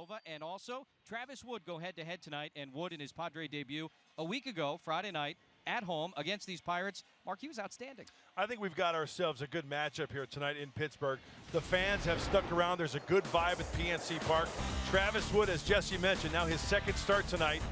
Nova, and also Travis Wood go head-to-head tonight, and Wood in his Padre debut a week ago, Friday night, at home against these Pirates. Mark, he was outstanding. I think we've got ourselves a good matchup here tonight in Pittsburgh. The fans have stuck around. There's a good vibe at PNC Park. Travis Wood, as Jesse mentioned, now his second start tonight.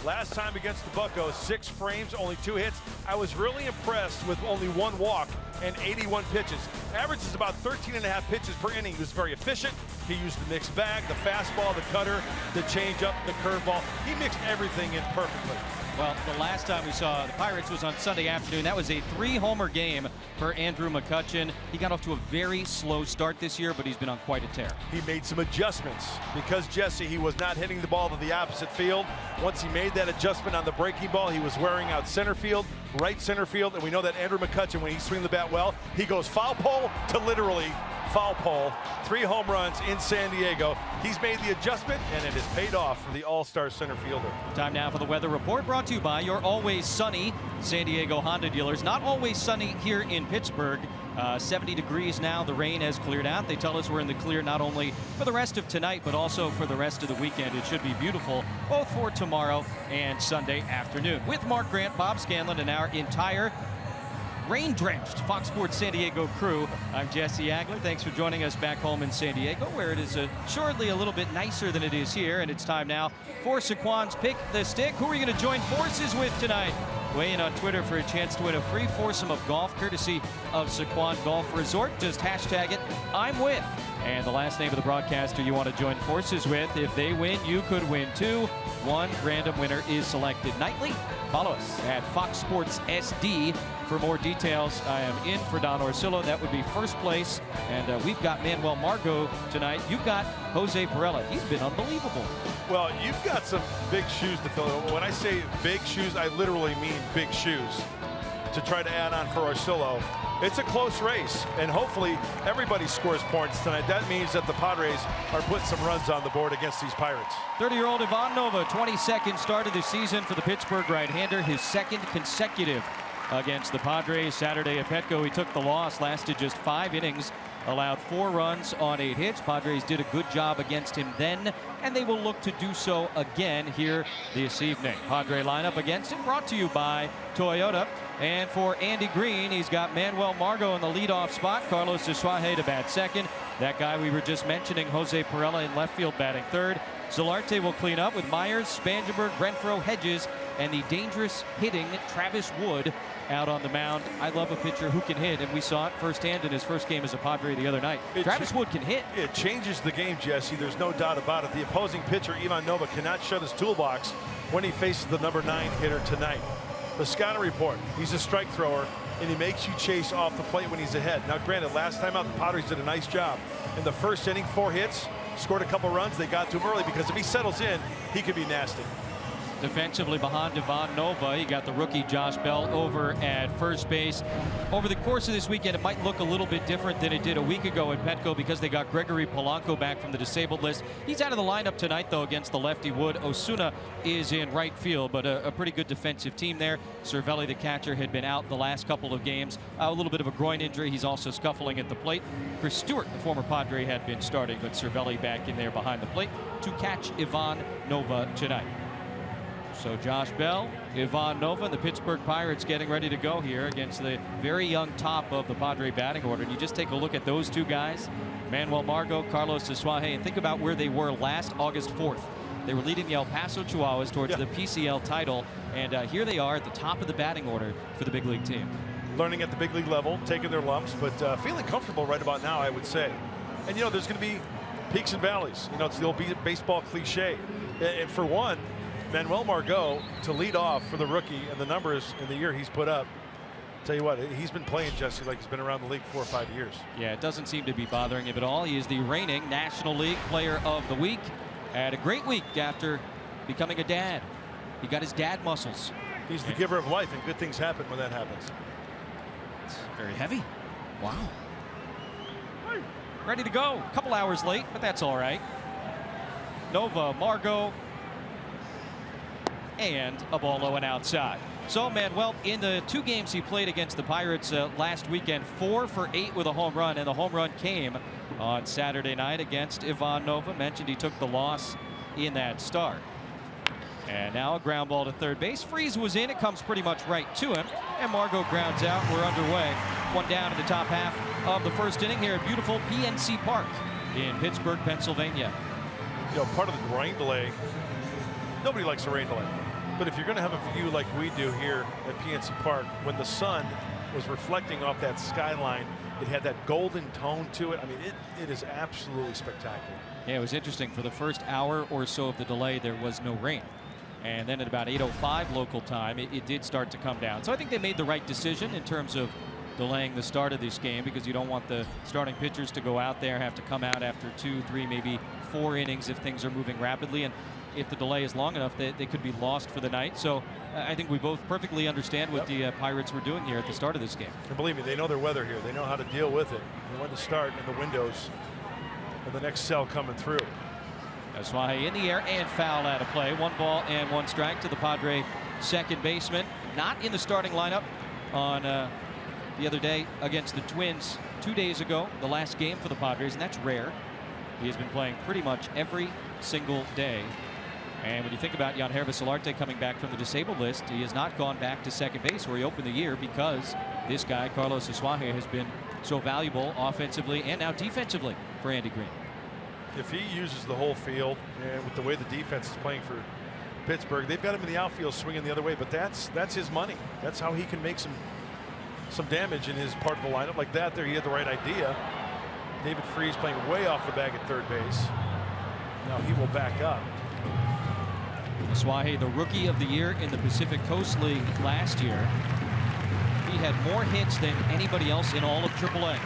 Last time against the Buccos, 6 frames, only 2 hits. I was really impressed with only 1 walk and 81 pitches. Averages about 13.5 pitches per inning. He was very efficient. He used the mixed bag, the fastball, the cutter, the changeup, the curveball. He mixed everything in perfectly. Well, the last time we saw the Pirates was on Sunday afternoon. That was a 3-homer game for Andrew McCutchen. He got off to a very slow start this year, but he's been on quite a tear. He made some adjustments because, Jesse, he was not hitting the ball to the opposite field. Once he made that adjustment on the breaking ball, he was wearing out center field, right center field, and we know that Andrew McCutchen, when he swings the bat well, he goes foul pole to literally foul pole. 3 home runs in San Diego. He's made the adjustment, and it has paid off for the all-star center fielder. Time now for the weather report, brought to you by your always sunny San Diego Honda dealers. Not always sunny here in Pittsburgh. 70 degrees now. The rain has cleared out. They tell us we're in the clear not only for the rest of tonight, but also for the rest of the weekend. It should be beautiful both for tomorrow and Sunday afternoon. With Mark Grant, Bob Scanlon, and our entire rain-drenched Fox Sports San Diego crew, I'm Jesse Agler. Thanks for joining us back home in San Diego, where it is assuredly a little bit nicer than it is here. And it's time now for Saquon's Pick the Stick. Who are you going to join forces with tonight? Weigh in on Twitter for a chance to win a free foursome of golf, courtesy of Saquon Golf Resort. Just hashtag it, I'm with. And the last name of the broadcaster you want to join forces with. If they win, you could win too. 1 random winner is selected nightly. Follow us at Fox Sports SD for more details. I am in for Don Orsillo. That would be first place. And we've got Manuel Margot tonight. You've got Jose Pirela. He's been unbelievable. Well, you've got some big shoes to fill. When I say big shoes, I literally mean big shoes to try to add on for Orsillo. It's a close race, and hopefully everybody scores points tonight. That means that the Padres are putting some runs on the board against these Pirates. 30-year-old Ivan Nova, 22nd start of the season for the Pittsburgh right-hander, his 2nd consecutive against the Padres. Saturday at Petco, he took the loss, lasted just 5 innings, allowed 4 runs on 8 hits. Padres did a good job against him then, and they will look to do so again here this evening. Padre lineup against him brought to you by Toyota. And for Andy Green, he's got Manuel Margot in the leadoff spot, Carlos Dessuaje to bat second. That guy we were just mentioning, Jose Pirela, in left field batting third. Solarte will clean up with Myers, Spangenberg, Renfroe, Hedges, and the dangerous hitting Travis Wood out on the mound. I love a pitcher who can hit, and we saw it firsthand in his first game as a Padre the other night. Travis Wood can hit. It changes the game, Jesse. There's no doubt about it. The opposing pitcher, Ivan Nova, cannot shut his toolbox when he faces the number 9 hitter tonight. The scouting report, he's a strike thrower, and he makes you chase off the plate when he's ahead. Now, granted, last time out, the Padres did a nice job. In the first inning, 4 hits, scored a couple runs. They got to him early because if he settles in, he could be nasty. Defensively behind Ivan Nova, you got the rookie Josh Bell over at first base. Over the course of this weekend, it might look a little bit different than it did a week ago at Petco because they got Gregory Polanco back from the disabled list. He's out of the lineup tonight, though, against the lefty Wood. Osuna is in right field, but a pretty good defensive team there. Cervelli, the catcher, had been out the last couple of games. A little bit of a groin injury. He's also scuffling at the plate. Chris Stewart, the former Padre, had been starting, but Cervelli back in there behind the plate to catch Ivan Nova tonight. So Josh Bell, Ivan Nova, and the Pittsburgh Pirates getting ready to go here against the very young top of the Padre batting order. And you just take a look at those 2 guys, Manuel Margot, Carlos Dessuaje, and think about where they were last August 4th. They were leading the El Paso Chihuahuas towards the PCL title, and here they are at the top of the batting order for the big league team. Learning at the big league level, taking their lumps, but feeling comfortable right about now, I would say. And, you know, there's going to be peaks and valleys. You know, it's the old baseball cliche. And for one, Manuel Margot to lead off for the rookie and the numbers in the year he's put up. Tell you what, he's been playing, Jesse, like he's been around the league 4 or 5 years. Yeah, it doesn't seem to be bothering him at all. He is the reigning National League Player of the Week. Had a great week after becoming a dad. He got his dad muscles. He's the giver of life, and good things happen when that happens. It's very heavy. Wow. Ready to go. A couple hours late, but that's all right. Nova, Margot, and a ball low and outside. So Manuel, in the 2 games he played against the Pirates last weekend, 4 for 8 with a home run, and the home run came on Saturday night against Ivan Nova. Mentioned he took the loss in that start. And now a ground ball to third base. Freese was in. It comes pretty much right to him. And Margot grounds out. We're underway. One down in the top half of the first inning here at beautiful PNC Park in Pittsburgh, Pennsylvania. You know, part of the rain delay, nobody likes a rain delay. But if you're going to have a view like we do here at PNC Park, when the sun was reflecting off that skyline, it had that golden tone to it. I mean, it is absolutely spectacular. Yeah, it was interesting. For the first hour or so of the delay, there was no rain. And then at about 8:05 local time, it did start to come down. So I think they made the right decision in terms of delaying the start of this game, because you don't want the starting pitchers to go out there, have to come out after 2, 3, maybe 4 innings if things are moving rapidly. And if the delay is long enough, they could be lost for the night. So I think we both perfectly understand what the Pirates were doing here at the start of this game. And believe me, they know their weather here. They know how to deal with it. And when to start in the windows and the next cell coming through. That's why in the air and foul out of play. 1 ball and 1 strike to the Padre second baseman. Not in the starting lineup on the other day against the Twins 2 days ago, the last game for the Padres, and that's rare. He has been playing pretty much every single day. And when you think about Hector Sanchez coming back from the disabled list, he has not gone back to second base where he opened the year, because this guy, Carlos Asuaje, has been so valuable offensively and now defensively for Andy Green. If he uses the whole field, and with the way the defense is playing for Pittsburgh, they've got him in the outfield swinging the other way, but that's his money. That's how he can make some damage in his part of the lineup like that. There, he had the right idea. David Freese playing way off the bag at third base. Now he will back up. Asuaje, the rookie of the year in the Pacific Coast League last year. He had more hits than anybody else in all of AAA.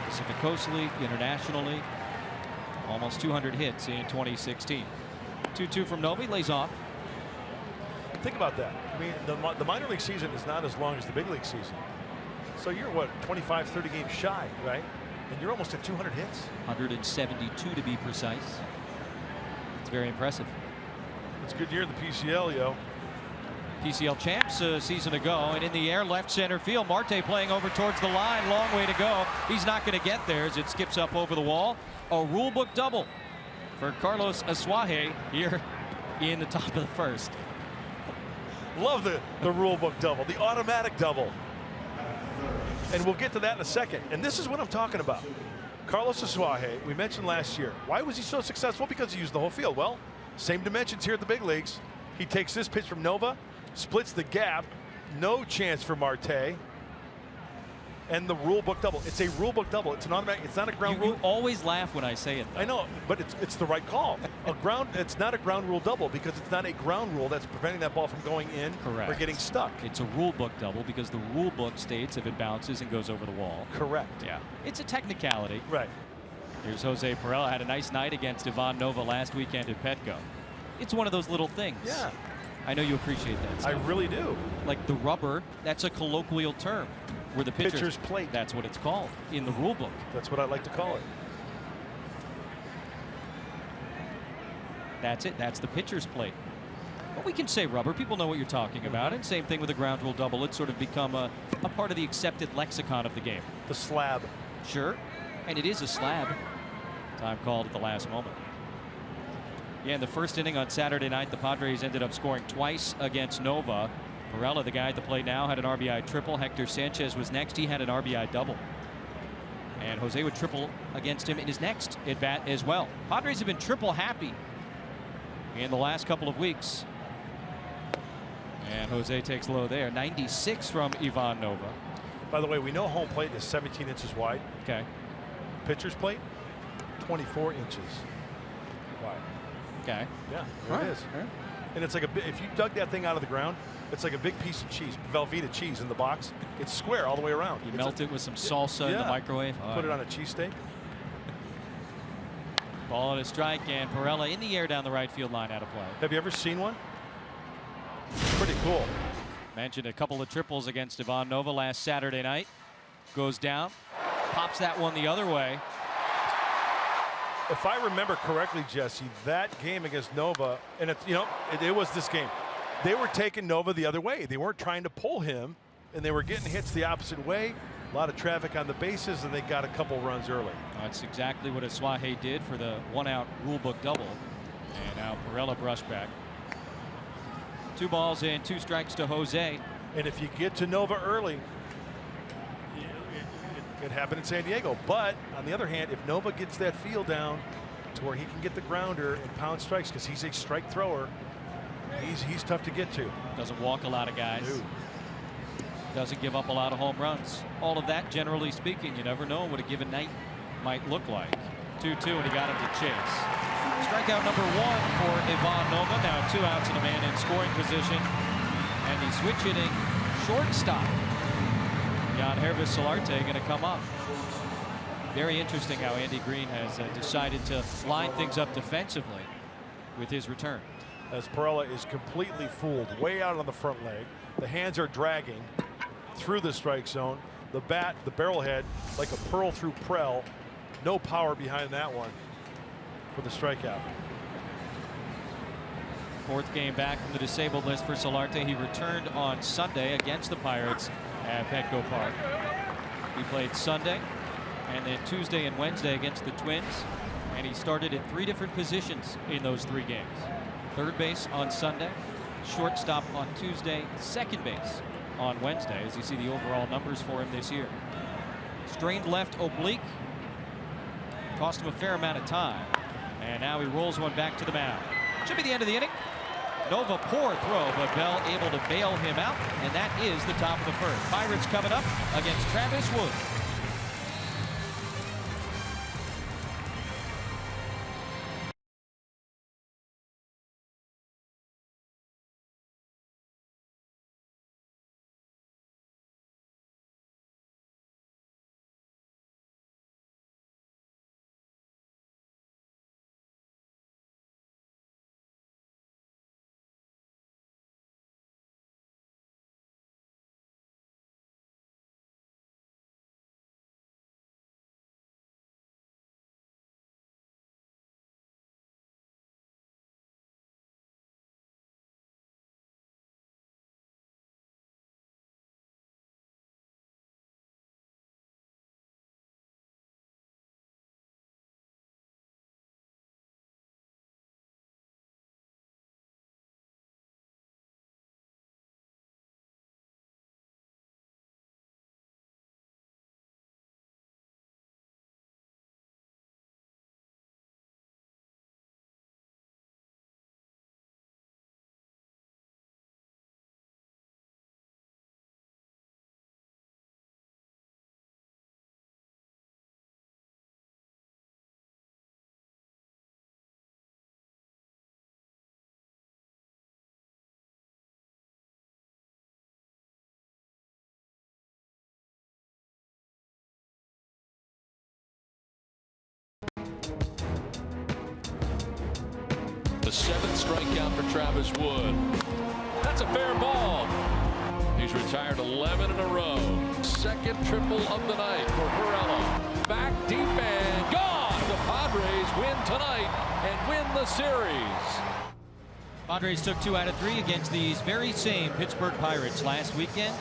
Pacific Coast League, International League. Almost 200 hits in 2016. 2-2 from Nova. He lays off. Think about that. I mean, the minor league season is not as long as the big league season. So you're what, 25, 30 games shy, right? And you're almost at 200 hits. 172 to be precise. It's very impressive. It's a good year in the PCL, yo. PCL champs a season ago, and in the air, left center field. Marte playing over towards the line. Long way to go. He's not going to get there as it skips up over the wall. A rule book double for Carlos Asuaje here in the top of the first. Love the rule book double, the automatic double. And we'll get to that in a second. And this is what I'm talking about. Carlos Asuaje, we mentioned last year. Why was he so successful? Because he used the whole field. Well, same dimensions here at the big leagues. He takes this pitch from Nova, splits the gap, no chance for Marte. And the rule book double. It's a rule book double. It's an automatic. It's not a ground rule. You always laugh when I say it, though. I know, but it's the right call. It's not a ground rule double because it's not a ground rule that's preventing that ball from going in. Correct. Or getting stuck. It's a rule book double because the rule book states if it bounces and goes over the wall. Correct. Yeah. It's a technicality. Right. Here's Jose Pirela. Had a nice night against Ivan Nova last weekend at Petco. It's one of those little things. Yeah. I know you appreciate that stuff. I really do. Like the rubber, that's a colloquial term. Where the pitcher's plate. That's what it's called in the rule book. That's what I like to call it. That's it. That's the pitcher's plate. But we can say rubber. People know what you're talking about. And same thing with the ground rule double. It's sort of become a part of the accepted lexicon of the game. The slab. Sure. And it is a slab. Time called at the last moment. Yeah, in the first inning on Saturday night, the Padres ended up scoring twice against Nova. Pirela, the guy at the plate now, had an RBI triple. Hector Sanchez was next. He had an RBI double. And Jose would triple against him in his next at bat as well. Padres have been triple happy in the last couple of weeks. And Jose takes low there. 96 from Ivan Nova. By the way, we know home plate is 17 inches wide. Okay. Pitcher's plate, 24 inches wide. Okay. Yeah, there it is. Right. And it's like if you dug that thing out of the ground, it's like a big piece of cheese, Velveeta cheese in the box. It's square all the way around. You melt it with some salsa in the microwave. Put it on a cheesesteak. Ball and a strike, and Pirela in the air down the right field line out of play. Have you ever seen one? Pretty cool. Mentioned a couple of triples against Ivan Nova last Saturday night. Goes down, pops that one the other way. If I remember correctly, Jesse, that game against Nova, and it was this game. They were taking Nova the other way. They weren't trying to pull him, and they were getting hits the opposite way. A lot of traffic on the bases, and they got a couple runs early. That's exactly what Asuaje did for the 1-out rulebook double. And now Pirela brushed back. 2 balls and 2 strikes to Jose. And if you get to Nova early, it happened in San Diego. But on the other hand, if Nova gets that feel down to where he can get the grounder and pound strikes, because he's a strike thrower, he's tough to get to. Doesn't walk a lot of guys. No. Doesn't give up a lot of home runs. All of that, generally speaking, you never know what a given night might look like. 2-2, and he got him to chase. Strikeout number 1 for Ivan Nova. Now 2 outs and a man in scoring position. And the switch hitting shortstop, Yangervis Solarte, going to come up. Very interesting how Andy Green has decided to line things up defensively with his return. As Pirela is completely fooled, way out on the front leg. The hands are dragging through the strike zone. The bat, the barrel head, like a pearl through Prel. No power behind that one for the strikeout. 4th game back from the disabled list for Solarte. He returned on Sunday against the Pirates at Petco Park. He played Sunday and then Tuesday and Wednesday against the Twins, and he started at 3 different positions in those 3 games. 3rd base on Sunday, shortstop on Tuesday, 2nd base on Wednesday, as you see the overall numbers for him this year. Strained left oblique, cost him a fair amount of time, and now he rolls one back to the mound. Should be the end of the inning. Nova poor throw, but Bell able to bail him out, and that is the top of the 1st. Pirates coming up against Travis Wood. The 7th strikeout for Travis Wood. That's a fair ball. He's retired 11 in a row. 2nd triple of the night for Pirela. Back deep and gone. The Padres win tonight and win the series. Padres took 2 out of 3 against these very same Pittsburgh Pirates last weekend.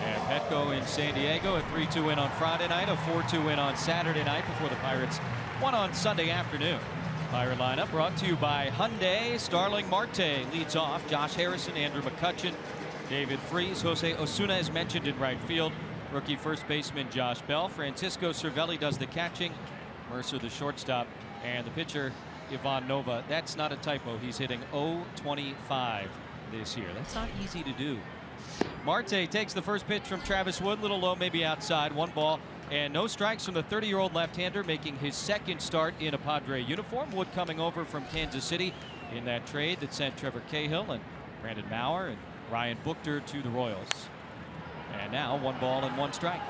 And Petco in San Diego, a 3-2 win on Friday night, a 4-2 win on Saturday night before the Pirates won on Sunday afternoon. Pirate lineup brought to you by Hyundai. Starling Marte leads off. Josh Harrison, Andrew McCutchen, David Freese, Jose Osuna is mentioned in right field. Rookie first baseman Josh Bell. Francisco Cervelli does the catching. Mercer the shortstop. And the pitcher Ivan Nova. That's not a typo. He's hitting .025 this year. That's not easy to do. Marte takes the first pitch from Travis Wood. Little low, maybe outside. 1 ball. And no strikes from the 30-year-old left-hander, making his 2nd start in a Padre uniform. Wood coming over from Kansas City in that trade that sent Trevor Cahill and Brandon Maurer and Ryan Buchter to the Royals. And now 1 ball and 1 strike.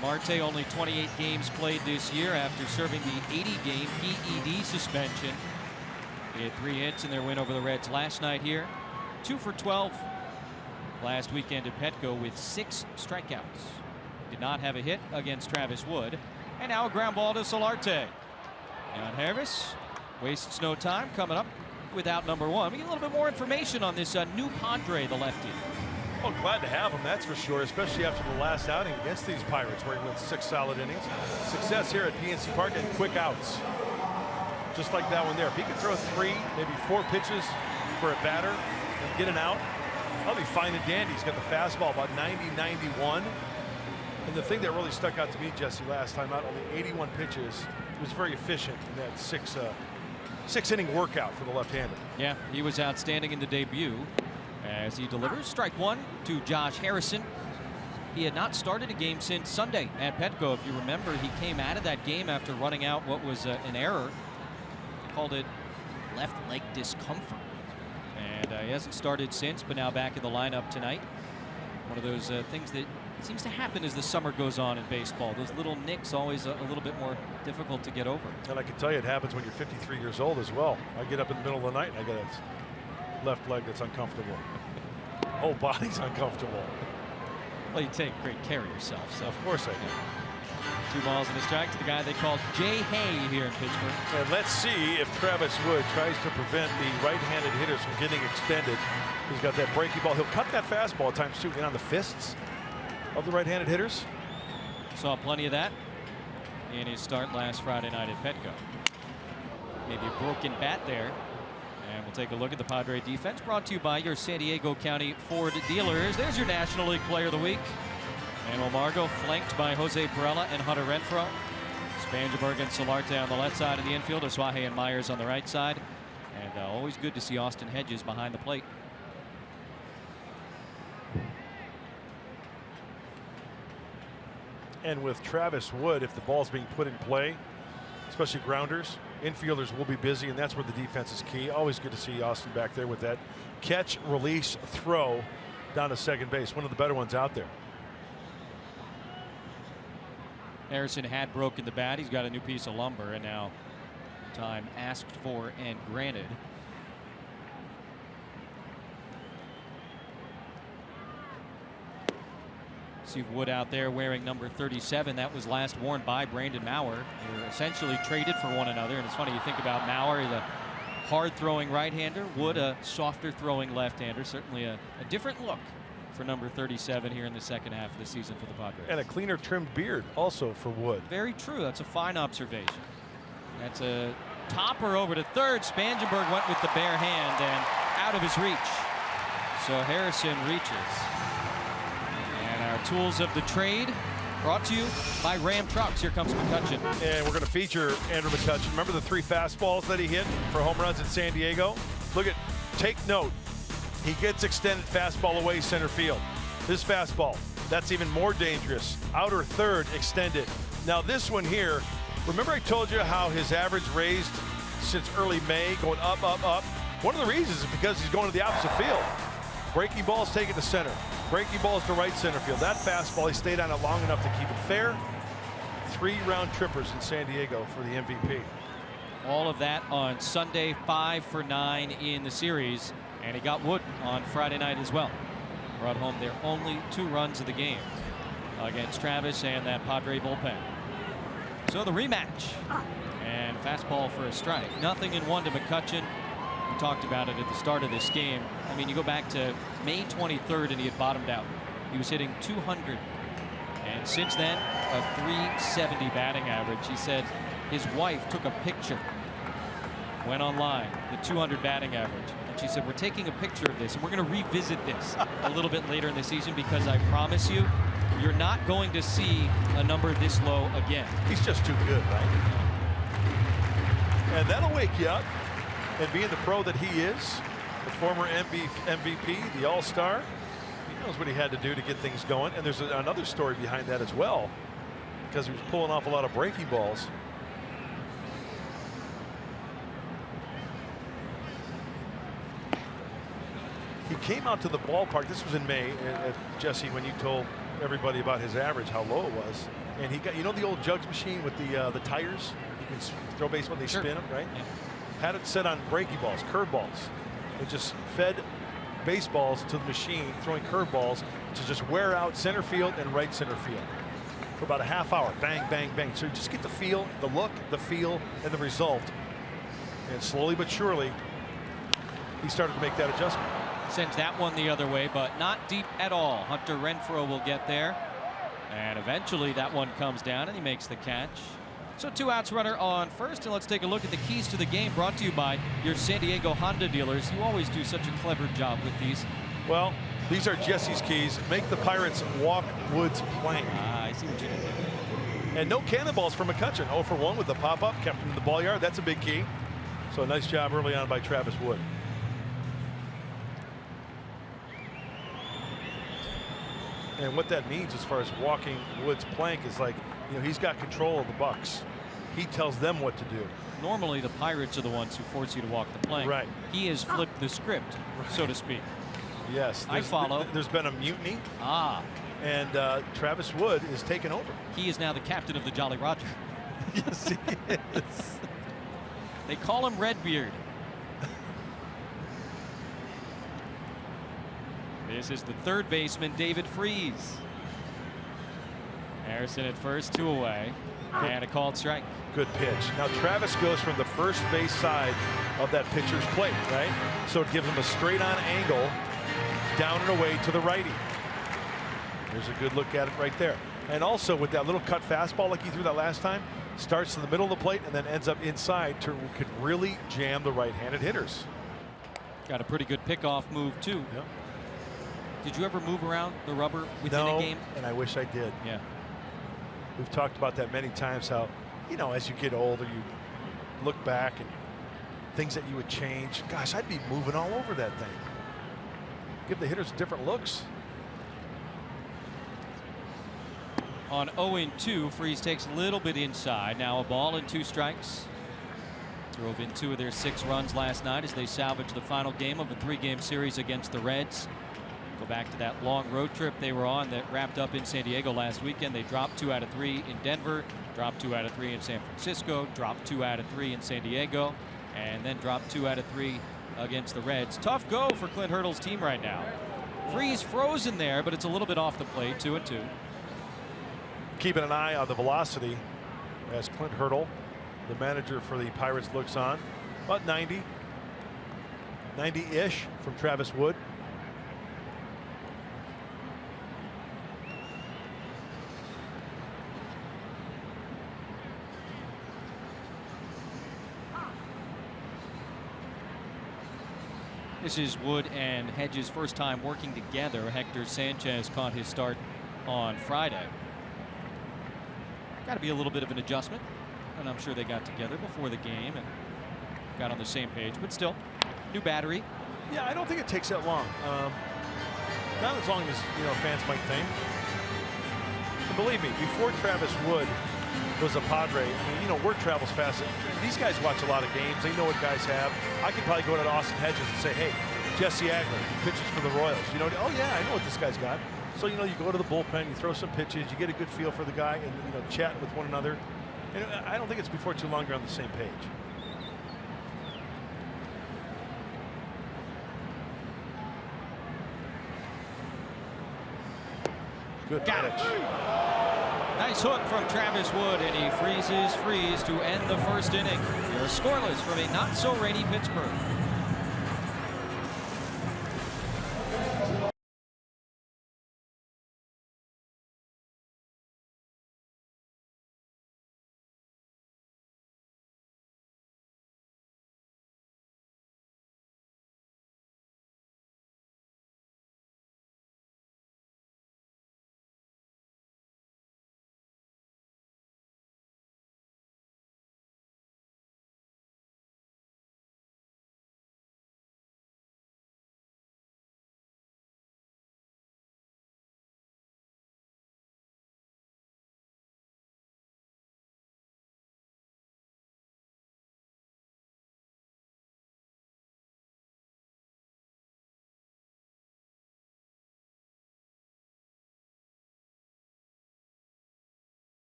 Marte only 28 games played this year after serving the 80-game PED suspension. He had 3 hits in their win over the Reds last night here. 2 for 12 last weekend at Petco with 6 strikeouts. Did not have a hit against Travis Wood. And now a ground ball to Solarte. Yangervis wastes no time coming up without number 1. We get a little bit more information on this new Padre, the lefty. Oh, glad to have him, that's for sure, especially after the last outing against these Pirates where he went 6 solid innings. Success here at PNC Park and quick outs. Just like that one there. If he could throw 3, maybe 4 pitches for a batter and get an out, I'll be fine and dandy. He's got the fastball about 90, 91. And the thing that really stuck out to me, Jesse, last time out, only 81 pitches. He was very efficient in that 6-inning workout for the left-hander. Yeah, he was outstanding in the debut as he delivers strike 1 to Josh Harrison. He had not started a game since Sunday at Petco. If you remember, he came out of that game after running out what was an error. He called it left leg discomfort. And he hasn't started since, but now back in the lineup tonight. One of those things that seems to happen as the summer goes on in baseball. Those little nicks always a little bit more difficult to get over. And I can tell you it happens when you're 53 years old as well. I get up in the middle of the night and I get a left leg that's uncomfortable. Whole body's uncomfortable. Well, you take great care of yourself. So of course I do. 2 balls and a strike to the guy they called Jay Hay here in Pittsburgh. And let's see if Travis Wood tries to prevent the right-handed hitters from getting extended. He's got that breaky ball. He'll cut that fastball at times too, get on the fists of the right-handed hitters. Saw plenty of that in his start last Friday night at Petco. Maybe a broken bat there. And we'll take a look at the Padre defense, brought to you by your San Diego County Ford dealers. There's your National League Player of the Week. Manuel Margot flanked by Jose Pirela and Hunter Renfroe. Spangenberg and Solarte on the left side of the infield. Suaje and Myers on the right side. And always good to see Austin Hedges behind the plate. And with Travis Wood, if the ball's being put in play, especially grounders, infielders will be busy, and that's where the defense is key. Always good to see Austin back there with that catch, release, throw down to second base. One of the better ones out there. Harrison had broken the bat. He's got a new piece of lumber, and now time asked for and granted. See Wood out there wearing number 37. That was last worn by Brandon Maurer. They were essentially traded for one another. And it's funny, you think about Maurer, the hard-throwing right-hander. Wood, a softer-throwing left-hander. Certainly a different look for number 37 here in the second half of the season for the Padres. And a cleaner trimmed beard also for Wood. Very true. That's a fine observation. That's a topper over to third. Spangenberg went with the bare hand and out of his reach. So Harrison reaches. Our tools of the trade brought to you by Ram Trucks. Here comes McCutchen. And we're going to feature Andrew McCutchen. Remember the 3 fastballs that he hit for home runs in San Diego? Take note. He gets extended fastball away center field. This fastball, that's even more dangerous. Outer third extended. Now this one here, remember I told you how his average raised since early May, going up, up, up? One of the reasons is because he's going to the opposite field. Breaking balls taken to center. Breaking balls to right center field. That fastball, he stayed on it long enough to keep it fair. 3 round trippers in San Diego for the MVP. All of that on Sunday, 5 for 9 in the series. And he got Wood on Friday night as well. Brought home their only 2 runs of the game against Travis and that Padre bullpen. So the rematch. And fastball for a strike. 0-1 to McCutchen. We talked about it at the start of this game. I mean, you go back to May 23rd and he had bottomed out. He was hitting 200. And since then, a 370 batting average. He said his wife took a picture, went online, the 200 batting average. And she said, we're taking a picture of this and we're going to revisit this a little bit later in the season because I promise you, you're not going to see a number this low again. He's just too good, right? And that'll wake you up. And being the pro that he is, the former MVP, the All-Star, he knows what he had to do to get things going. And there's another story behind that as well, because he was pulling off a lot of breaking balls. He came out to the ballpark. This was in May, Jesse, when you told everybody about his average, how low it was. And he got, you know, the old jugs machine with the tires? You can throw baseball, they spin them, right? Yeah. Had it set on breaking balls, curveballs. It just fed baseballs to the machine, throwing curveballs to just wear out center field and right center field for about a half hour. Bang, bang, bang. So you just get the feel, the look, the feel, and the result. And slowly but surely, he started to make that adjustment. Sends that one the other way, but not deep at all. Hunter Renfroe will get there. And eventually that one comes down and he makes the catch. So 2 outs, runner on first. And let's take a look at the keys to the game, brought to you by your San Diego Honda dealers. You always do such a clever job with these. Well, these are Jesse's keys. Make the Pirates walk Wood's plank. I see what you did there. And no cannonballs for McCutcheon. 0 for 1 with the pop-up, kept him in the ball yard. That's a big key. So a nice job early on by Travis Wood. And what that means as far as walking Wood's plank is, like, you know, he's got control of the Bucks. He tells them what to do. Normally the Pirates are the ones who force you to walk the plank. Right. He has flipped the script, so to speak. Yes. I follow. There's been a mutiny. Ah. And Travis Wood is taking over. He is now the captain of the Jolly Roger. Yes, he is. They call him Redbeard. This is the third baseman, David Freese. Harrison at first, 2 away, and a called strike. Good pitch. Now Travis goes from the first base side of that pitcher's plate, right? So it gives him a straight on angle down and away to the righty. There's a good look at it right there. And also with that little cut fastball like he threw that last time, starts in the middle of the plate and then ends up inside to could really jam the right-handed hitters. Got a pretty good pickoff move too. Yep. Did you ever move around the rubber within a game? And I wish I did. Yeah. We've talked about that many times, how, you know, as you get older, you look back and things that you would change. Gosh, I'd be moving all over that thing. Give the hitters different looks. On 0-2, Freese takes a little bit inside. Now a ball and 2 strikes. Drove in 2 of their 6 runs last night as they salvaged the final game of a 3-game series against the Reds. Go back to that long road trip they were on that wrapped up in San Diego last weekend. They dropped 2 out of 3 in Denver, dropped 2 out of 3 in San Francisco, dropped 2 out of 3 in San Diego, and then dropped 2 out of 3 against the Reds. Tough go for Clint Hurdle's team right now. Freese frozen there, but it's a little bit off the plate, 2-2. Keeping an eye on the velocity as Clint Hurdle, the manager for the Pirates, looks on. About 90-ish from Travis Wood. This is Wood and Hedges' first time working together. Hector Sanchez caught his start on Friday. Got to be a little bit of an adjustment, and I'm sure they got together before the game and got on the same page, but still, new battery. Yeah, I don't think it takes that long. Not as long as, you know, fans might think. And believe me, before Travis Wood was a Padre, I mean, you know, word travels fast. These guys watch a lot of games. They know what guys have. I could probably go to Austin Hedges and say, hey, Jesse Agler pitches for the Royals. You know, oh yeah, I know what this guy's got. So, you know, you go to the bullpen, you throw some pitches, you get a good feel for the guy, and, you know, chatting with one another. And I don't think it's before too long you're on the same page. Good pitch. Nice hook from Travis Wood, and he freezes Freese to end the first inning. They're scoreless from a not-so-rainy Pittsburgh.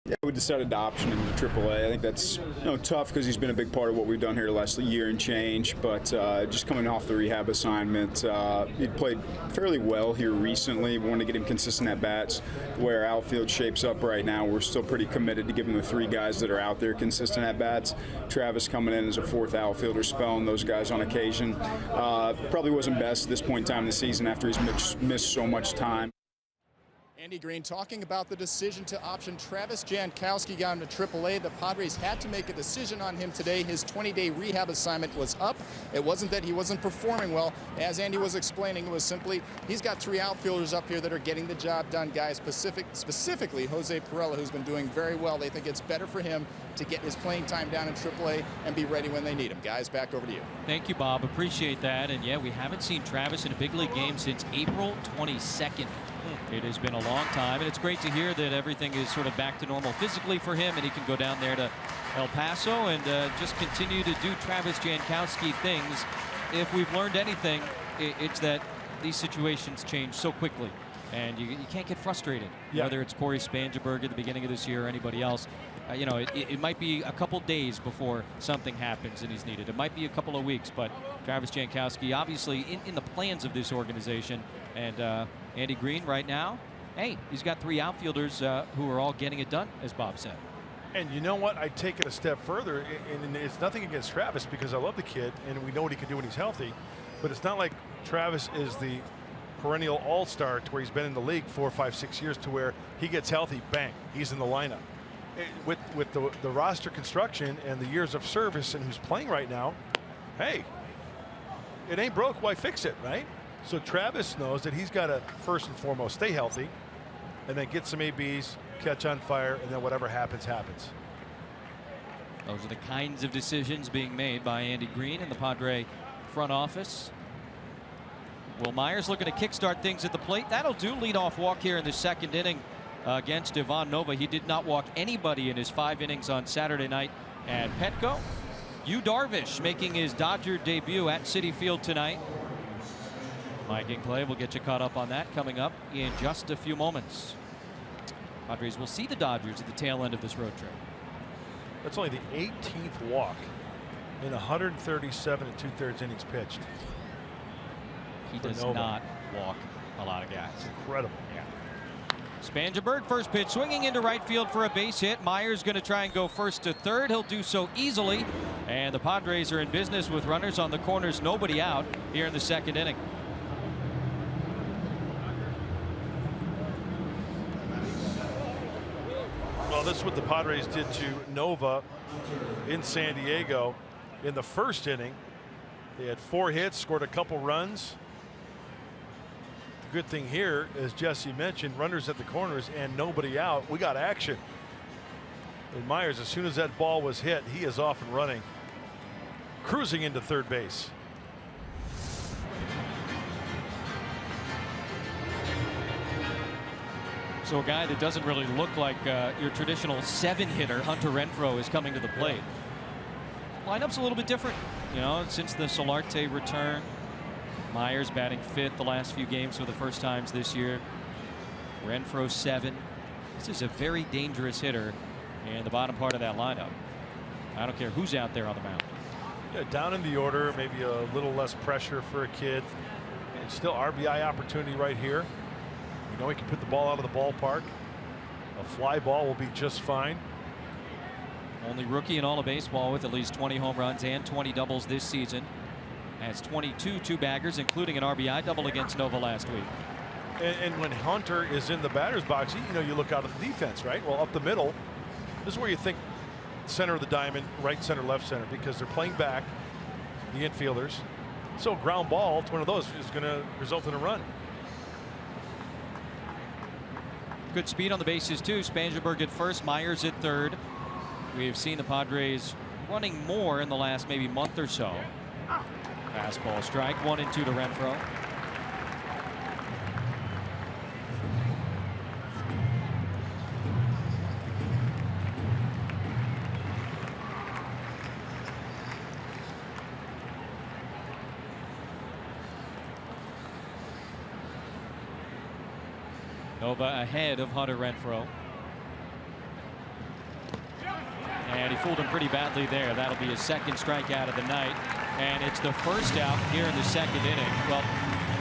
Yeah, we decided to option him to AAA. I think that's tough because he's been a big part of what we've done here the last year and change. But just coming off the rehab assignment, he played fairly well here recently. We want to get him consistent at bats. The way our outfield shapes up right now, we're still pretty committed to giving the 3 guys that are out there consistent at bats. Travis coming in as a 4th outfielder, spelling those guys on occasion. Probably wasn't best at this point in time in the season after he's missed so much time. Andy Green talking about the decision to option Travis Jankowski got him to AAA. The Padres had to make a decision on him today. His 20-day rehab assignment was up. It wasn't that he wasn't performing well. As Andy was explaining, it was simply he's got 3 outfielders up here that are getting the job done, guys, specifically Jose Pirela, who's been doing very well. They think it's better for him to get his playing time down in AAA and be ready when they need him. Guys, back over to you. Thank you, Bob. Appreciate that. And yeah, we haven't seen Travis in a big league game since April 22nd. It has been a long time, and it's great to hear that everything is sort of back to normal physically for him, and he can go down there to El Paso and just continue to do Travis Jankowski things. If we've learned anything, it's that these situations change so quickly, and you can't get frustrated. Yeah. Whether it's Corey Spangenberg at the beginning of this year or anybody else. It might be a couple days before something happens and he's needed. It might be a couple of weeks, but Travis Jankowski obviously in the plans of this organization. And Andy Green right now, hey, he's got 3 outfielders who are all getting it done, as Bob said. And you know what? I take it a step further, and it's nothing against Travis because I love the kid and we know what he can do when he's healthy. But it's not like Travis is the perennial all-star to where he's been in the league 4, 5, 6 years to where he gets healthy, bang, he's in the lineup. With the roster construction and the years of service and who's playing right now, hey, it ain't broke, why fix it, right? So Travis knows that he's got to first and foremost stay healthy and then get some ABs, catch on fire, and then whatever happens, happens. Those are the kinds of decisions being made by Andy Green and the Padre front office. Will Myers looking to kickstart things at the plate. That'll do. Leadoff walk here in the 2nd inning against Ivan Nova. He did not walk anybody in his 5 innings on Saturday night at Petco. Yu Darvish making his Dodger debut at Citi Field tonight. Mike Inclay will get you caught up on that coming up in just a few moments. Padres will see the Dodgers at the tail end of this road trip. That's only the 18th walk in 137 2/3 innings pitched. He does not walk a lot of guys. Incredible. Yeah. Spangenberg, first pitch, swinging into right field for a base hit. Myers going to try and go first to third. He'll do so easily. And the Padres are in business with runners on the corners, nobody out here in the 2nd inning. Well, this is what the Padres did to Nova in San Diego in the 1st inning. They had 4 hits, scored a couple runs. The good thing here, as Jesse mentioned, runners at the corners and nobody out. We got action. And Myers, as soon as that ball was hit, he is off and running, cruising into third base. So a guy that doesn't really look like your traditional 7-hitter, Hunter Renfroe, is coming to the plate. Lineup's a little bit different, since the Solarte return. Myers batting 5th the last few games for the first times this year. Renfroe 7. This is a very dangerous hitter in the bottom part of that lineup. I don't care who's out there on the mound. Yeah, down in the order, maybe a little less pressure for a kid. And still RBI opportunity right here. He can put the ball out of the ballpark. A fly ball will be just fine. Only rookie in all of baseball with at least 20 home runs and 20 doubles this season. Has 22 two-baggers, including an RBI double against Nova last week. And when Hunter is in the batter's box, you look out at the defense, right? Well, up the middle, this is where you think center of the diamond, right center, left center, because they're playing back, the infielders. So ground ball to one of those is going to result in a run. Good speed on the bases too. Spangenberg at first, Myers at third. We've seen the Padres running more in the last maybe month or so. Fastball strike, 1-2 to Renfroe. Nova ahead of Hunter Renfroe. And he fooled him pretty badly there. That'll be his second strikeout of the night. And it's the first out here in the second inning. Well,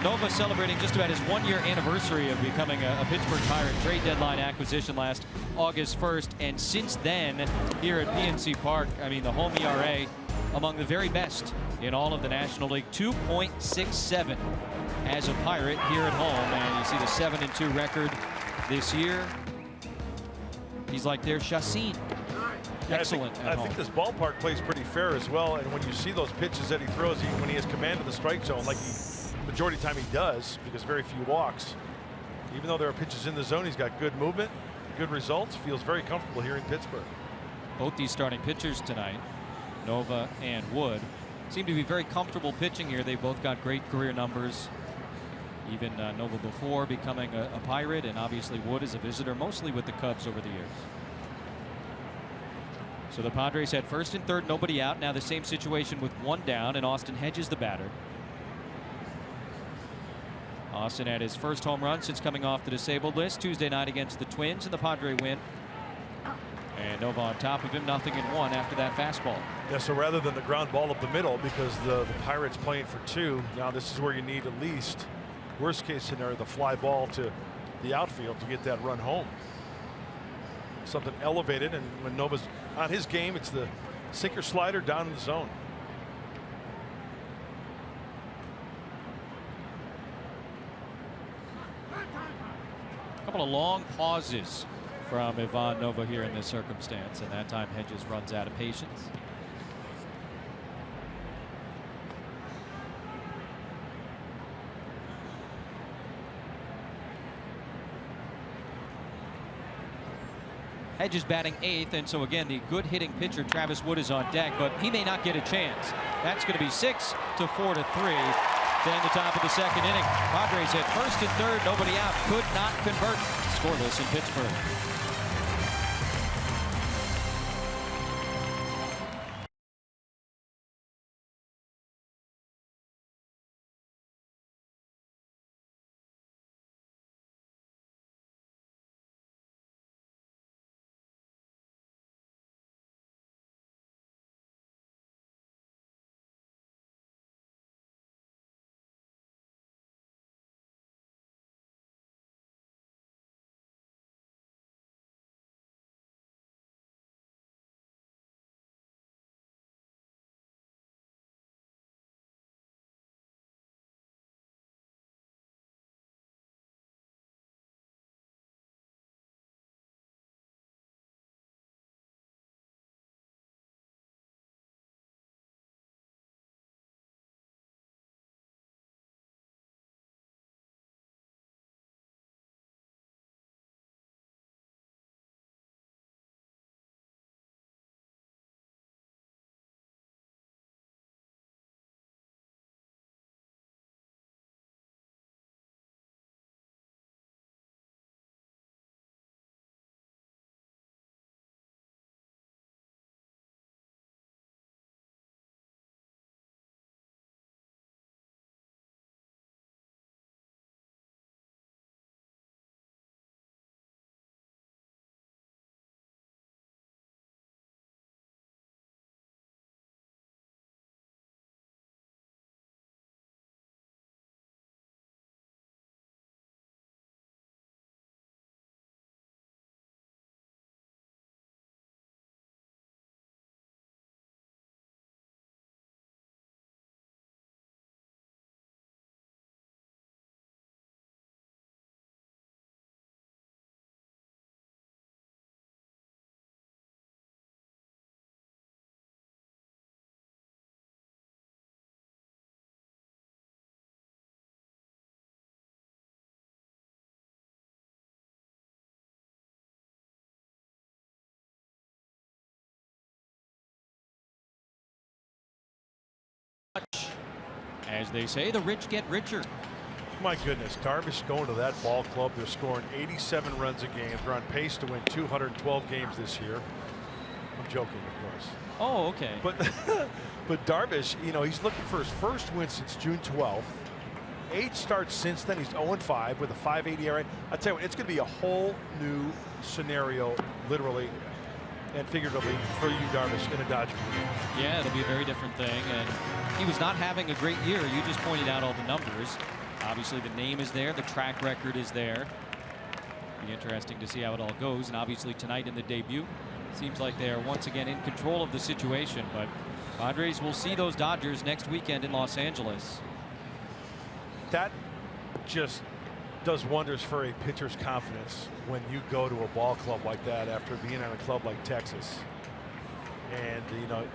Nova celebrating just about his one-year anniversary of becoming a Pittsburgh Pirate. Trade deadline acquisition last August 1st. And since then, here at PNC Park, I mean, the home ERA among the very best in all of the National League. 2.67 as a Pirate here at home. And you see the 7-2 record this year. He's like their Chassin. Excellent. I think this ballpark plays pretty fair as well. And when you see those pitches that he throws, when he has command of the strike zone, like the majority of the time he does, because very few walks, even though there are pitches in the zone, he's got good movement, good results, feels very comfortable here in Pittsburgh. Both these starting pitchers tonight, Nova and Wood, seem to be very comfortable pitching here. They both got great career numbers. Even Nova before becoming a Pirate, and obviously Wood is a visitor, mostly with the Cubs over the years. So the Padres had first and third, nobody out. Now the same situation with one down, and Austin Hedges the batter. Austin had his first home run since coming off the disabled list Tuesday night against the Twins, and the Padre win. And Nova on top of him, 0-1 after that fastball. Yeah, so rather than the ground ball up the middle, because the Pirates playing for two, now this is where you need at least, worst case scenario, the fly ball to the outfield to get that run home. Something elevated, and when Nova's on his game, it's the sinker slider down in the zone. A couple of long pauses from Ivan Nova here in this circumstance, and that time Hedges runs out of patience. Hedges batting 8th, and so again the good hitting pitcher Travis Wood is on deck, but he may not get a chance. That's going to be 6 to 4 to 3. Then the top of the second inning. Padres at first and third, nobody out, could not convert. Scoreless in Pittsburgh. As they say, the rich get richer. My goodness, Darvish going to that ball club. They're scoring 87 runs a game. They're on pace to win 212 games this year. I'm joking, of course. Oh, okay. But Darvish, you know, he's looking for his first win since June 12th. 8 starts since then. He's 0-5 with a 5.80 ERA. I tell you what, it's going to be a whole new scenario, literally, and figuratively for you, Darvish, in a Dodger. Yeah, it'll be a very different thing. And he was not having a great year. You just pointed out all the numbers. Obviously, the name is there. The track record is there. Be interesting to see how it all goes. And obviously, tonight in the debut, seems like they are once again in control of the situation. But Padres will see those Dodgers next weekend in Los Angeles. That just does wonders for a pitcher's confidence when you go to a ball club like that after being on a club like Texas and, you know,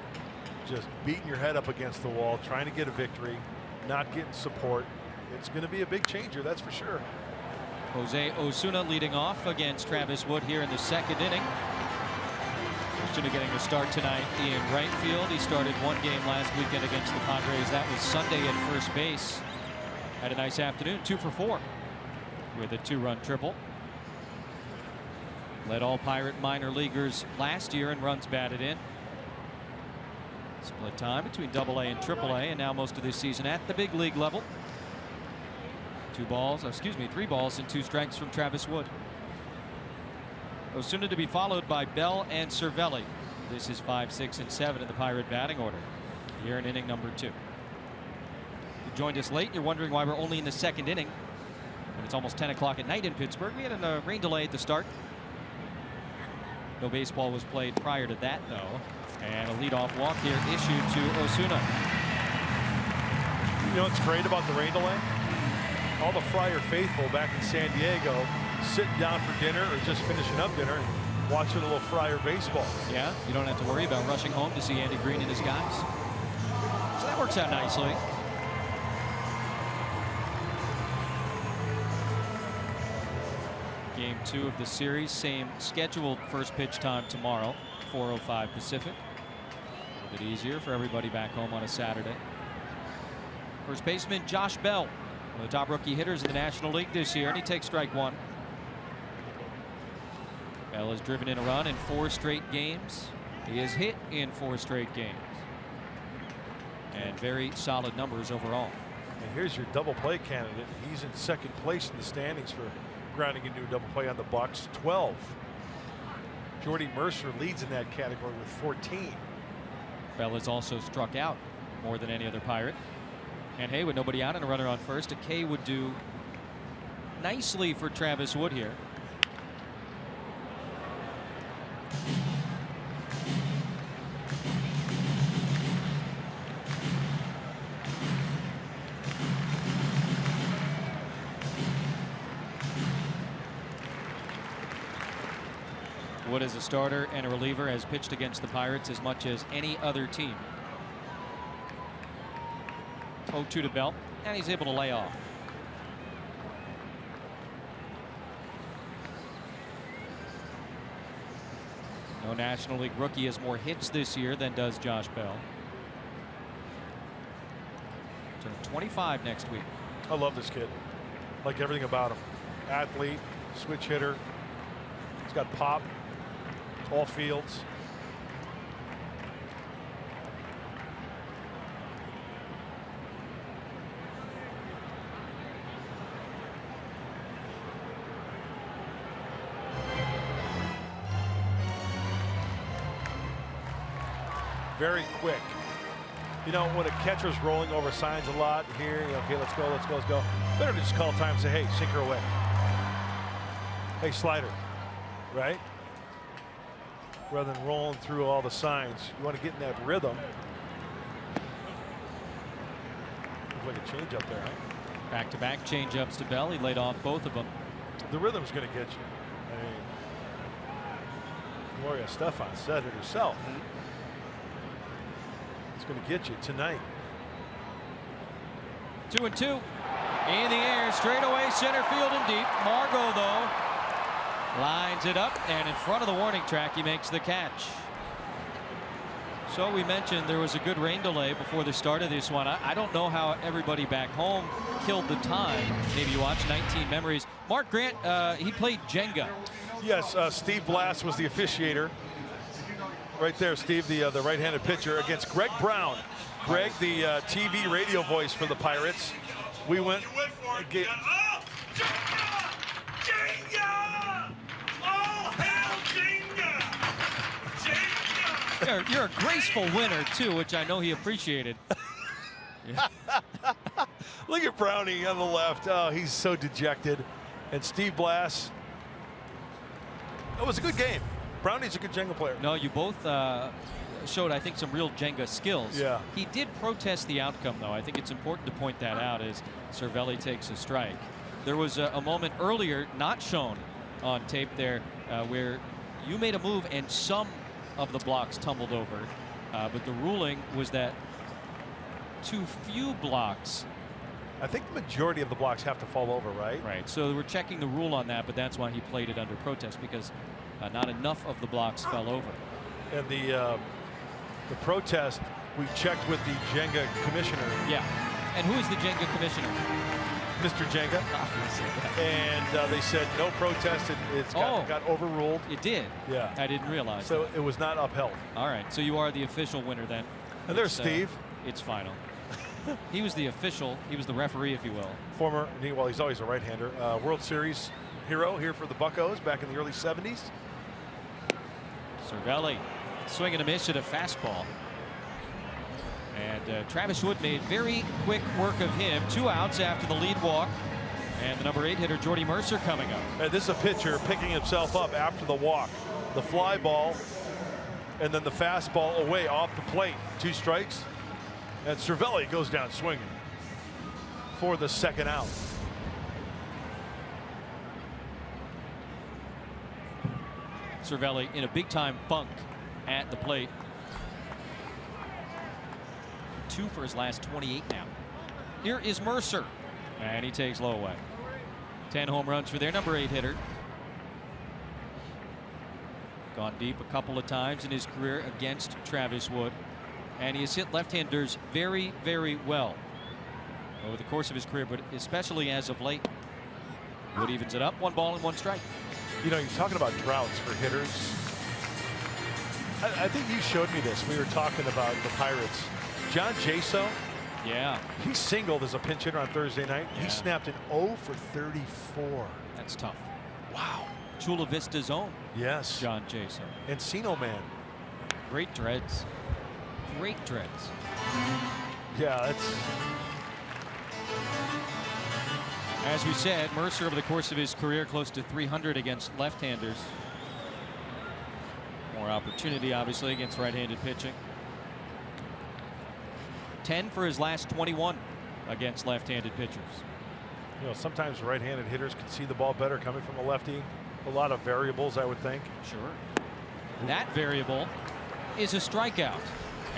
just beating your head up against the wall, trying to get a victory, not getting support. It's going to be a big changer, that's for sure. Jose Osuna leading off against Travis Wood here in the second inning. Osuna getting the start tonight in right field. He started one game last weekend against the Padres. That was Sunday at first base. Had a nice afternoon, 2 for 4 with a 2-run triple. Led all Pirate minor leaguers last year in runs batted in. Split time between AA and AAA, and now most of this season at the big league level. 3 balls and 2 strikes from Travis Wood. Osuna to be followed by Bell and Cervelli. This is 5, 6, and 7 in the Pirate batting order here in inning number 2. You joined us late. You're wondering why we're only in the second inning when it's almost 10 o'clock at night in Pittsburgh. We had a rain delay at the start. No baseball was played prior to that, though. And a leadoff walk here issued to Osuna. You know what's great about the rain delay? All the Friar faithful back in San Diego sitting down for dinner or just finishing up dinner and watching a little Friar baseball. Yeah, you don't have to worry about rushing home to see Andy Green and his guys. So that works out nicely. Game 2 of the series, same scheduled first pitch time tomorrow, 4:05 Pacific. A little bit easier for everybody back home on a Saturday. First baseman Josh Bell, one of the top rookie hitters in the National League this year, and he takes strike 1. Bell has driven in a run in 4 straight games. He has hit in 4 straight games. And very solid numbers overall. And here's your double play candidate. He's in second place in the standings for grounding into a double play on the Bucks, 12. Jordy Mercer leads in that category with 14. Bell has also struck out more than any other Pirate. And hey, with nobody out and a runner on first, a K would do nicely for Travis Wood here. Wood as a starter and a reliever has pitched against the Pirates as much as any other team. 0-2 to Bell, and he's able to lay off. No National League rookie has more hits this year than does Josh Bell. Turn 25 next week. I love this kid. Like everything about him. Athlete, switch hitter. He's got pop. All fields. Very quick. You know, when a catcher's rolling over signs a lot here, you know, okay, let's go, let's go, let's go. Better to just call time and say, hey, sink her away. Hey, slider, right? Rather than rolling through all the signs. You want to get in that rhythm. Looks like a change up there, huh? Back-to-back change-ups to Bell. He laid off both of them. The rhythm's going to get you. I mean, Gloria Estefan said it herself. It's going to get you tonight. 2-2 in the air, straight away, center field and deep. Margot, though, lines it up, and in front of the warning track, he makes the catch. So we mentioned there was a good rain delay before the start of this one. I don't know how everybody back home killed the time. Maybe you watched 19 Memories. Mark Grant, he played Jenga. Yes, Steve Blass was the officiator. Right there, Steve, the right-handed pitcher against Greg Brown. Greg, the TV radio voice for the Pirates. We went. Jenga! Oh, hell, Jenga! You're a graceful winner, too, which I know he appreciated. Yeah. Look at Brownie on the left. Oh, he's so dejected. And Steve Blass. It was a good game. Brownie's a good Jenga player. No, you both showed, I think, some real Jenga skills. Yeah. He did protest the outcome, though. I think it's important to point that out as Cervelli takes a strike. There was a moment earlier, not shown on tape there, where you made a move and some of the blocks tumbled over. But the ruling was that too few blocks. I think the majority of the blocks have to fall over, right? Right. So we're checking the rule on that, but that's why he played it under protest, because not enough of the blocks fell over. And the protest, we checked with the Jenga commissioner. Yeah. And who is the Jenga commissioner? Mr. Jenga. Obviously, yeah. And they said no protest. It got overruled. It did? Yeah. I didn't realize So that. It was not upheld. All right. So you are the official winner then. And there's Steve. It's final. He was the official. He was the referee, if you will. Former, well, he's always a right-hander. World Series hero here for the Buccos back in the early 70s. Cervelli swing and a miss at a fastball. And Travis Wood made very quick work of him. 2 outs after the lead walk. And the number 8 hitter, Jordy Mercer, coming up. And this is a pitcher picking himself up after the walk. The fly ball and then the fastball away off the plate. 2 strikes. And Cervelli goes down swinging for the 2nd out. Cervelli in a big-time funk at the plate. 2 for his last 28 now. Here is Mercer. And he takes low away. 10 home runs for their number 8 hitter. Gone deep a couple of times in his career against Travis Wood. And he has hit left-handers very, very well over the course of his career, but especially as of late. Wood evens it up, 1 ball and 1 strike. You know, you're talking about droughts for hitters. I think you showed me this. We were talking about the Pirates. John Jaso. Yeah. He singled as a pinch hitter on Thursday night. Yeah. He snapped an 0 for 34. That's tough. Wow. Chula Vista's own. Yes. John Jaso. Encino Man. Great dreads. Great dreads. Yeah, that's. As we said, Mercer over the course of his career close to 300 against left-handers. More opportunity, obviously, against right-handed pitching. 10 for his last 21 against left-handed pitchers. You know, sometimes right-handed hitters can see the ball better coming from a lefty. A lot of variables, I would think. Sure. That variable is a strikeout.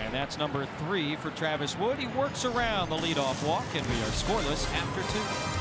And that's number 3 for Travis Wood. He works around the leadoff walk, and we are scoreless after 2.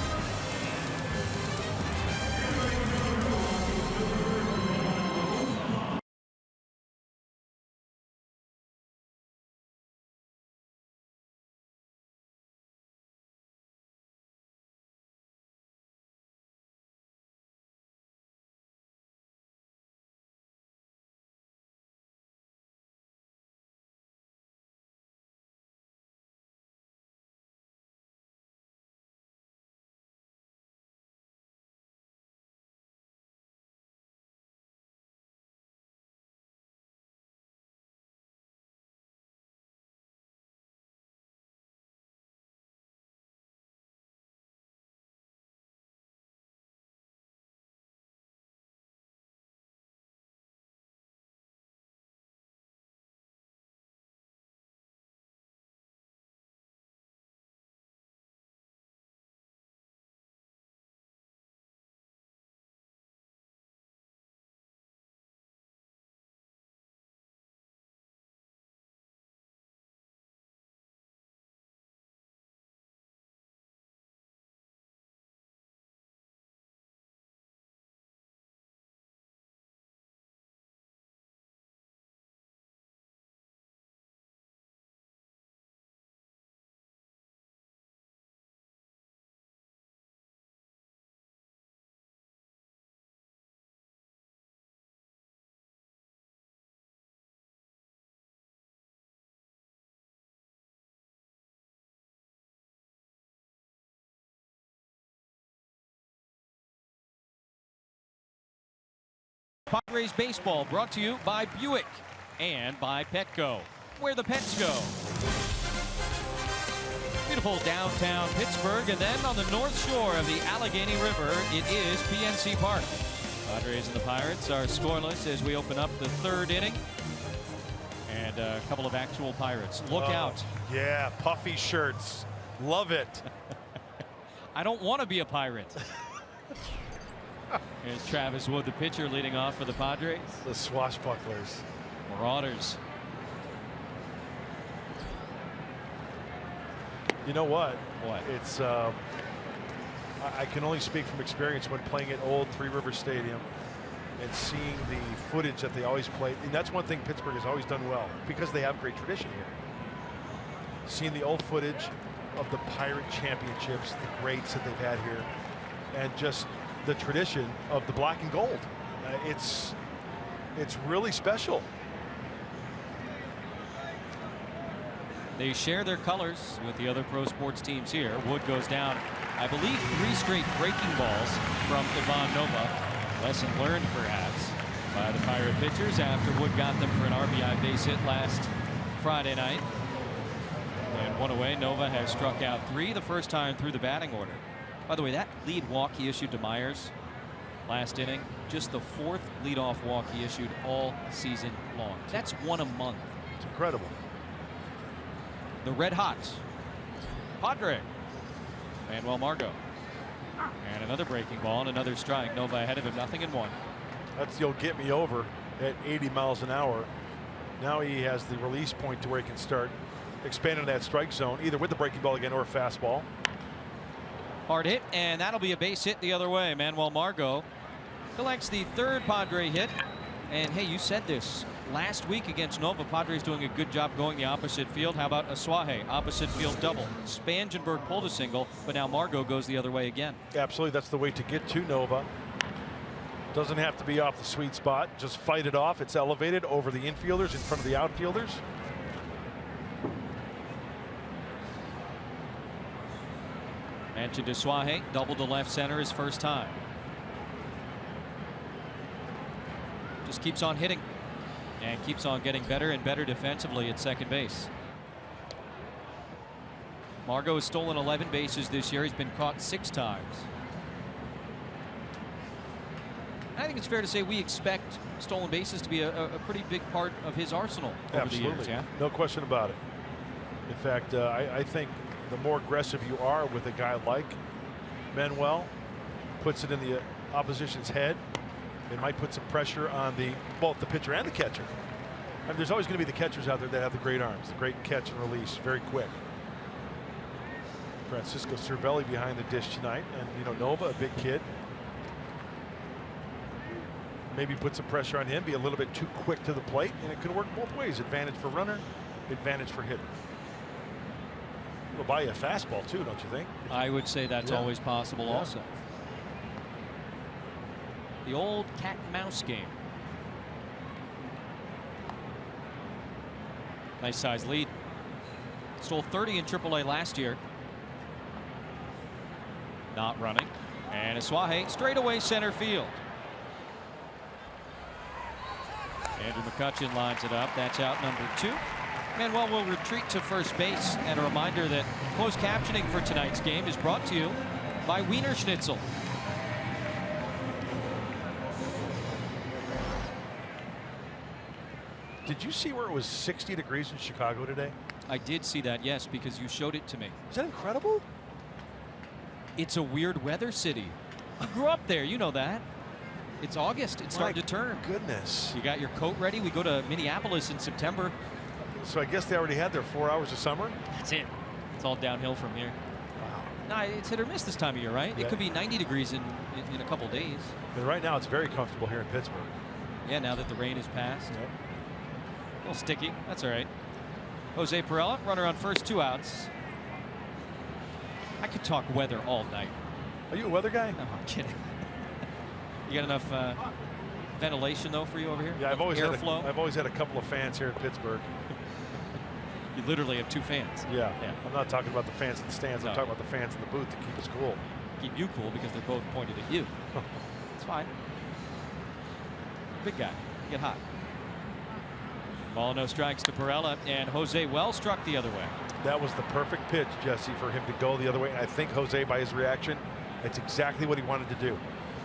Padres baseball brought to you by Buick and by Petco, where the pets go. Beautiful downtown Pittsburgh, and then on the north shore of the Allegheny River, it is PNC Park. Padres and the Pirates are scoreless as we open up the third inning. And a couple of actual Pirates. Look out. Yeah, puffy shirts. Love it. I don't want to be a Pirate. Here's Travis Wood, the pitcher, leading off for the Padres. The swashbucklers. Marauders. You know what? What? It's I can only speak from experience when playing at old Three Rivers Stadium and seeing the footage that they always play. And that's one thing Pittsburgh has always done well because they have great tradition here. Seeing the old footage of the Pirate championships, the greats that they've had here, and just the tradition of the black and gold. It's really special. They share their colors with the other pro sports teams here. Wood goes down, I believe, 3 straight breaking balls from Ivan Nova. Lesson learned, perhaps, by the Pirate pitchers after Wood got them for an RBI base hit last Friday night. And one away, Nova has struck out 3, the first time through the batting order. By the way, that lead walk he issued to Myers last inning, just the 4th leadoff walk he issued all season long. That's 1 a month. It's incredible. The Red Hot Padre, Manuel Margot, and another breaking ball and another strike. Nova ahead of him, 0-1. That's the old get me over at 80 miles an hour. Now he has the release point to where he can start expanding that strike zone, either with the breaking ball again or a fastball. Hard hit, and that'll be a base hit the other way. Manuel Margot collects the 3rd Padre hit. And hey, you said this last week against Nova. Padres doing a good job going the opposite field. How about Asuaje, opposite field double? Spangenberg pulled a single, but now Margot goes the other way again. Absolutely, that's the way to get to Nova. Doesn't have to be off the sweet spot. Just fight it off. It's elevated over the infielders in front of the outfielders. Mentioned Asuaje, double to left center his first time. Just keeps on hitting and keeps on getting better and better defensively at second base. Margot has stolen 11 bases this year. He's been caught 6 times. I think it's fair to say we expect stolen bases to be a pretty big part of his arsenal over the years. Yeah, no question about it. In fact, I think the more aggressive you are with a guy like Manuel, puts it in the opposition's head. It might put some pressure on both the pitcher and the catcher. I mean, there's always going to be the catchers out there that have the great arms, the great catch and release, very quick. Francisco Cervelli behind the dish tonight, and you know, Nova, a big kid. Maybe put some pressure on him, be a little bit too quick to the plate, and it could work both ways. Advantage for runner, advantage for hitter. It'll buy you a fastball too, don't you think? I would say that's always possible also. The old cat and mouse game. Nice size lead. Stole 30 in AAA last year. Not running. And Asuaje straight away center field. Andrew McCutchen lines it up. That's out number 2. Manuel will retreat to first base. And a reminder that closed captioning for tonight's game is brought to you by Wiener Schnitzel. Did you see where it was 60 degrees in Chicago today? I did see that, yes, because you showed it to me. Is that incredible? It's a weird weather city. You grew up there, you know that. It's August. It's starting to turn. Goodness. You got your coat ready. We go to Minneapolis in September. So I guess they already had their 4 hours of summer? That's it. It's all downhill from here. Wow. No, it's hit or miss this time of year, right? Yeah. It could be 90 degrees in a couple days. And right now it's very comfortable here in Pittsburgh. Yeah, now that the rain has passed. Yep. A little sticky. That's all right. Jose Pirela, runner on first, 2 outs. I could talk weather all night. Are you a weather guy? No, I'm kidding. You got enough ventilation though for you over here? Yeah, I've always had a couple of fans here in Pittsburgh. You literally have 2 fans. Yeah. I'm not talking about the fans in the stands. I'm talking about the fans in the booth to keep us cool. Keep you cool because they're both pointed at you. It's fine. Big guy. Get hot. Ball, no strikes to Pirela, and Jose well struck the other way. That was the perfect pitch, Jesse, for him to go the other way. I think Jose, by his reaction, that's exactly what he wanted to do.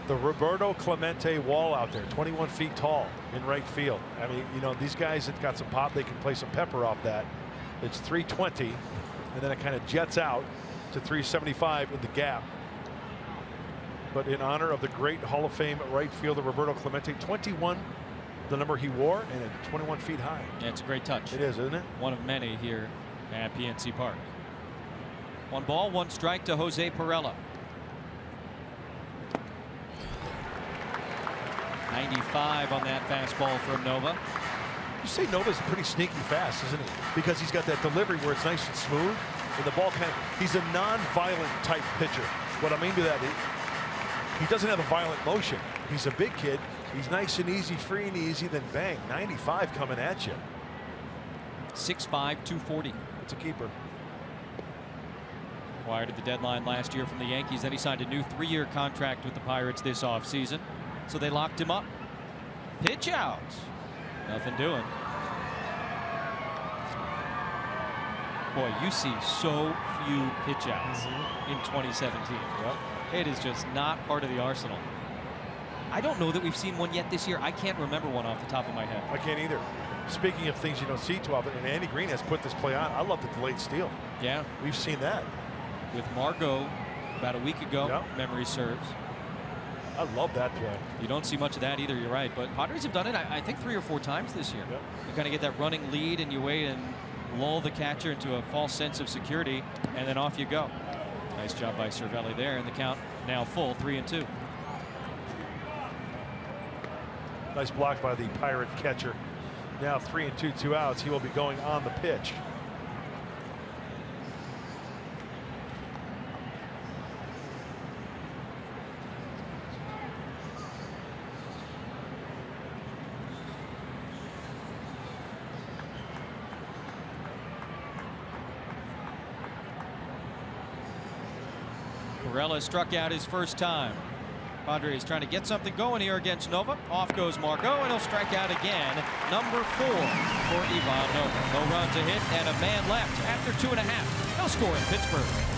The Roberto Clemente wall out there, 21 feet tall in right field. I mean, you know, these guys have got some pop. They can play some pepper off that. It's 320, and then it kind of jets out to 375 in the gap. But in honor of the great Hall of Fame right fielder Roberto Clemente, 21, the number he wore, and it's 21 feet high. Yeah, it's a great touch. It is, isn't it? One of many here at PNC Park. 1 ball, 1 strike to Jose Pirela. 95 on that fastball from Nova. You say Nova's pretty sneaky fast, isn't he? Because he's got that delivery where it's nice and smooth, and the ball he's a non-violent type pitcher. What I mean by that, he doesn't have a violent motion. He's a big kid. He's nice and easy, free and easy, then bang, 95 coming at you. 6'5", 240. It's a keeper. Acquired at the deadline last year from the Yankees. Then he signed a new 3-year contract with the Pirates this offseason. So they locked him up. Pitch out. Nothing doing. Boy, you see so few pitch outs in 2017. Yep. It is just not part of the arsenal. I don't know that we've seen one yet this year. I can't remember one off the top of my head. I can't either. Speaking of things you don't see too often, and Andy Green has put this play on. I love the delayed steal. Yeah. We've seen that. With Margot about a week ago, Yep. memory serves. I love that play. You don't see much of that either, you're right. But Padres have done it, I think, 3 or 4 times this year. Yep. You kind of get that running lead and you wait and lull the catcher into a false sense of security, and then off you go. Nice job by Cervelli there, and the count now full, 3-2. Nice block by the Pirate catcher. Now 3-2, 2 outs. He will be going on the pitch. Pirela struck out his first time. Padres trying to get something going here against Nova. Off goes Margot, and he'll strike out again. Number 4 for Ivan Nova. No runs, a hit, and a man left after 2.5. No score in Pittsburgh.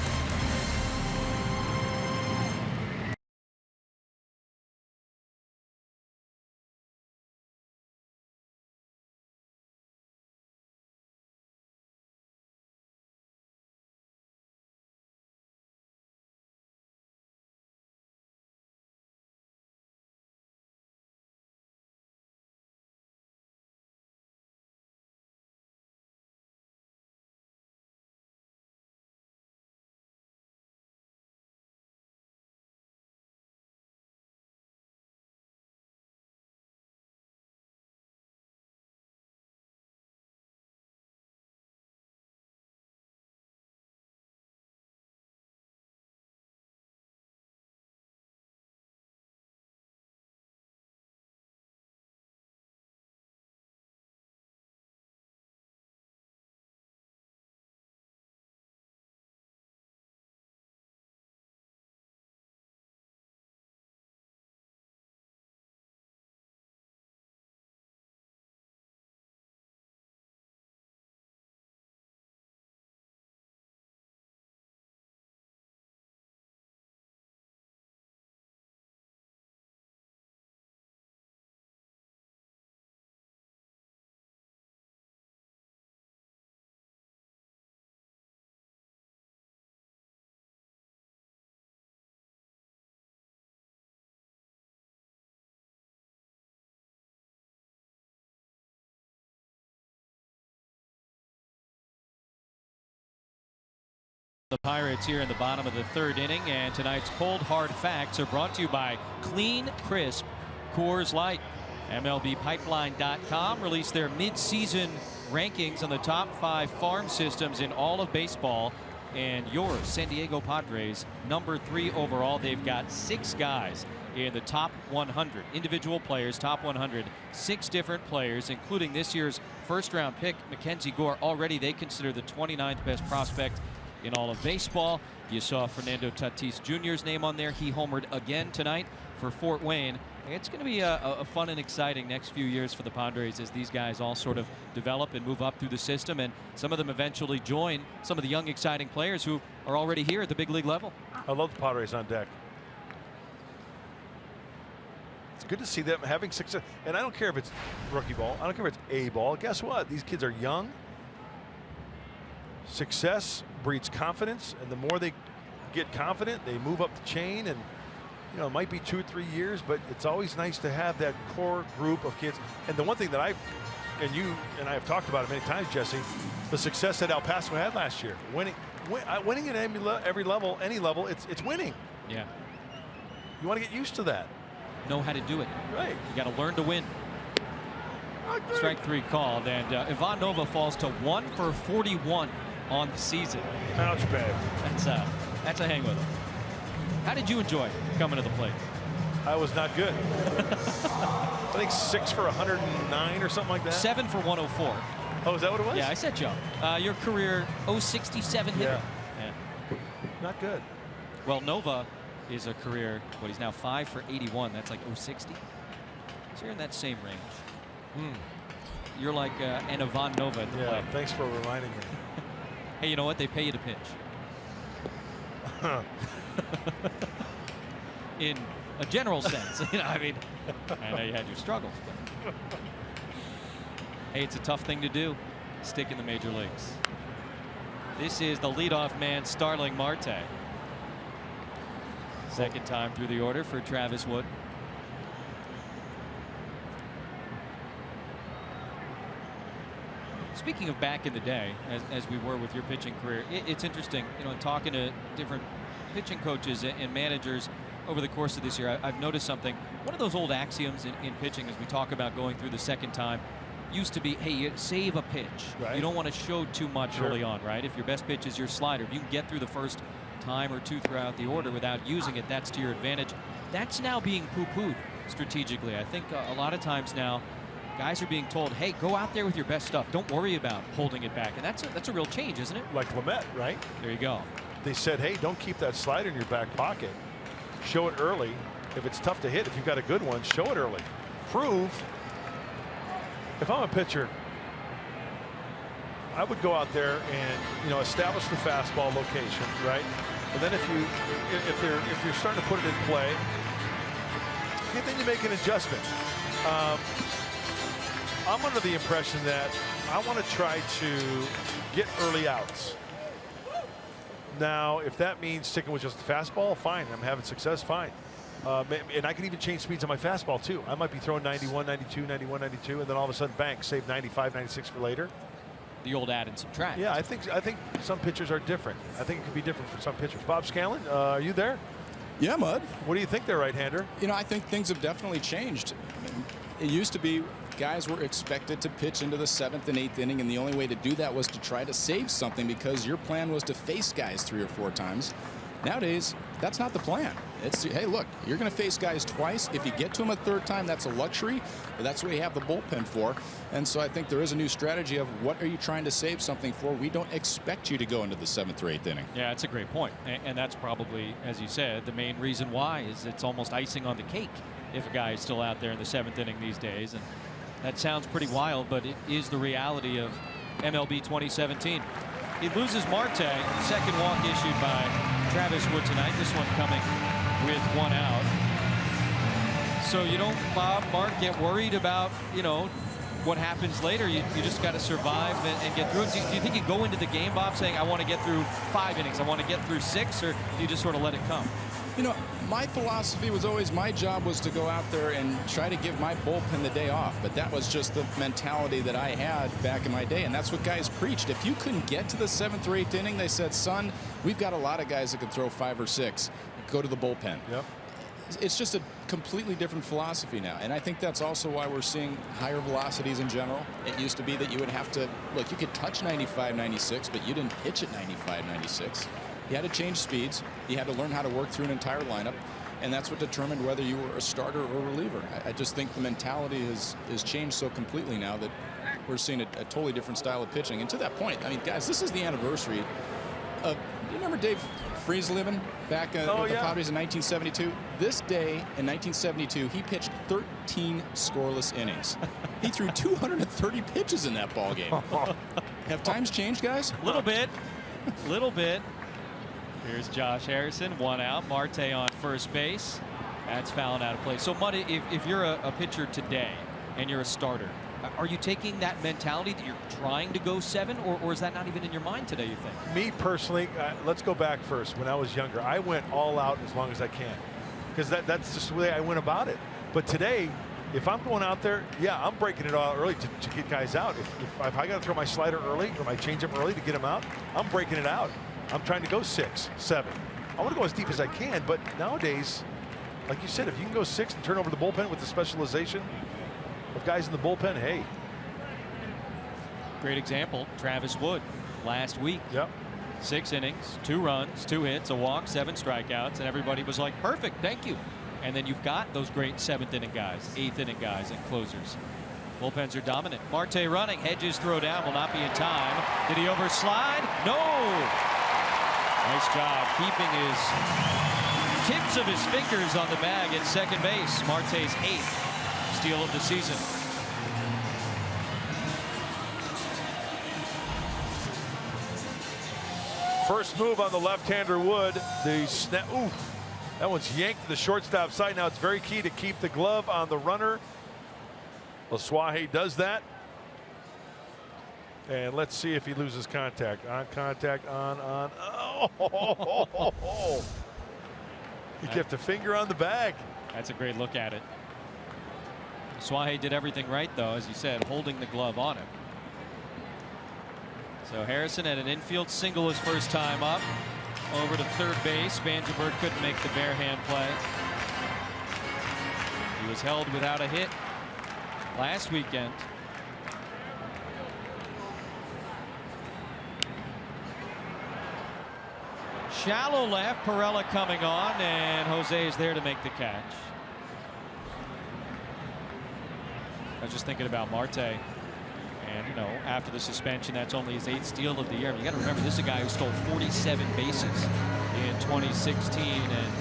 The Pirates here in the bottom of the 3rd inning, and tonight's cold hard facts are brought to you by Clean Crisp Coors Light. MLBpipeline.com released their mid-season rankings on the top 5 farm systems in all of baseball, and your San Diego Padres number 3 overall. They've got 6 guys in the top 100 individual players, top 100, 6 different players, including this year's first-round pick Mackenzie Gore. Already they consider the 29th best prospect in all of baseball. You saw Fernando Tatis Jr.'s name on there. He homered again tonight for Fort Wayne. It's going to be a fun and exciting next few years for the Padres as these guys all sort of develop and move up through the system, and some of them eventually join some of the young, exciting players who are already here at the big league level. I love the Padres on deck. It's good to see them having success. And I don't care if it's rookie ball. I don't care if it's A ball. Guess what? These kids are young. Success breeds confidence, and the more they get confident, they move up the chain. And you know, it might be 2 or 3 years, but it's always nice to have that core group of kids. And the one thing that you and I have talked about it many times, Jesse, the success that El Paso had last year, winning at every level, any level, it's winning. Yeah. You want to get used to that. Know how to do it. Right. You got to learn to win. Strike 3 called, and Ivan Nova falls to 1 for 41 on the season. Ouch, babe. That's a hang with him. How did you enjoy coming to the plate? I was not good. I think 6 for 109 or something like that. 7 for 104. Oh, is that what it was? Yeah, I said Joe. Your career 067 hitter. Yeah. Not good. Well, Nova is a career, he's now 5 for 81. That's like 060. So you're in that same range. You're like an Ivan Nova at the plate. Thanks for reminding me. Hey, you know what? They pay you to pitch. In a general sense. You know, I mean, I know you had your struggles, but hey, it's a tough thing to do. Stick in the major leagues. This is the leadoff man, Starling Marte. Second time through the order for Travis Wood. Speaking of back in the day, as we were with your pitching career, it's interesting, you know, talking to different pitching coaches and managers over the course of this year. I've noticed something. One of those old axioms in pitching, as we talk about going through the second time, used to be, hey, you save a pitch. Right. You don't want to show too much early on, right? If your best pitch is your slider, if you can get through the first time or two throughout the order without using it, that's to your advantage. That's now being poo-pooed strategically. I think a lot of times now, guys are being told, hey, go out there with your best stuff. Don't worry about holding it back. And that's a real change, isn't it? Like Lamet, right? There you go. They said, hey, don't keep that slider in your back pocket. Show it early. If it's tough to hit, if you've got a good one, show it early. Prove. If I'm a pitcher, I would go out there and, you know, establish the fastball location, right? And then if you're starting to put it in play, then you make an adjustment. I'm under the impression that I want to try to get early outs. Now, if that means sticking with just the fastball, fine. I'm having success, fine. And I can even change speeds on my fastball, too. I might be throwing 91, 92, 91, 92, and then all of a sudden, bang, save 95, 96 for later. The old add and subtract. Yeah, I think some pitchers are different. I think it could be different for some pitchers. Bob Scanlon, are you there? Yeah, Mud. What do you think there, right-hander? You know, I think things have definitely changed. It used to be guys were expected to pitch into the 7th and 8th inning, and the only way to do that was to try to save something because your plan was to face guys 3 or 4 times. Nowadays, that's not the plan. It's, hey, look, you're going to face guys twice. If you get to them a 3rd time, that's a luxury, but that's what you have the bullpen for. And so I think there is a new strategy of what are you trying to save something for? We don't expect you to go into the 7th or 8th inning. Yeah, it's a great point. And that's probably, as you said, the main reason why is it's almost icing on the cake if a guy is still out there in the 7th inning these days. And that sounds pretty wild, but it is the reality of MLB 2017. He loses Marte, second walk issued by Travis Wood tonight. This one coming with 1 out. So you don't, Bob, Mark, get worried about, you know, what happens later. You just got to survive and get through it. Do you think you go into the game, Bob, saying, I want to get through 5 innings, I want to get through 6, or do you just sort of let it come? You know, my philosophy was always my job was to go out there and try to give my bullpen the day off. But that was just the mentality that I had back in my day. And that's what guys preached. If you couldn't get to the 7th or 8th inning, they said, son, we've got a lot of guys that can throw 5 or 6. Go to the bullpen. Yep. It's just a completely different philosophy now. And I think that's also why we're seeing higher velocities in general. It used to be that you would have to, look, you could touch 95, 96, but you didn't pitch at 95, 96. You had to change speeds. You had to learn how to work through an entire lineup. And that's what determined whether you were a starter or a reliever. I just think the mentality has changed so completely now that we're seeing a totally different style of pitching. And to that point, I mean, guys, this is the anniversary of, you remember Dave Freese living back with the Padres in 1972? This day in 1972, he pitched 13 scoreless innings. He threw 230 pitches in that ball game. Have times changed, guys? A little bit. Little bit. Here's Josh Harrison, 1 out. Marte on first base. That's fouling out of play. So, Muddy, if you're a pitcher today and you're a starter, are you taking that mentality that you're trying to go 7, or is that not even in your mind today, you think? Me personally, let's go back first. When I was younger, I went all out as long as I can, because that's just the way I went about it. But today, if I'm going out there, yeah, I'm breaking it all early to get guys out. If I got to throw my slider early or my changeup early to get them out, I'm breaking it out. I'm trying to go 6, 7. I want to go as deep as I can, but nowadays, like you said, if you can go 6 and turn over the bullpen with the specialization of guys in the bullpen, hey. Great example, Travis Wood last week. Yep. 6 innings, 2 runs, 2 hits, a walk, 7 strikeouts, and everybody was like, perfect, thank you. And then you've got those great 7th inning guys, 8th inning guys, and closers. Bullpens are dominant. Marte running, Hedges throw down, will not be in time. Did he overslide? No! Nice job keeping his tips of his fingers on the bag at second base. Marte's 8th steal of the season. First move on the left-hander Wood. The snap. Ooh, that one's yanked to the shortstop side. Now it's very key to keep the glove on the runner. Laswahe does that. And let's see if he loses contact. On contact, on. Oh! He kept a finger on the bag. That's a great look at it. Swahe did everything right, though, as you said, holding the glove on him. So Harrison had an infield single his first time up. Over to third base. Spangenberg couldn't make the bare hand play. He was held without a hit last weekend. Shallow left, Pirela coming on, and Jose is there to make the catch. I was just thinking about Marte, and you know, after the suspension, that's only his 8th steal of the year. I mean, you got to remember, this is a guy who stole 47 bases in 2016, and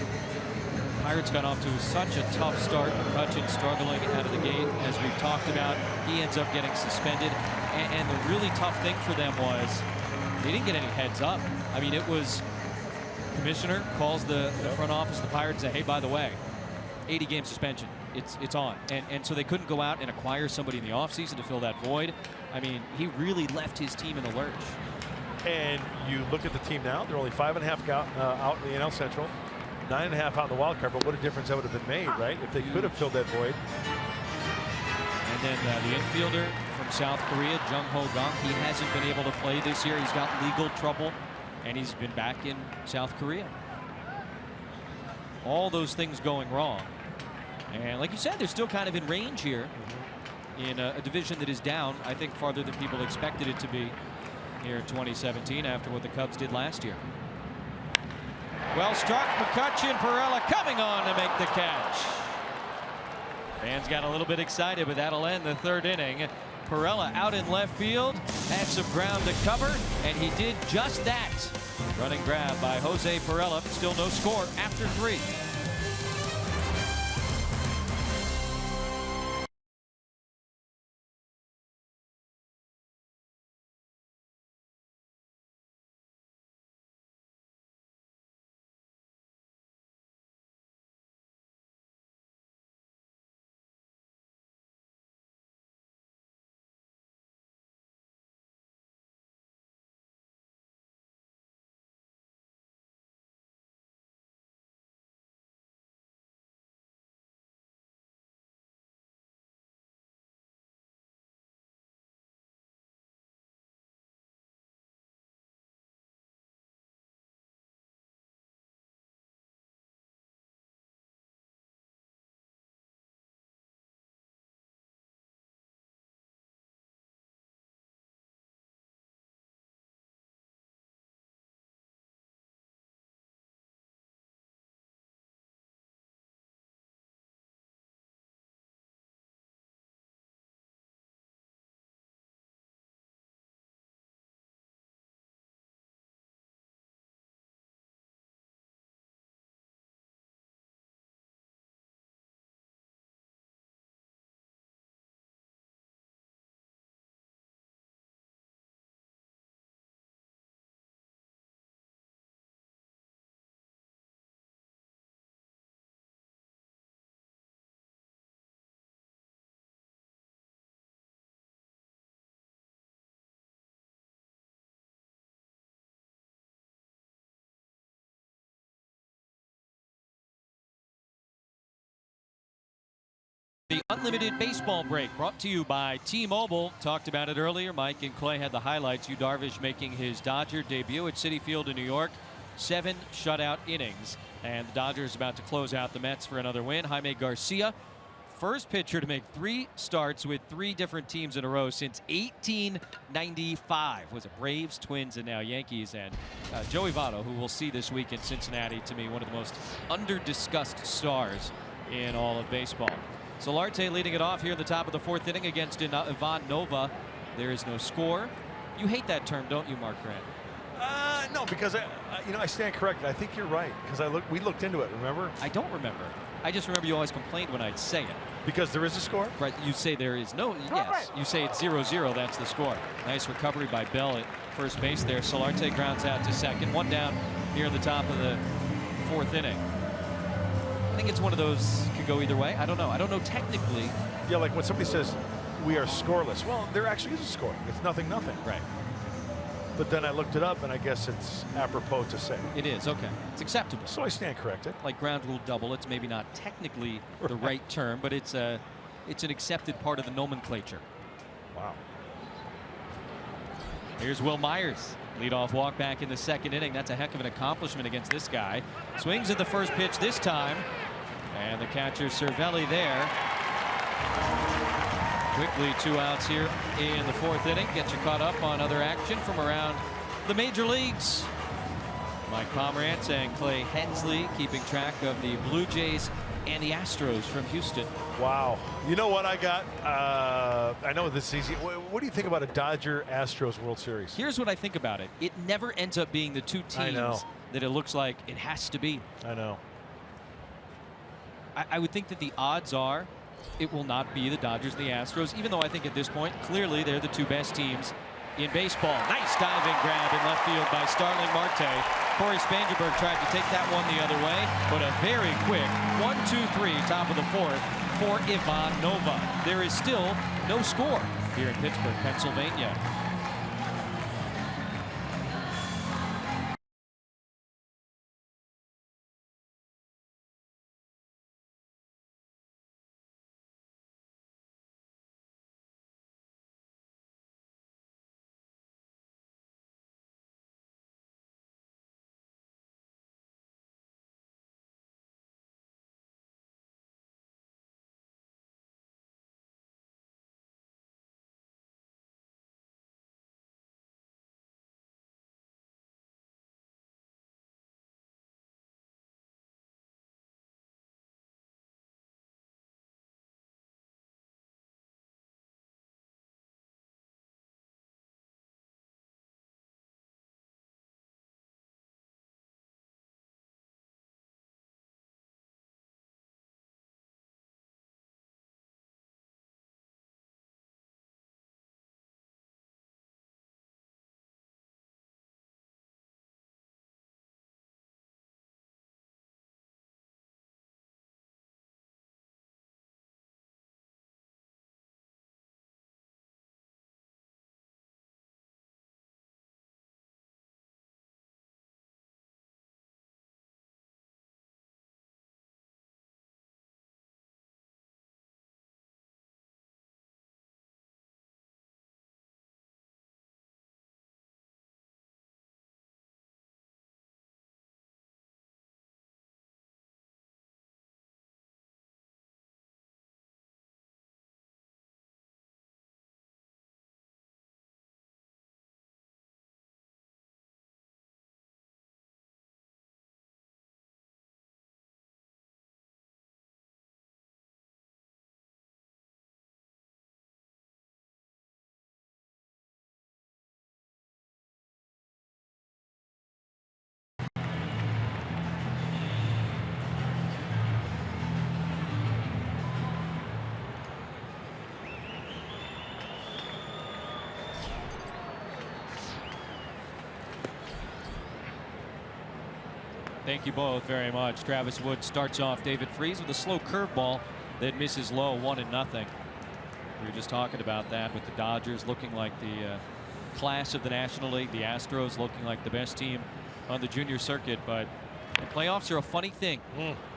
Pirates got off to such a tough start. McCutchen struggling out of the gate, as we've talked about. He ends up getting suspended, and the really tough thing for them was they didn't get any heads up. I mean, it was commissioner calls the front office of the Pirates and say, hey, by the way, 80-game suspension. It's on. And so they couldn't go out and acquire somebody in the offseason to fill that void. I mean, he really left his team in the lurch. And you look at the team now, they're only 5.5 out in the NL Central, 9.5 out in the wild card, but what a difference that would have been made, right? If they could have filled that void. And then the infielder from South Korea, Jung Ho Gong, he hasn't been able to play this year. He's got legal trouble, and he's been back in South Korea. All those things going wrong. And like you said, they're still kind of in range here in a division that is down, I think, farther than people expected it to be here in 2017 after what the Cubs did last year. Well struck, McCutchen, Pirela coming on to make the catch. Fans got a little bit excited, but that'll end the 3rd inning. Pirela out in left field, had some ground to cover, and he did just that. Running grab by Jose Pirela. Still no score after 3. The unlimited baseball break brought to you by T-Mobile. Talked about it earlier. Mike and Clay had the highlights. Yu Darvish making his Dodger debut at Citi Field in New York. 7 shutout innings. And the Dodgers about to close out the Mets for another win. Jaime Garcia, first pitcher to make 3 starts with 3 different teams in a row since 1895. Was it Braves, Twins, and now Yankees. And Joey Votto, who we'll see this week in Cincinnati, to me one of the most under-discussed stars in all of baseball. So Marte leading it off here at the top of the 4th inning against Ivan Nova. There is no score. You hate that term, don't you, Mark Grant? No, because I stand corrected. I think you're right, because we looked into it. Remember? I don't remember. I just remember you always complained when I'd say it. Because there is a score? Right. You say there is no. Yes. You say it's 0-0. That's the score. Nice recovery by Bell at first base there. Solarte grounds out to second. 1 down here at the top of the 4th inning. I think it's one of those, could go either way. I don't know. I don't know technically. Yeah, like when somebody says we are scoreless. Well, there actually is a score. It's 0-0. Right. But then I looked it up, and I guess it's apropos to say. It is, okay. It's acceptable. So I stand corrected. Like ground rule double, it's maybe not technically the right term, but it's an accepted part of the nomenclature. Wow. Here's Will Myers. Leadoff walk back in the 2nd inning. That's a heck of an accomplishment against this guy. Swings at the first pitch this time. And the catcher Cervelli there. Quickly 2 outs here in the 4th inning. Get you caught up on other action from around the major leagues. Mike Pomerantz and Clay Hensley keeping track of the Blue Jays and the Astros from Houston. Wow. You know what I got? I know this is easy. What do you think about a Dodger-Astros World Series? Here's what I think about it. It never ends up being the 2 teams that it looks like it has to be. I know. I would think that the odds are it will not be the Dodgers and the Astros, even though I think at this point, clearly they're the 2 best teams in baseball. Nice diving grab in left field by Starling Marte. Corey Spangenberg tried to take that one the other way, but a very quick 1-2-3 top of the 4th for Ivan Nova. There is still no score here in Pittsburgh, Pennsylvania. Thank you both very much. Travis Wood starts off David Freese with a slow curveball that misses low, 1-0. We were just talking about that with the Dodgers looking like the class of the National League, the Astros looking like the best team on the junior circuit, but The playoffs are a funny thing.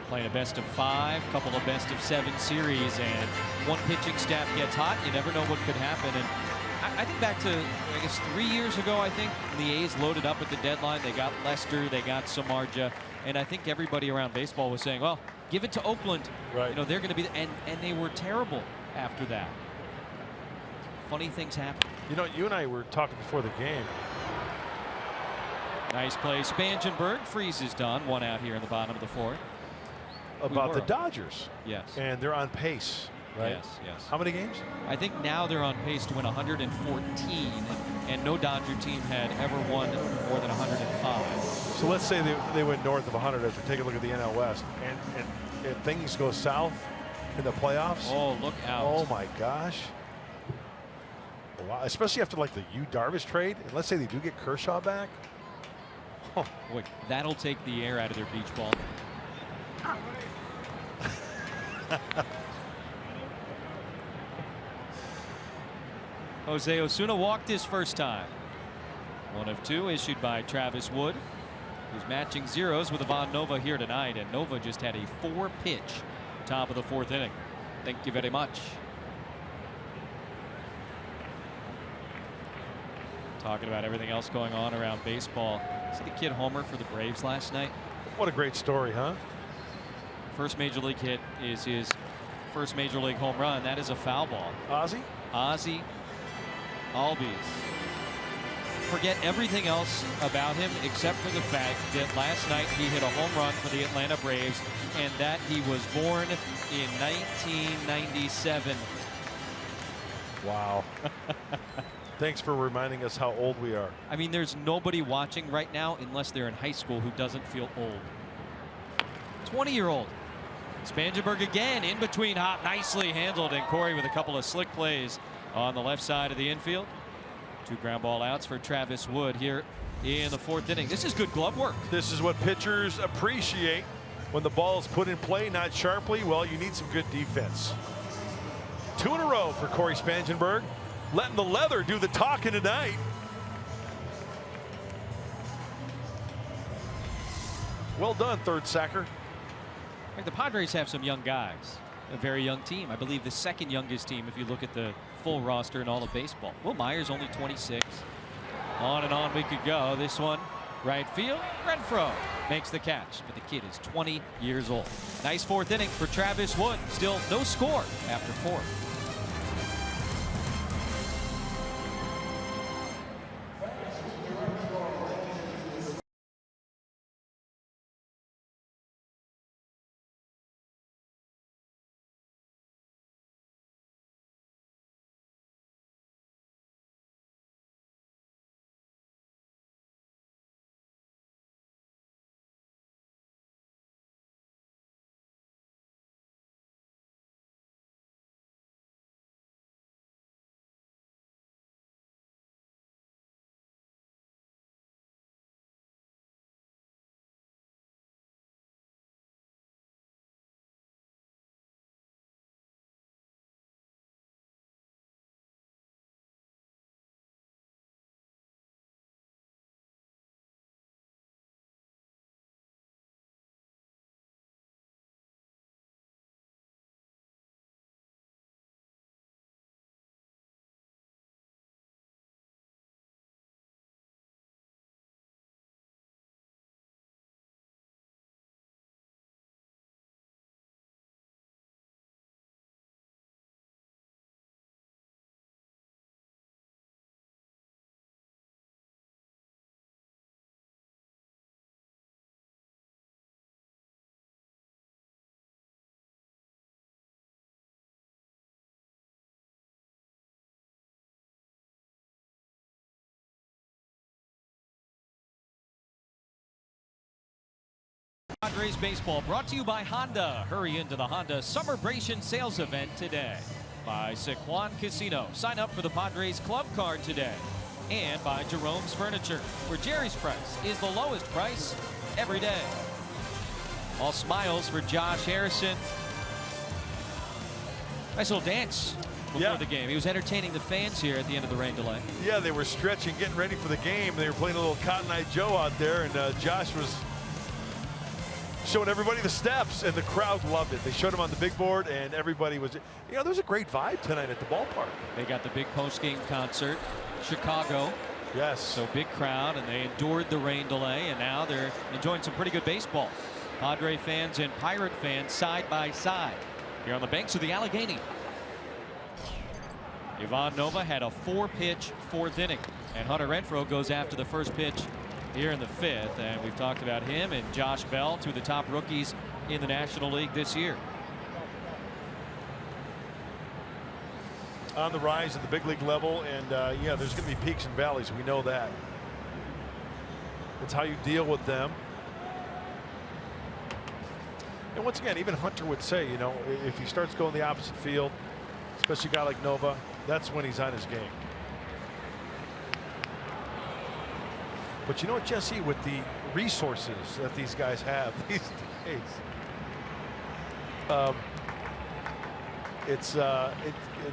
Playing a best-of-5, couple of best-of-7 series, and one pitching staff gets hot. You never know what could happen. And I think back to, I guess, 3 years ago, I think, the A's loaded up at the deadline. They got Lester, they got Samardzija, and I think everybody around baseball was saying, well, give it to Oakland. Right. You know, they're going to be, and they were terrible after that. Funny things happen. You know, you and I were talking before the game. Nice play. Spangenberg. Freese is done. One out here in the bottom of the 4th. About the Dodgers. Yes. And they're on pace, right? Yes, yes. How many games? I think now they're on pace to win 114, and no Dodger team had ever won more than 105. So let's say they went north of 100 as we take a look at the NL West, and things go south in the playoffs. Oh, look out. Oh, my gosh. Wow. Especially after, like, the Yu Darvish trade. And let's say they do get Kershaw back. Oh. Boy, that'll take the air out of their beach ball. Jose Osuna walked his first time. 1 of 2 issued by Travis Wood, who's matching zeros with Ivan Nova here tonight, and Nova just had a 4-pitch top of the 4th inning. Thank you very much. Talking about everything else going on around baseball. See the kid homer for the Braves last night? What a great story, huh? First major league hit is his first major league home run. That is a foul ball. Ozzy? Ozzy Albies. Forget everything else about him except for the fact that last night he hit a home run for the Atlanta Braves, and that he was born in 1997. Wow. Thanks for reminding us how old we are. I mean, there's nobody watching right now unless they're in high school who doesn't feel old. 20-year-old. Spangenberg again in between hop, nicely handled, and Corey with a couple of slick plays on the left side of the infield. 2 ground ball outs for Travis Wood here in the 4th inning. This is good glove work. This is what pitchers appreciate when the ball is put in play, not sharply. Well, you need some good defense. 2 in a row for Corey Spangenberg, letting the leather do the talking tonight. Well done, third sacker. The Padres have some young guys, a very young team. I believe the second youngest team if you look at the full roster in all of baseball. Will Myers only 26. On and on we could go. This one right field. Renfroe makes the catch, but the kid is 20 years old. Nice 4th inning for Travis Wood. Still no score after 4th. Padres baseball brought to you by Honda. Hurry into the Honda Summerbration sales event today. By Sequan Casino. Sign up for the Padres club card today. And by Jerome's Furniture, where Jerry's price is the lowest price every day. All smiles for Josh Harrison. Nice little dance before the game. He was entertaining the fans here at the end of the rain delay. Yeah, they were stretching, getting ready for the game. They were playing a little Cotton Eye Joe out there, and Josh was showing everybody the steps, and the crowd loved it. They showed him on the big board, and everybody was, you know, there was a great vibe tonight at the ballpark. They got the big post-game concert, Chicago. Yes. So big crowd, and they endured the rain delay, and now they're enjoying some pretty good baseball. Padre fans and Pirate fans side by side here on the banks of the Allegheny. Ivan Nova had a 4-pitch 4th inning, and Hunter Renfroe goes after the first pitch here in the 5th, and we've talked about him and Josh Bell, two of the top rookies in the National League this year. On the rise at the big league level, and yeah, there's going to be peaks and valleys. We know that. It's how you deal with them. And once again, even Hunter would say, you know, if he starts going the opposite field, especially a guy like Nova, that's when he's on his game. But you know what, Jesse, with the resources that these guys have these days,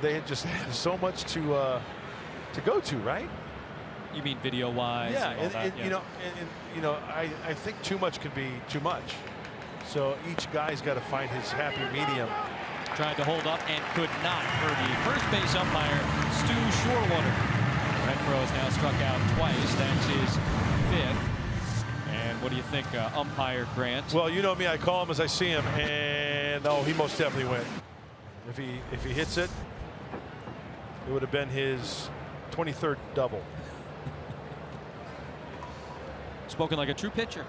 they just have so much to go to, right? You mean video-wise? Yeah, and all that, yeah. you know, I think too much can be too much. So each guy's got to find his happy medium. Tried to hold up and could not. For the first base umpire, Stu Shorewater. Renfroe has now struck out twice. That's his 5th. And what do you think, umpire Grant? Well, you know me, I call him as I see him, and oh, he most definitely went. If he hits it, it would have been his 23rd double. Spoken like a true pitcher.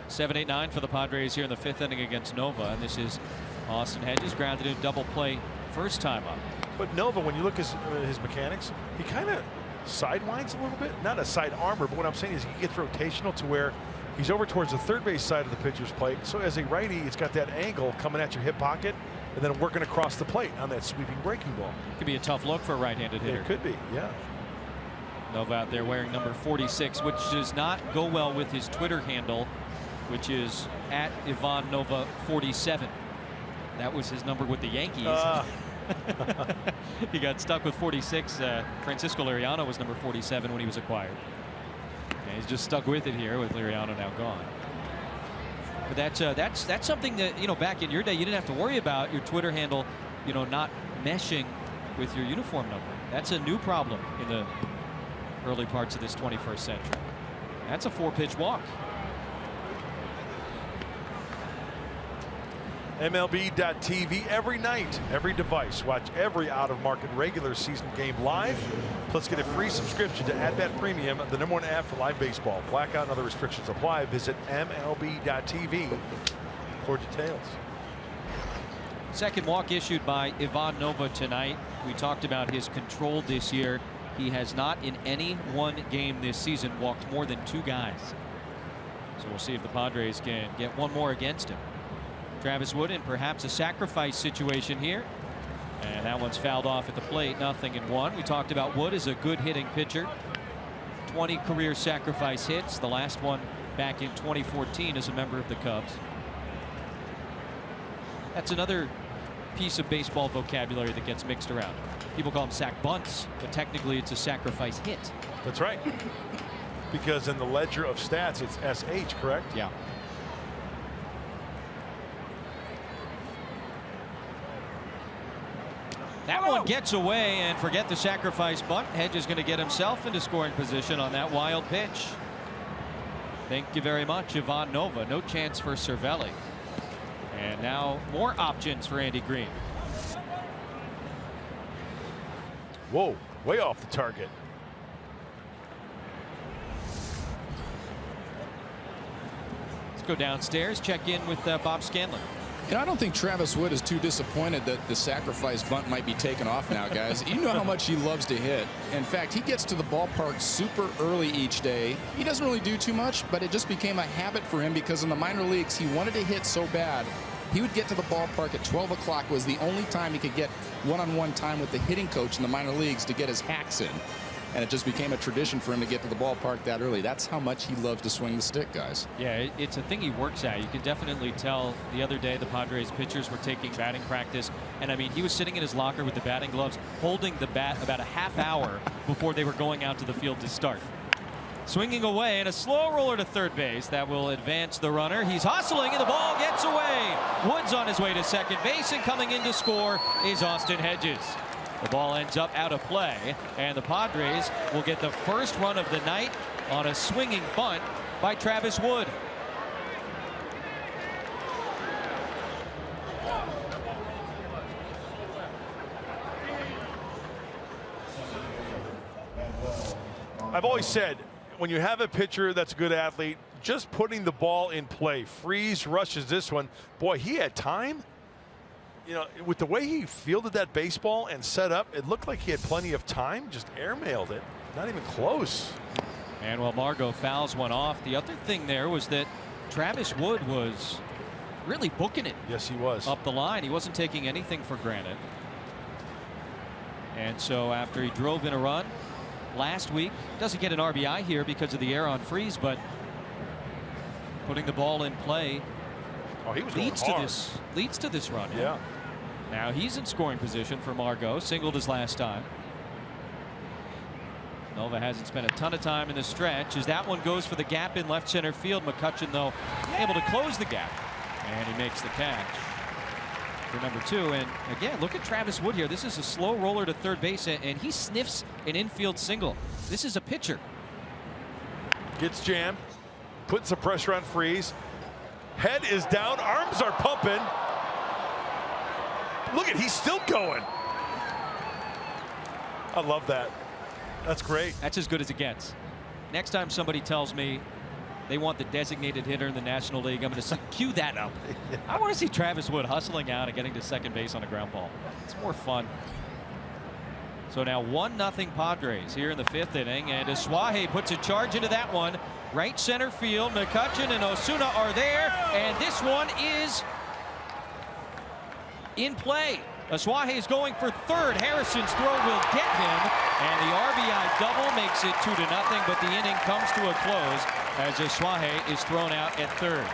7-8-9 for the Padres here in the 5th inning against Nova, and this is Austin Hedges, grounded in double play first time up. But Nova, when you look at his mechanics, he kind of sidewinds a little bit. Not a side armor, but what I'm saying is he gets rotational to where he's over towards the third base side of the pitcher's plate. So as a righty, it's got that angle coming at your hip pocket and then working across the plate on that sweeping breaking ball. Could be a tough look for a right-handed hitter. It could be, yeah. Nova out there wearing number 46, which does not go well with his Twitter handle, which is at Ivan Nova 47. That was his number with the Yankees. He got stuck with 46. Francisco Liriano was number 47 when he was acquired. And he's just stuck with it here with Liriano now gone. But that's something that, you know, back in your day you didn't have to worry about your Twitter handle, you know, not meshing with your uniform number. That's a new problem in the early parts of this 21st century. That's a 4-pitch walk. MLB.TV every night, every device. Watch every out-of-market regular season game live. Plus get a free subscription to At Bat Premium, the #1 app for live baseball. Blackout and other restrictions apply. Visit MLB.TV for details. Second walk issued by Ivan Nova tonight. We talked about his control this year. He has not in any one game this season walked more than 2 guys. So we'll see if the Padres can get one more against him. Travis Wood in perhaps a sacrifice situation here, and that one's fouled off at the plate. 0-1. We talked about Wood as a good hitting pitcher. 20 career sacrifice hits, the last one back in 2014 as a member of the Cubs. That's another piece of baseball vocabulary that gets mixed around. People call them sac bunts, but technically it's a sacrifice hit. That's right. Because in the ledger of stats it's SH, correct? Yeah. That one gets away, and forget the sacrifice bunt. Hedge is going to get himself into scoring position on that wild pitch. Thank you very much, Ivan Nova. No chance for Cervelli. And now more options for Andy Green. Whoa, way off the target. Let's go downstairs, check in with Bob Scanlon. You know, I don't think Travis Wood is too disappointed that the sacrifice bunt might be taken off now, guys. You know how much he loves to hit. In fact, he gets to the ballpark super early each day. He doesn't really do too much, but it just became a habit for him because in the minor leagues, he wanted to hit so bad. He would get to the ballpark at 12 o'clock was the only time he could get one-on-one time with the hitting coach in the minor leagues to get his hacks in. And it just became a tradition for him to get to the ballpark that early. That's how much he loved to swing the stick, guys. Yeah, it's a thing he works at. You can definitely tell the other day the Padres pitchers were taking batting practice. And I mean, he was sitting in his locker with the batting gloves, holding the bat about a half hour before they were going out to the field to start. Swinging away and a slow roller to third base that will advance the runner. He's hustling and the ball gets away. Wood's on his way to second base, and coming in to score is Austin Hedges. The ball ends up out of play, and the Padres will get the first run of the night on a swinging bunt by Travis Wood. I've always said, when you have a pitcher that's a good athlete, just putting the ball in play. Freese rushes this one. Boy, he had time. You know, with the way he fielded that baseball and set up, it looked like he had plenty of time. Just airmailed it. Not even close. And while Margot fouls one off, the other thing there was that Travis Wood was really booking it. Yes, he was. Up the line. He wasn't taking anything for granted. And so after he drove in a run last week, doesn't get an RBI here because of the error on Freese, but putting the ball in play He was leads to this run. Yeah. Now he's in scoring position for Margot. Singled his last time. Nova hasn't spent a ton of time in the stretch as that one goes for the gap in left center field. McCutchen, though, able to close the gap, and he makes the catch for number 2. And again, look at Travis Wood here. This is a slow roller to third base, and he sniffs an infield single. This is a pitcher. Gets jammed, puts some pressure on Freese. Head is down, arms are pumping. Look at, he's still going. I love that. That's great. That's as good as it gets. Next time somebody tells me they want the designated hitter in the National League, I'm going to say, cue that up. I want to see Travis Wood hustling out and getting to second base on a ground ball. It's more fun. So now 1-0 Padres here in the 5th inning, and Asuaje puts a charge into that one. Right center field, McCutchen and Osuna are there, and this one is in play. Asuaje is going for third. Harrison's throw will get him, and the RBI double makes it 2-0, but the inning comes to a close as Asuaje is thrown out at third.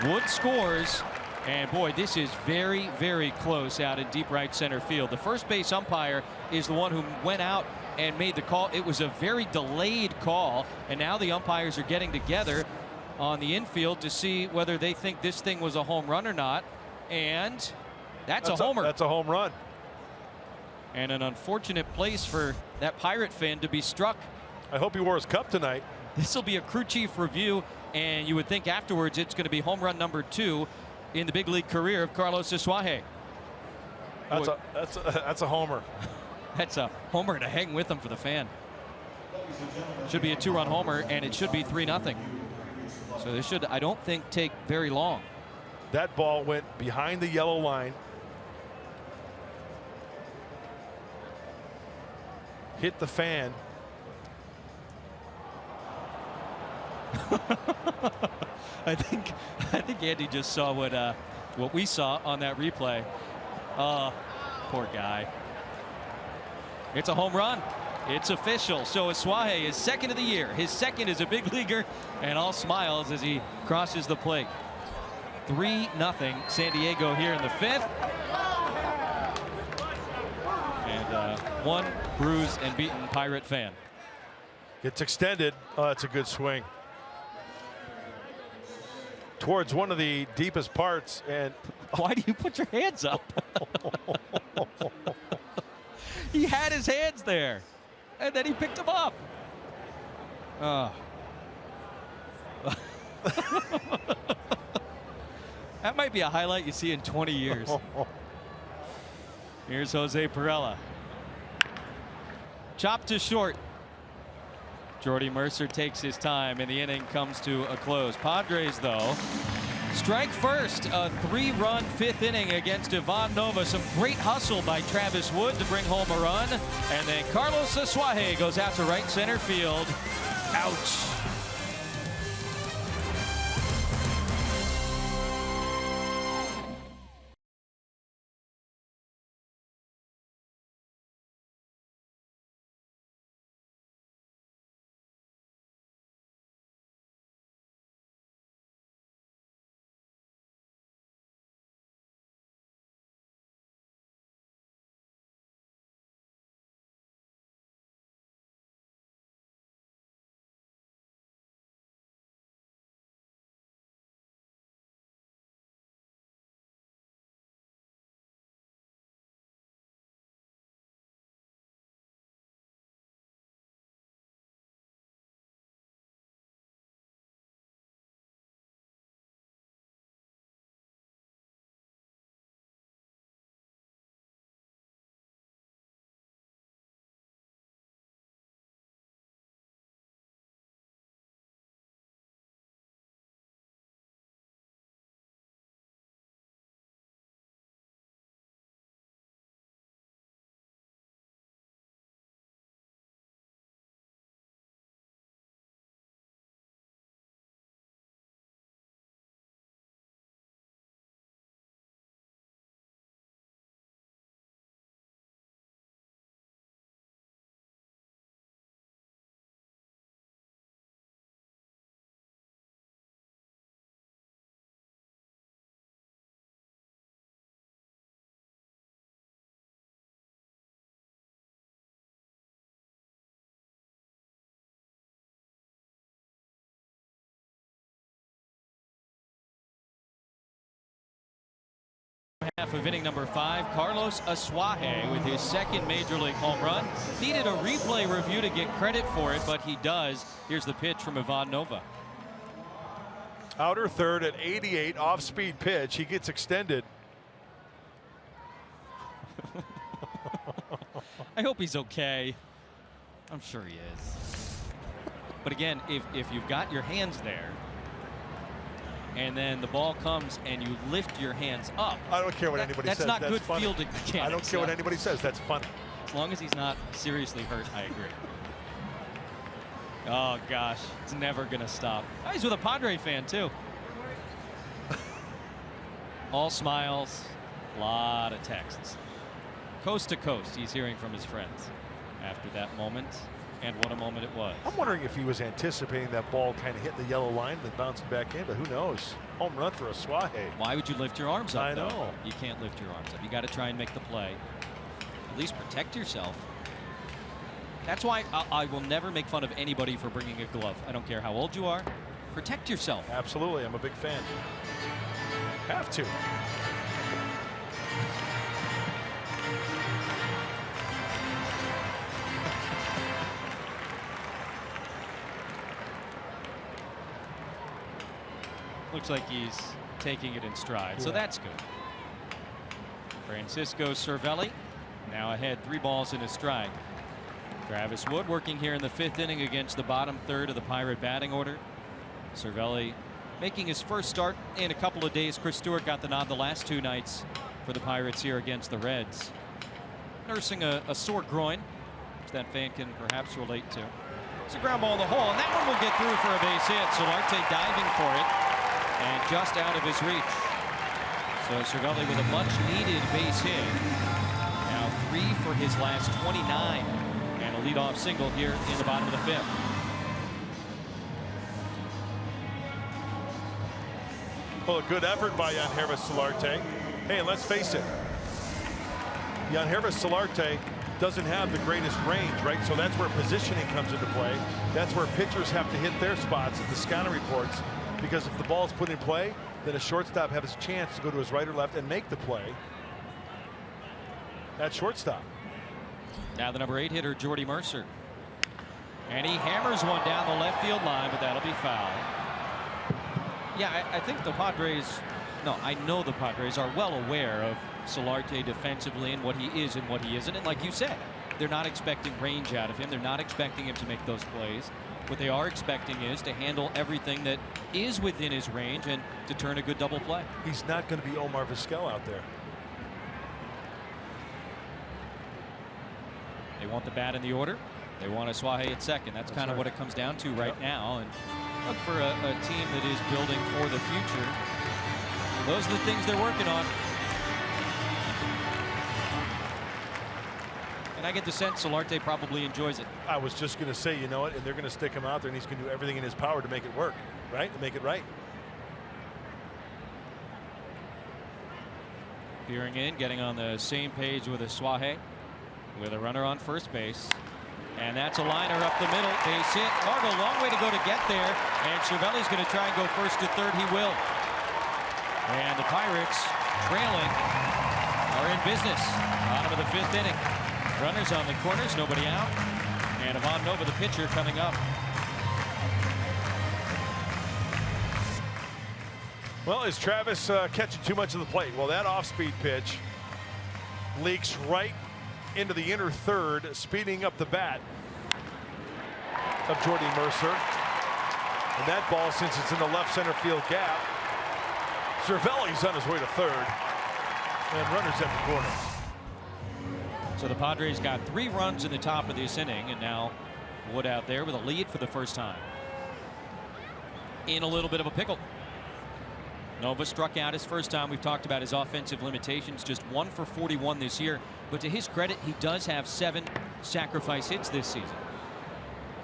Wood scores, and boy, this is very, very close out in deep right center field. The first base umpire is the one who went out and made the call. It was a very delayed call, and now the umpires are getting together on the infield to see whether they think this thing was a home run or not, and that's a homer. That's a home run. And an unfortunate place for that Pirate fan to be struck. I hope he wore his cup tonight. This will be a crew chief review, and you would think afterwards it's going to be home run number 2 in the big league career of Carlos Asuaje. That's a homer. That's a homer to hang with him for the fan. Should be a 2-run homer, and it should be 3-0. So this should, I don't think, take very long. That ball went behind the yellow line. Hit the fan. I think Andy just saw what we saw on that replay. Poor guy. It's a home run. It's official. So Asuaje is second of the year. His second as a big leaguer, and all smiles as he crosses the plate. 3-0 San Diego here in the 5th. And one bruised and beaten Pirate fan. Gets extended. Oh, that's a good swing. Towards one of the deepest parts, and why do you put your hands up? He had his hands there, and then he picked them up. That might be a highlight you see in 20 years. Here's Jose Pirela. Chopped to short. Jordy Mercer takes his time, and the inning comes to a close. Padres, though, strike first, a 3-run 5th inning against Ivan Nova. Some great hustle by Travis Wood to bring home a run, and then Carlos Asuaje goes out to right center field. Ouch. Half of inning number 5, Carlos Asuaje with his second major league home run. Needed a replay review to get credit for it, but he does. Here's the pitch from Ivan Nova. Outer third at 88, off-speed pitch. He gets extended. I hope he's okay. I'm sure he is. But again, if you've got your hands there, and then the ball comes and you lift your hands up. I don't care what anybody says. That's not good funny. fielding mechanics. I don't care what anybody says. That's funny. As long as he's not seriously hurt, I agree. Oh, gosh. It's never going to stop. Oh, he's with a Padre fan, too. All smiles. A lot of texts. Coast to coast, he's hearing from his friends after that moment. And what a moment it was. I'm wondering if he was anticipating that ball kind of hitting the yellow line and then bouncing back in, but who knows? Home run for Asuaje. Why would you lift your arms up? I know. Though? You can't lift your arms up. You got to try and make the play. At least protect yourself. That's why I will never make fun of anybody for bringing a glove. I don't care how old you are. Protect yourself. Absolutely. I'm a big fan. Have to. Looks like he's taking it in stride, so that's good. Francisco Cervelli now ahead 3 balls in a strike. Travis Wood working here in the 5th inning against the bottom third of the Pirate batting order. Cervelli making his first start in a couple of days. Chris Stewart got the nod the last 2 nights for the Pirates here against the Reds. Nursing a sore groin, which that fan can perhaps relate to. It's a ground ball in the hole, and that one will get through for a base hit. So Marte diving for it. And just out of his reach. So Cervelli with a much-needed base hit. Now 3 for his last 29. And a leadoff single here in the bottom of the 5th. Well, a good effort by Yangervis Solarte. Hey, and let's face it. Yangervis Solarte doesn't have the greatest range, right? So that's where positioning comes into play. That's where pitchers have to hit their spots at the scouting reports. Because if the ball is put in play, then a shortstop has a chance to go to his right or left and make the play at shortstop. Now the number 8 hitter, Jordy Mercer. And he hammers one down the left field line, but that'll be foul. Yeah, I think the Padres, I know the Padres are well aware of Solarte defensively and what he is and what he isn't. And like you said, they're not expecting range out of him. They're not expecting him to make those plays. What they are expecting is to handle everything that is within his range and to turn a good double play. He's not going to be Omar Vizquel out there. They want the bat in the order. They want Asuaje at second. That's kind of what it comes down to right now. And look for a team that is building for the future. Those are the things they're working on. And I get the sense Solarte probably enjoys it. I was just going to say, you know what, and they're going to stick him out there, and he's going to do everything in his power to make it work, right? To make it right. Peering in, getting on the same page with Asuaje, with a runner on first base. And that's a liner up the middle. Base hit. Margo, long way to go to get there. And Cervelli's going to try and go first to third. He will. And the Pirates, trailing, are in business. Bottom of the 5th inning. Runners on the corners, nobody out. And Ivan Nova, the pitcher, coming up. Well, is Travis catching too much of the plate? Well, that off-speed pitch leaks right into the inner third, speeding up the bat of Jordy Mercer. And that ball, since it's in the left center field gap, Cervelli's on his way to third. And runners at the corner. So the Padres got 3 runs in the top of this inning, and now Wood out there with a lead for the first time. In a little bit of a pickle. Nova struck out his first time. We've talked about his offensive limitations, just 1 for 41 this year. But to his credit, he does have 7 sacrifice hits this season.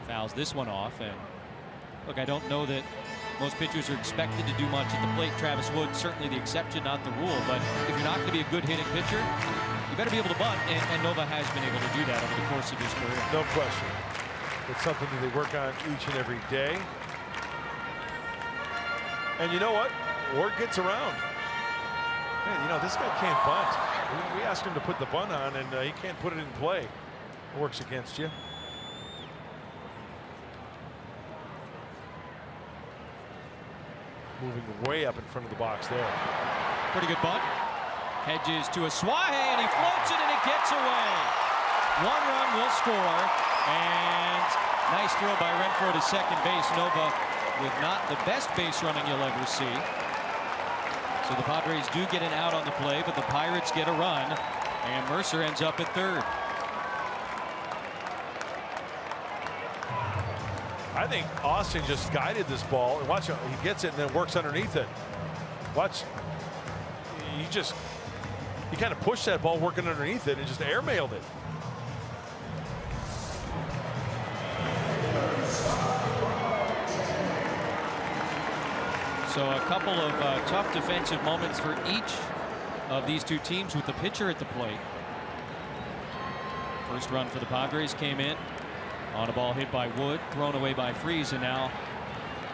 Fouls this one off, and look, I don't know that most pitchers are expected to do much at the plate. Travis Wood certainly the exception, not the rule. But if you're not going to be a good hitting pitcher, you better be able to bunt, and Nova has been able to do that over the course of his career. No question. It's something that they work on each and every day. And you know what? Word gets around. Man, you know, this guy can't bunt. We asked him to put the bunt on, and he can't put it in play. It works against you. Moving way up in front of the box there. Pretty good bunt. Hedges to a Suaje, and he floats it, and it gets away. 1 run will score, and nice throw by Renfroe to second base. Nova with not the best base running you'll ever see. So the Padres do get an out on the play, but the Pirates get a run, and Mercer ends up at third. I think Austin just guided this ball. Watch, he gets it and then works underneath it. Watch, he kind of pushed that ball working underneath it and just airmailed it. So a couple of tough defensive moments for each of these two teams with the pitcher at the plate. First run for the Padres came in on a ball hit by Wood, thrown away by Freese, and now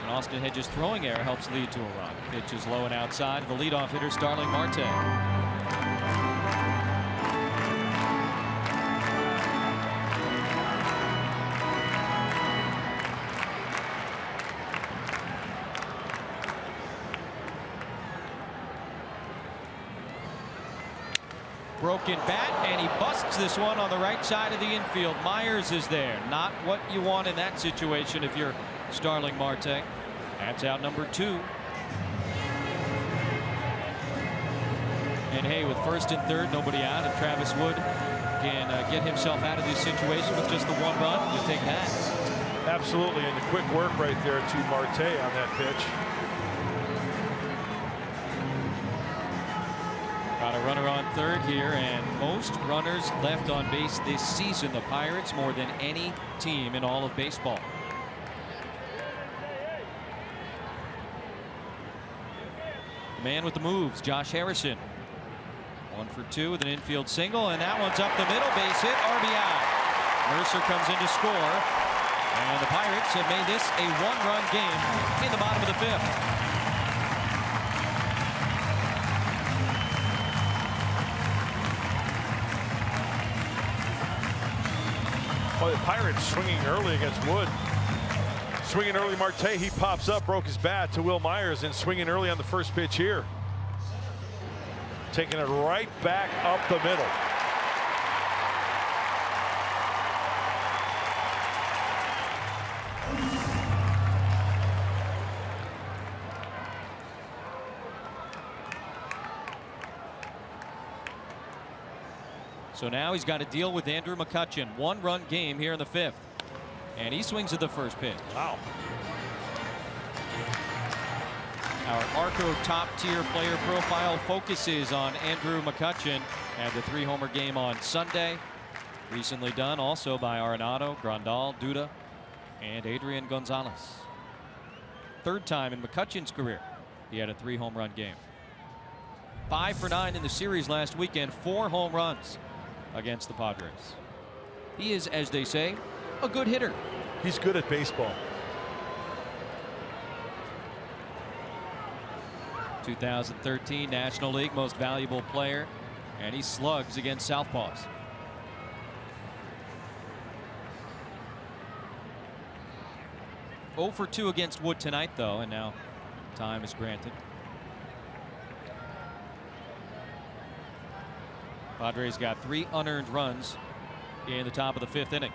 an Austin Hedges throwing error helps lead to a run. Pitch is low and outside. The leadoff hitter, Starling Marte. Broken bat, and he busts this one on the right side of the infield. Myers is there. Not what you want in that situation if you're Starling Marte. That's out number 2. And hey, with first and third, nobody out, if Travis Wood can get himself out of this situation with just the 1 run, you take that. Absolutely, and the quick work right there to Marte on that pitch. Got a runner on third here, and most runners left on base this season. The Pirates more than any team in all of baseball. The man with the moves, Josh Harrison. 1 for 2 with an infield single, and that one's up the middle. Base hit, RBI. Mercer comes in to score, and the Pirates have made this a 1-run game in the bottom of the 5th. Oh, the Pirates swinging early against Wood. Swinging early, Marte, he pops up, broke his bat to Will Myers, and swinging early on the first pitch here. Taking it right back up the middle. So now he's got to deal with Andrew McCutchen. 1-run game here in the 5th. And he swings at the first pitch. Wow. Our Arco top-tier player profile focuses on Andrew McCutchen and the 3-homer game on Sunday. Recently done also by Arenado, Grandal, Duda, and Adrian Gonzalez. 3rd time in McCutchen's career he had a 3-home run game. 5 for 9 in the series last weekend. 4 home runs against the Padres. He is, as they say, a good hitter. He's good at baseball. 2013 National League Most Valuable Player, and he slugs against southpaws. Oh for 2 against Wood tonight, though, and now time is granted. Padres got 3 unearned runs in the top of the 5th inning.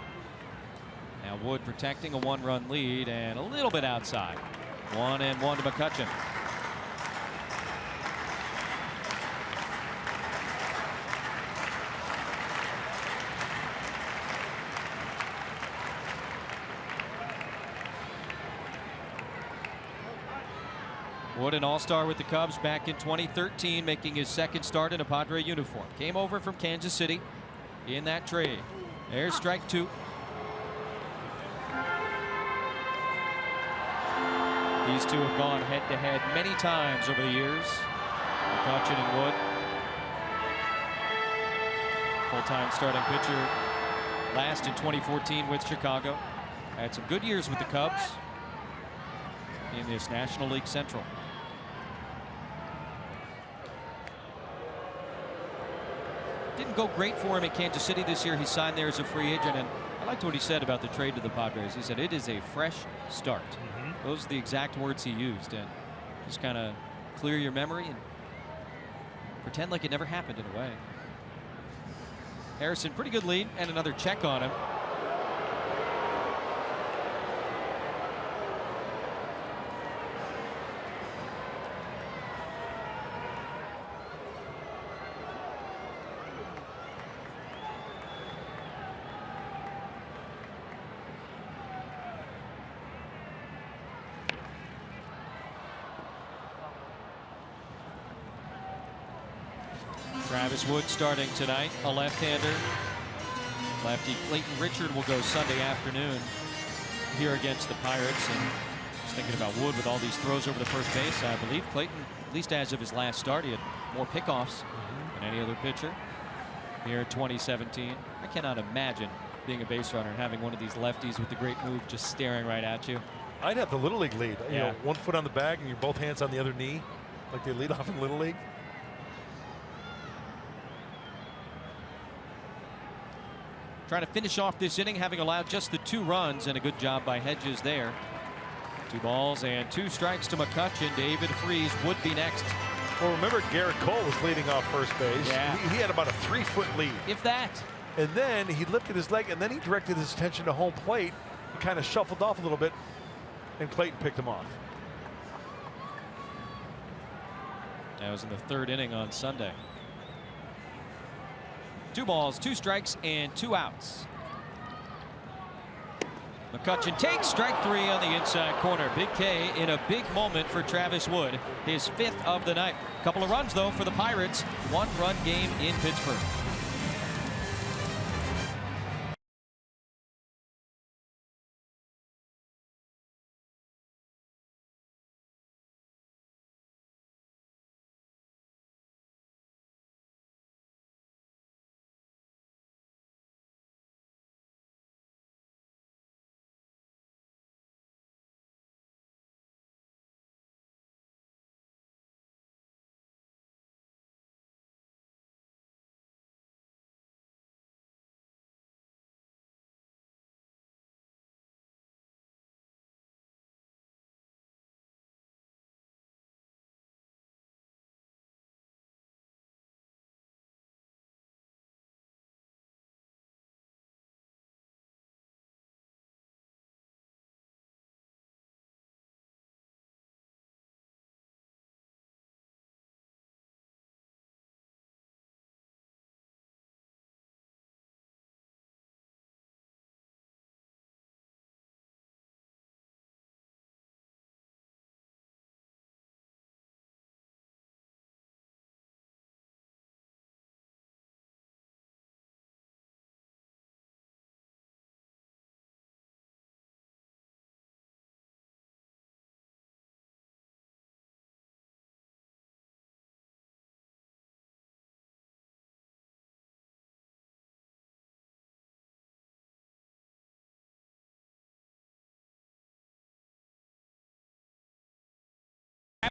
Now Wood protecting a 1-run lead and a little bit outside. 1-1 to McCutchen. Wood, an all-star with the Cubs back in 2013, making his 2nd start in a Padre uniform. Came over from Kansas City in that trade. There's strike 2. These two have gone head-to-head many times over the years. McCutchen and Wood. Full-time starting pitcher last in 2014 with Chicago. Had some good years with the Cubs in this National League Central. didn't go great for him in Kansas City this year. He signed there as a free agent, and I liked what he said about the trade to the Padres. He said it is a fresh start. Those are the exact words he used, and just kind of clear your memory and pretend like it never happened in a way. Harrison, pretty good lead, and another check on him. Travis Wood starting tonight, a left-hander. Lefty Clayton Richard will go Sunday afternoon here against the Pirates. And just thinking about Wood with all these throws over the first base, I believe Clayton, at least as of his last start, he had more pickoffs than any other pitcher here in 2017. I cannot imagine being a base runner and having one of these lefties with the great move just staring right at you. I'd have the Little League lead. You know, 1 foot on the bag and your both hands on the other knee, like they lead off in Little League. Trying to finish off this inning, having allowed just the 2 runs, and a good job by Hedges there. 2 balls and 2 strikes to McCutchen. David Freese would be next. Well, remember Garrett Cole was leading off first base. Yeah. He had about a 3-foot lead. If that. And then he lifted his leg, and then he directed his attention to home plate and kind of shuffled off a little bit, and Clayton picked him off. That was in the 3rd inning on Sunday. 2 balls, 2 strikes, and 2 outs. McCutchen takes strike 3 on the inside corner. Big K in a big moment for Travis Wood, his 5th of the night. Couple of runs, though, for the Pirates. 1-run game in Pittsburgh.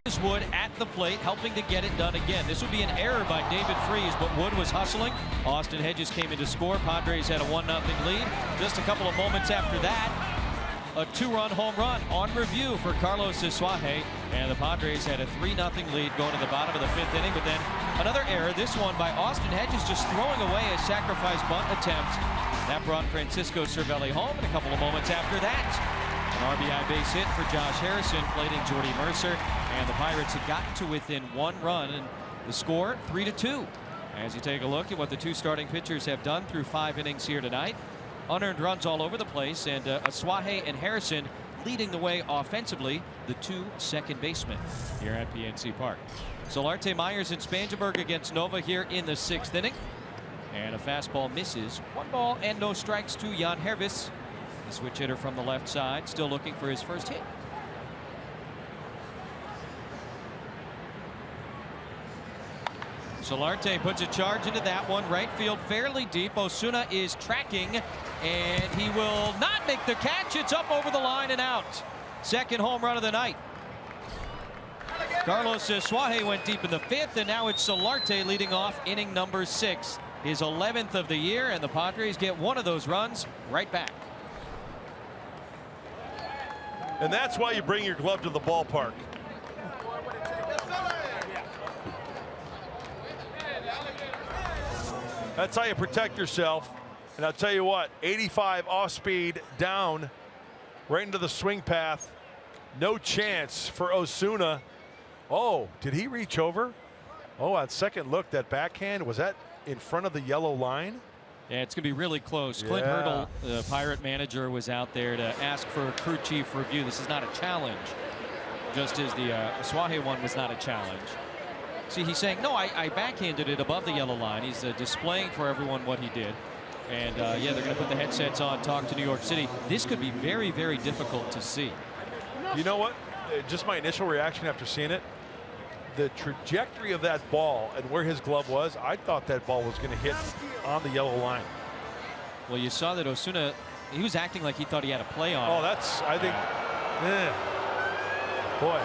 Travis Wood at the plate, helping to get it done again. This would be an error by David Freese, but Wood was hustling. Austin Hedges came in to score. Padres had a 1-0 lead. Just a couple of moments after that, a 2-run home run on review for Carlos Isuaje, and the Padres had a 3-0 lead going to the bottom of the 5th inning. But then another error, this one by Austin Hedges, just throwing away a sacrifice bunt attempt. That brought Francisco Cervelli home, and a couple of moments after that, an RBI base hit for Josh Harrison, plating Jordy Mercer, and the Pirates had gotten to within 1 run, and the score 3-2. As you take a look at what the 2 starting pitchers have done through 5 innings here tonight, unearned runs all over the place, and Isuaje and Harrison leading the way offensively, the 2 second basemen here at PNC Park. Solarte, Myers, and Spangenberg against Nova here in the 6th inning, and a fastball misses. 1 ball and no strikes to Jan Hervis. The switch hitter from the left side, still looking for his first hit. Solarte puts a charge into that one. Right field fairly deep. Osuna is tracking, and he will not make the catch. It's up over the line and out. 2nd home run of the night. Carlos Isuaje went deep in the 5th, and now it's Solarte leading off inning number 6. his 11th of the year, and the Padres get one of those runs right back. And that's why you bring your glove to the ballpark. That's how you protect yourself. And I'll tell you what, 85 off speed down right into the swing path. No chance for Osuna. Oh, did he reach over? Oh, on second look, that backhand, was that in front of the yellow line? Yeah, it's going to be really close. Clint Hurdle, the Pirate manager, was out there to ask for a crew chief review. This is not a challenge, just as the Suaje one was not a challenge. See, he's saying, no, I backhanded it above the yellow line. He's displaying for everyone what he did. And, yeah, they're going to put the headsets on, talk to New York City. This could be very, very difficult to see. You know what? Just my initial reaction after seeing it, the trajectory of that ball and where his glove was, I thought that ball was going to hit on the yellow line. Well, you saw that Osuna, he was acting like he thought he had a play on. Oh, that's, I think, boy.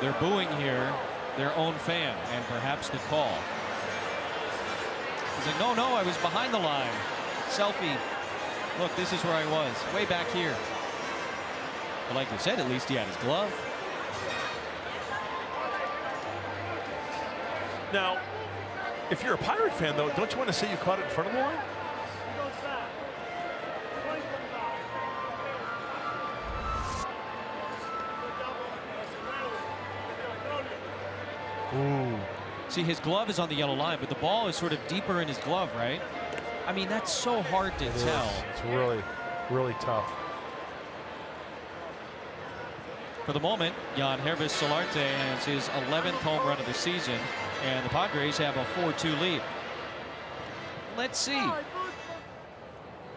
They're booing here their own fan, and perhaps the call. He's like, no, I was behind the line. Selfie. Look, this is where I was, way back here. But like you said, at least he had his glove. Now, if you're a Pirate fan, though, don't you want to say you caught it in front of the line? Ooh. See, his glove is on the yellow line, but the ball is sort of deeper in his glove, right? I mean, that's so hard to tell. It's really, really tough. For the moment, Yangervis Solarte has his 11th home run of the season, and the Padres have a 4-2 lead. Let's see.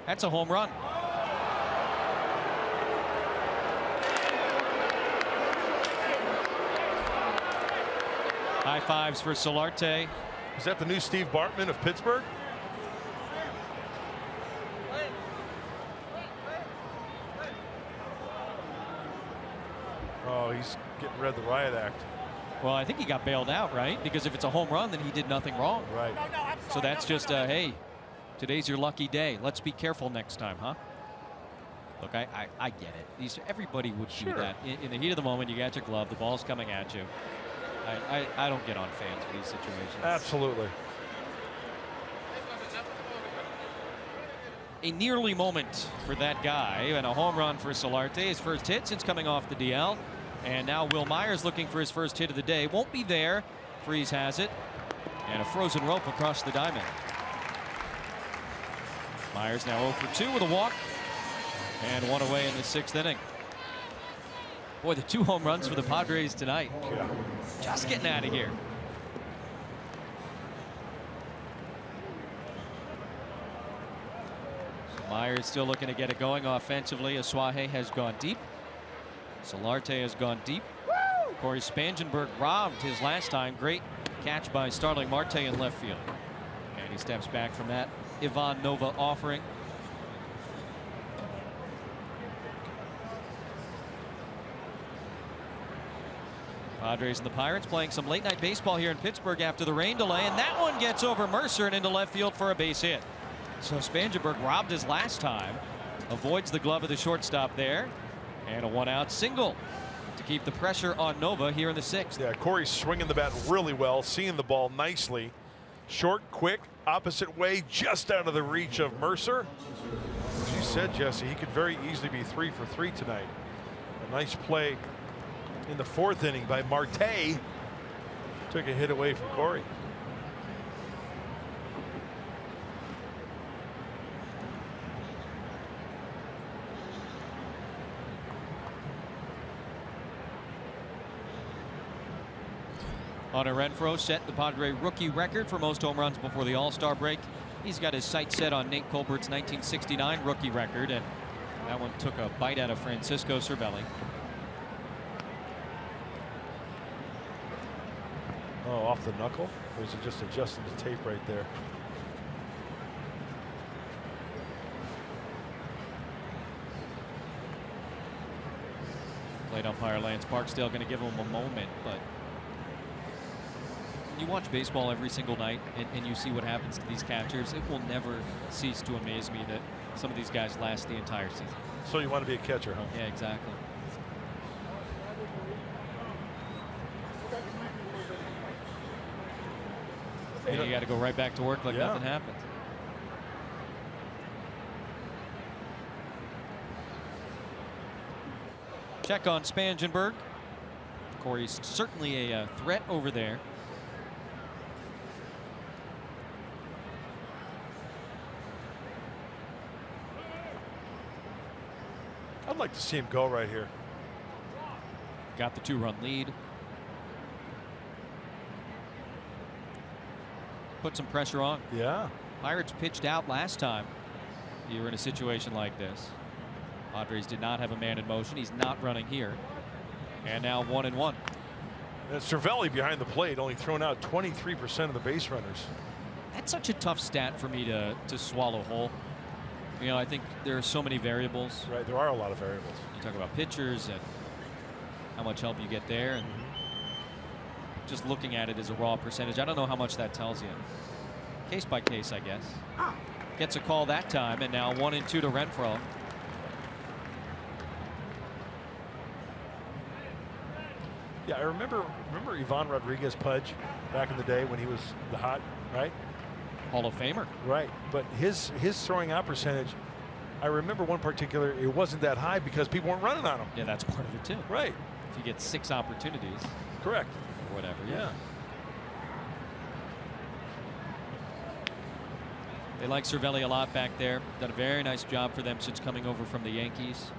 That's a home run. High fives for Solarte. Is that the new Steve Bartman of Pittsburgh? Oh, he's getting read the riot act. Well, I think he got bailed out, right? Because if it's a home run, then he did nothing wrong. Right. So that's just hey, today's your lucky day. Let's be careful next time, huh? Look, I get it. Everybody would do that. In the heat of the moment, you got your glove, the ball's coming at you. I don't get on fans for these situations. Absolutely. A nearly moment for that guy, and a home run for Solarte, his first hit since coming off the DL. And now Will Myers looking for his first hit of the day. Won't be there. Freese has it. And a frozen rope across the diamond. Myers now 0 for 2 with a walk. And one away in the 6th inning. Boy, the 2 home runs for the Padres tonight. Yeah. Just getting out of here. So Myers still looking to get it going offensively. Suaje has gone deep. Solarte has gone deep. Corey Spangenberg robbed his last time. Great catch by Starling Marte in left field. And he steps back from that Ivan Nova offering. Padres and the Pirates playing some late night baseball here in Pittsburgh after the rain delay, and that one gets over Mercer and into left field for a base hit. So Spangenberg robbed his last time, avoids the glove of the shortstop there, and a 1-out single to keep the pressure on Nova here in the 6th. Yeah, Corey's swinging the bat really well, seeing the ball nicely. Short, quick, opposite way, just out of the reach of Mercer. As you said, Jesse, he could very easily be 3 for 3 tonight. A nice play in the 4th inning by Marte. Took a hit away from Corey. Hunter Renfroe set the Padre rookie record for most home runs before the All-Star break. He's got his sights set on Nate Colbert's 1969 rookie record, and that one took a bite out of Francisco Cervelli. Oh, off the knuckle? Or is it just adjusting the tape right there? Plate umpire Lance Barksdale going to give him a moment, but you watch baseball every single night and you see what happens to these catchers. It will never cease to amaze me that some of these guys last the entire season. So you want to be a catcher, huh? Yeah, exactly. And you got to go right back to work like nothing happened. Check on Spangenberg. Corey's certainly a threat over there. I'd like to see him go right here. Got the 2-run lead. Put some pressure on. Yeah. Pirates pitched out last time you were in a situation like this. Padres did not have a man in motion. He's not running here. And now 1-1. And Cervelli behind the plate, only thrown out 23% of the base runners. That's such a tough stat for me to swallow whole. You know, I think there are so many variables. Right, there are a lot of variables. You talk about pitchers and how much help you get there, and just looking at it as a raw percentage, I don't know how much that tells you. Case by case, I guess. Gets a call that time, and now 1-2 to Renfroe. Yeah, I remember Ivan Rodriguez Pudge back in the day when he was the hot, right? Hall of Famer. Right, but his throwing out percentage, I remember one particular, it wasn't that high because people weren't running on him. Yeah, that's part of it too. Right. If you get 6 opportunities. Correct. Or whatever. Yeah. They like Cervelli a lot back there. Done a very nice job for them since coming over from the Yankees.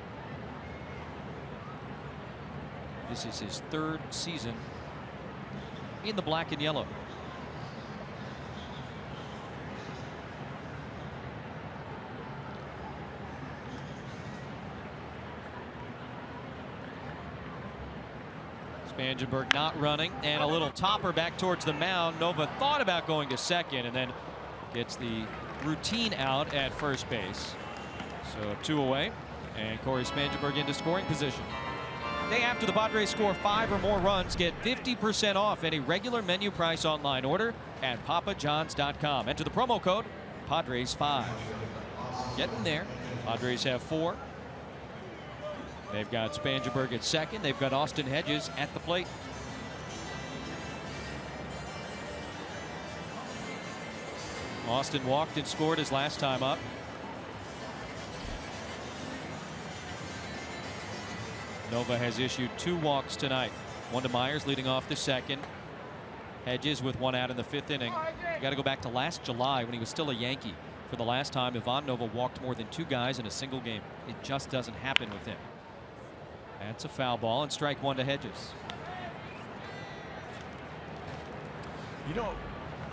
This is his 3rd season in the black and yellow. Spangenberg not running, and a little topper back towards the mound. Nova thought about going to second and then gets the routine out at first base. So 2 away, and Corey Spangenberg into scoring position. Day after the Padres score 5 or more runs, get 50% off any regular menu price online order at papajohns.com. Enter the promo code Padres5. Getting there. Padres have 4. They've got Spangenberg at second. They've got Austin Hedges at the plate. Austin walked and scored his last time up. Nova has issued 2 walks tonight. 1 to Myers leading off the second. Hedges with 1 out in the 5th inning. You got to go back to last July when he was still a Yankee. For the last time Ivan Nova walked more than 2 guys in a single game. It just doesn't happen with him. That's a foul ball, and strike 1 to Hedges. You know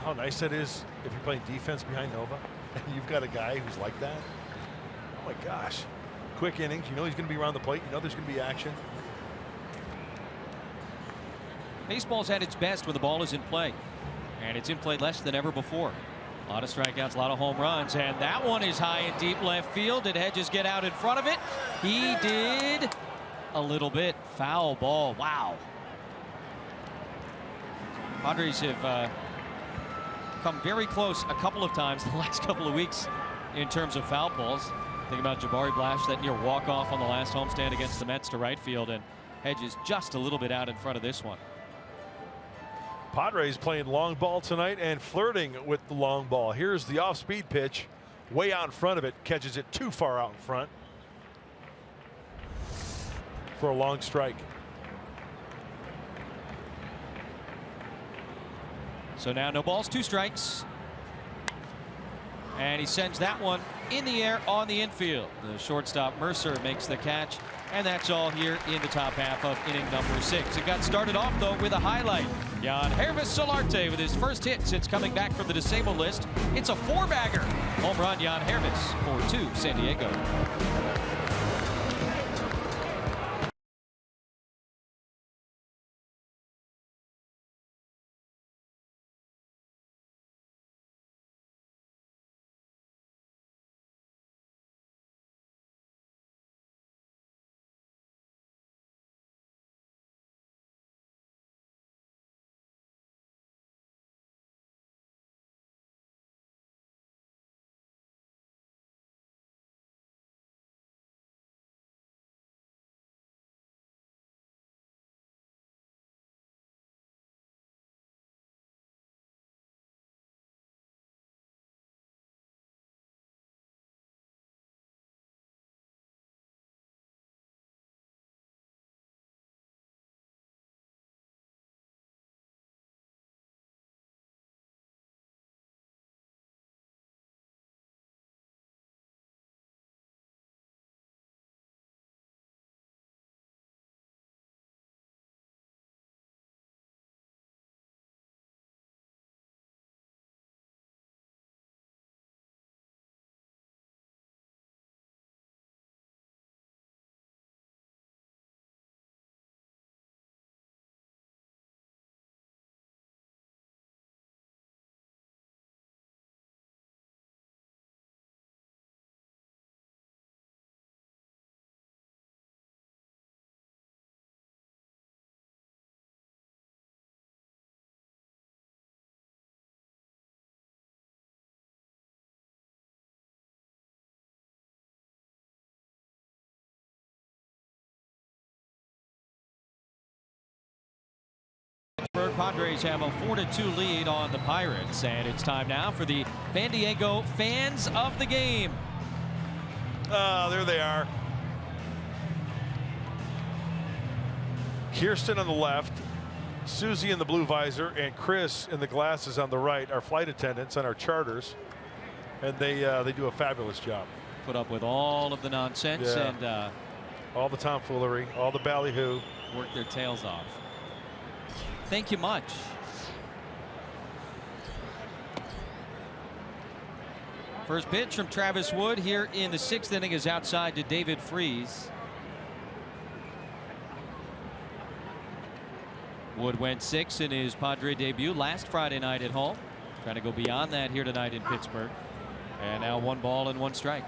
how nice that is if you're playing defense behind Nova and you've got a guy who's like that? Oh my gosh. Quick innings. You know he's going to be around the plate. You know there's going to be action. Baseball's at its best when the ball is in play, and it's in play less than ever before. A lot of strikeouts, a lot of home runs, and that one is high in deep left field. Did Hedges get out in front of it? He did a little bit. Foul ball. Wow. Padres have come very close a couple of times the last couple of weeks in terms of foul balls. Think about Jabari Blash, that near walk-off on the last homestand against the Mets to right field, and Hedges just a little bit out in front of this one. Padres playing long ball tonight and flirting with the long ball. Here's the off-speed pitch, way out in front of it, catches it too far out in front for a long strike. So now no balls, 2 strikes. And he sends that one in the air on the infield. The shortstop Mercer makes the catch, and that's all here in the top half of inning number 6. It got started off, though, with a highlight. Yangervis Solarte with his first hit since coming back from the disabled list. It's a 4-bagger. Home run, Yangervis for 2, San Diego. Pittsburgh Padres have a 4-2 lead on the Pirates, and it's time now for the San Diego fans of the game. There they are. Kirsten on the left, Susie in the blue visor, and Chris in the glasses on the right, our flight attendants on our charters, and they do a fabulous job. Put up with all of the nonsense and all the tomfoolery, all the ballyhoo. Work their tails off. Thank you much. First pitch from Travis Wood here in the 6th inning is outside to David Freese. Wood went 6 in his Padre debut last Friday night at home. Trying to go beyond that here tonight in Pittsburgh. And now 1 ball and 1 strike.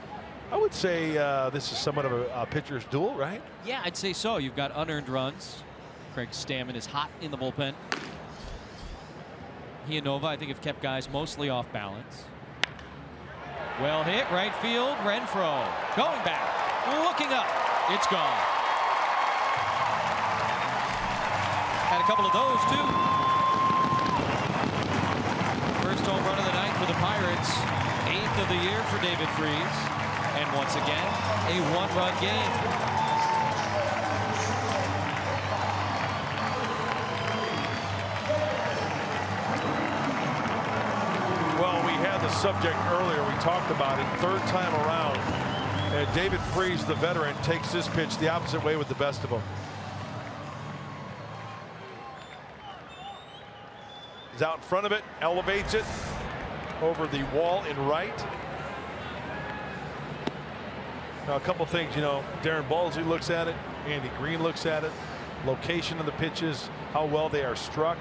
I would say this is somewhat of a pitcher's duel, right? Yeah, I'd say so. You've got unearned runs. Craig Stammen is hot in the bullpen. He and Nova, I think, have kept guys mostly off balance. Well hit, right field, Renfroe. Going back, looking up, it's gone. Had a couple of those, too. First home run of the night for the Pirates. 8th of the year for David Freese. And once again, a 1-run game. Well, we had the subject earlier. We talked about it. 3rd time around. And David Freese, the veteran, takes this pitch the opposite way with the best of them. He's out in front of it, elevates it over the wall in right. Now, a couple things, Darren Ballsy looks at it, Andy Green looks at it, location of the pitches, how well they are struck.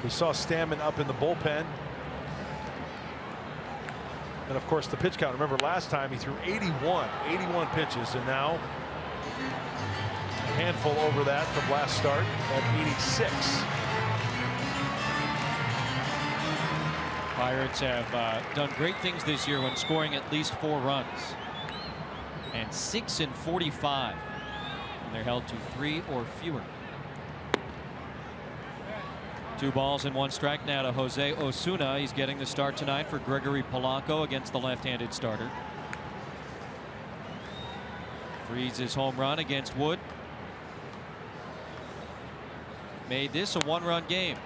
We saw Stammen up in the bullpen. And of course, the pitch count. Remember last time he threw 81 pitches, and now a handful over that from last start at 86. Pirates have done great things this year when scoring at least 4 runs. And 6 in 45. And they're held to 3 or fewer. 2 balls and 1 strike now to Jose Osuna. He's getting the start tonight for Gregory Polanco against the left-handed starter. Freeze's home run against Wood made this a 1-run game.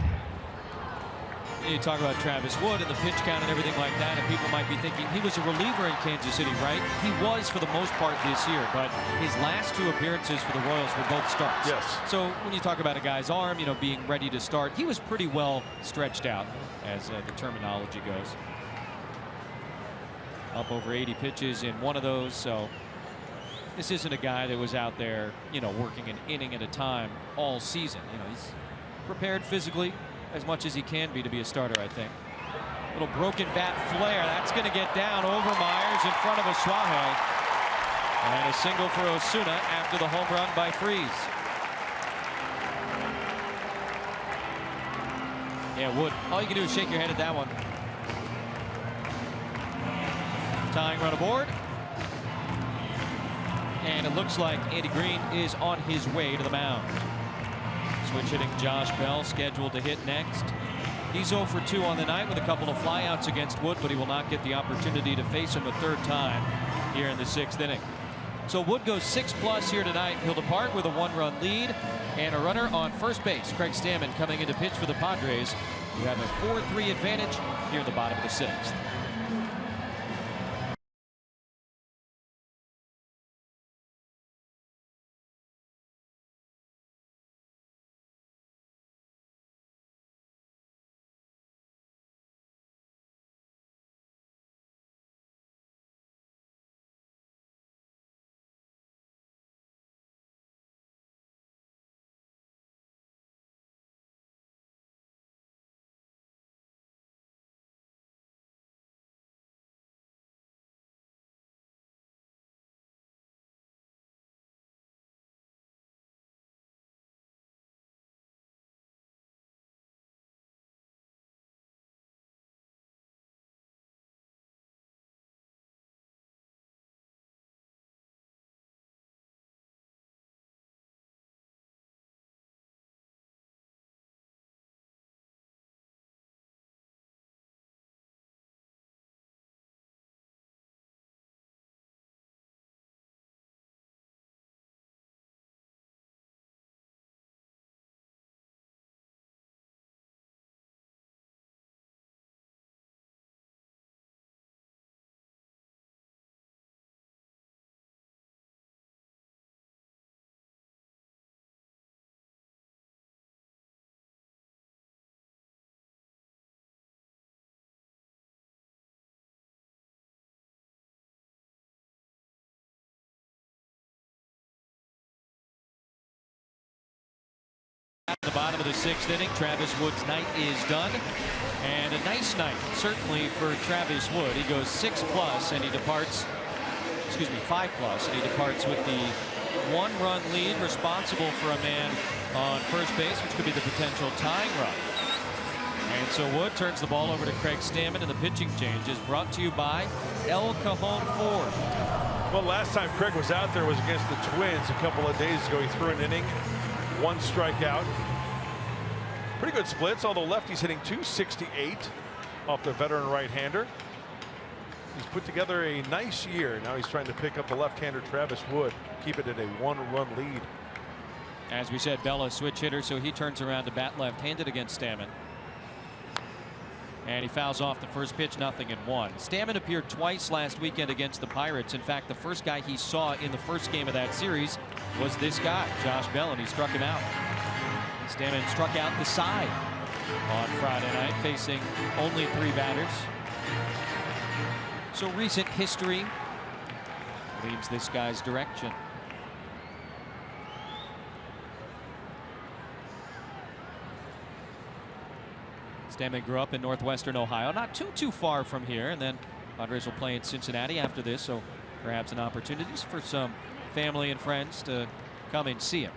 You talk about Travis Wood and the pitch count and everything like that, and people might be thinking he was a reliever in Kansas City, right? He was for the most part this year, but his last 2 appearances for the Royals were both starts. Yes. So when you talk about a guy's arm, being ready to start, he was pretty well stretched out, as the terminology goes. Up over 80 pitches in one of those, so this isn't a guy that was out there, working an inning at a time all season. He's prepared physically as much as he can be to be a starter, I think. Little broken bat flare. That's going to get down over Myers in front of Asuaje. And a single for Osuna after the home run by Freese. Yeah, Wood. All you can do is shake your head at that one. Tying run aboard. And it looks like Andy Green is on his way to the mound. Switch hitting Josh Bell scheduled to hit next. He's 0 for 2 on the night with a couple of flyouts against Wood, but he will not get the opportunity to face him a 3rd time here in the 6th inning. So Wood goes 6+ here tonight. He'll depart with a 1-run lead and a runner on first base. Craig Stammen coming in to pitch for the Padres, who have a 4-3 advantage here at the bottom of the 6th. At the bottom of the 6th inning, Travis Wood's night is done. And a nice night, certainly, for Travis Wood. He goes 6+ and he departs, 5+, and he departs with the 1-run lead, responsible for a man on first base, which could be the potential tying run. And so Wood turns the ball over to Craig Stammen, and the pitching change is brought to you by El Cajon Ford. Well, last time Craig was out there was against the Twins a couple of days ago. He threw an inning, 1 strikeout. Pretty good splits, although lefty's hitting .268 off the veteran right-hander. He's put together a nice year. Now he's trying to pick up the left-hander Travis Wood, keep it at a 1-run lead. As we said, Bella switch hitter, so he turns around to bat left-handed against Stammen. And he fouls off the first pitch, 0-1. Stammen appeared twice last weekend against the Pirates. In fact, the first guy he saw in the first game of that series was this guy, Josh Bell, and he struck him out. Stammen struck out the side on Friday night, facing only 3 batters. So recent history leads this guy's direction. Stammen grew up in northwestern Ohio, not too far from here, and then Padres will play in Cincinnati after this, so perhaps an opportunity for some family and friends to come and see him.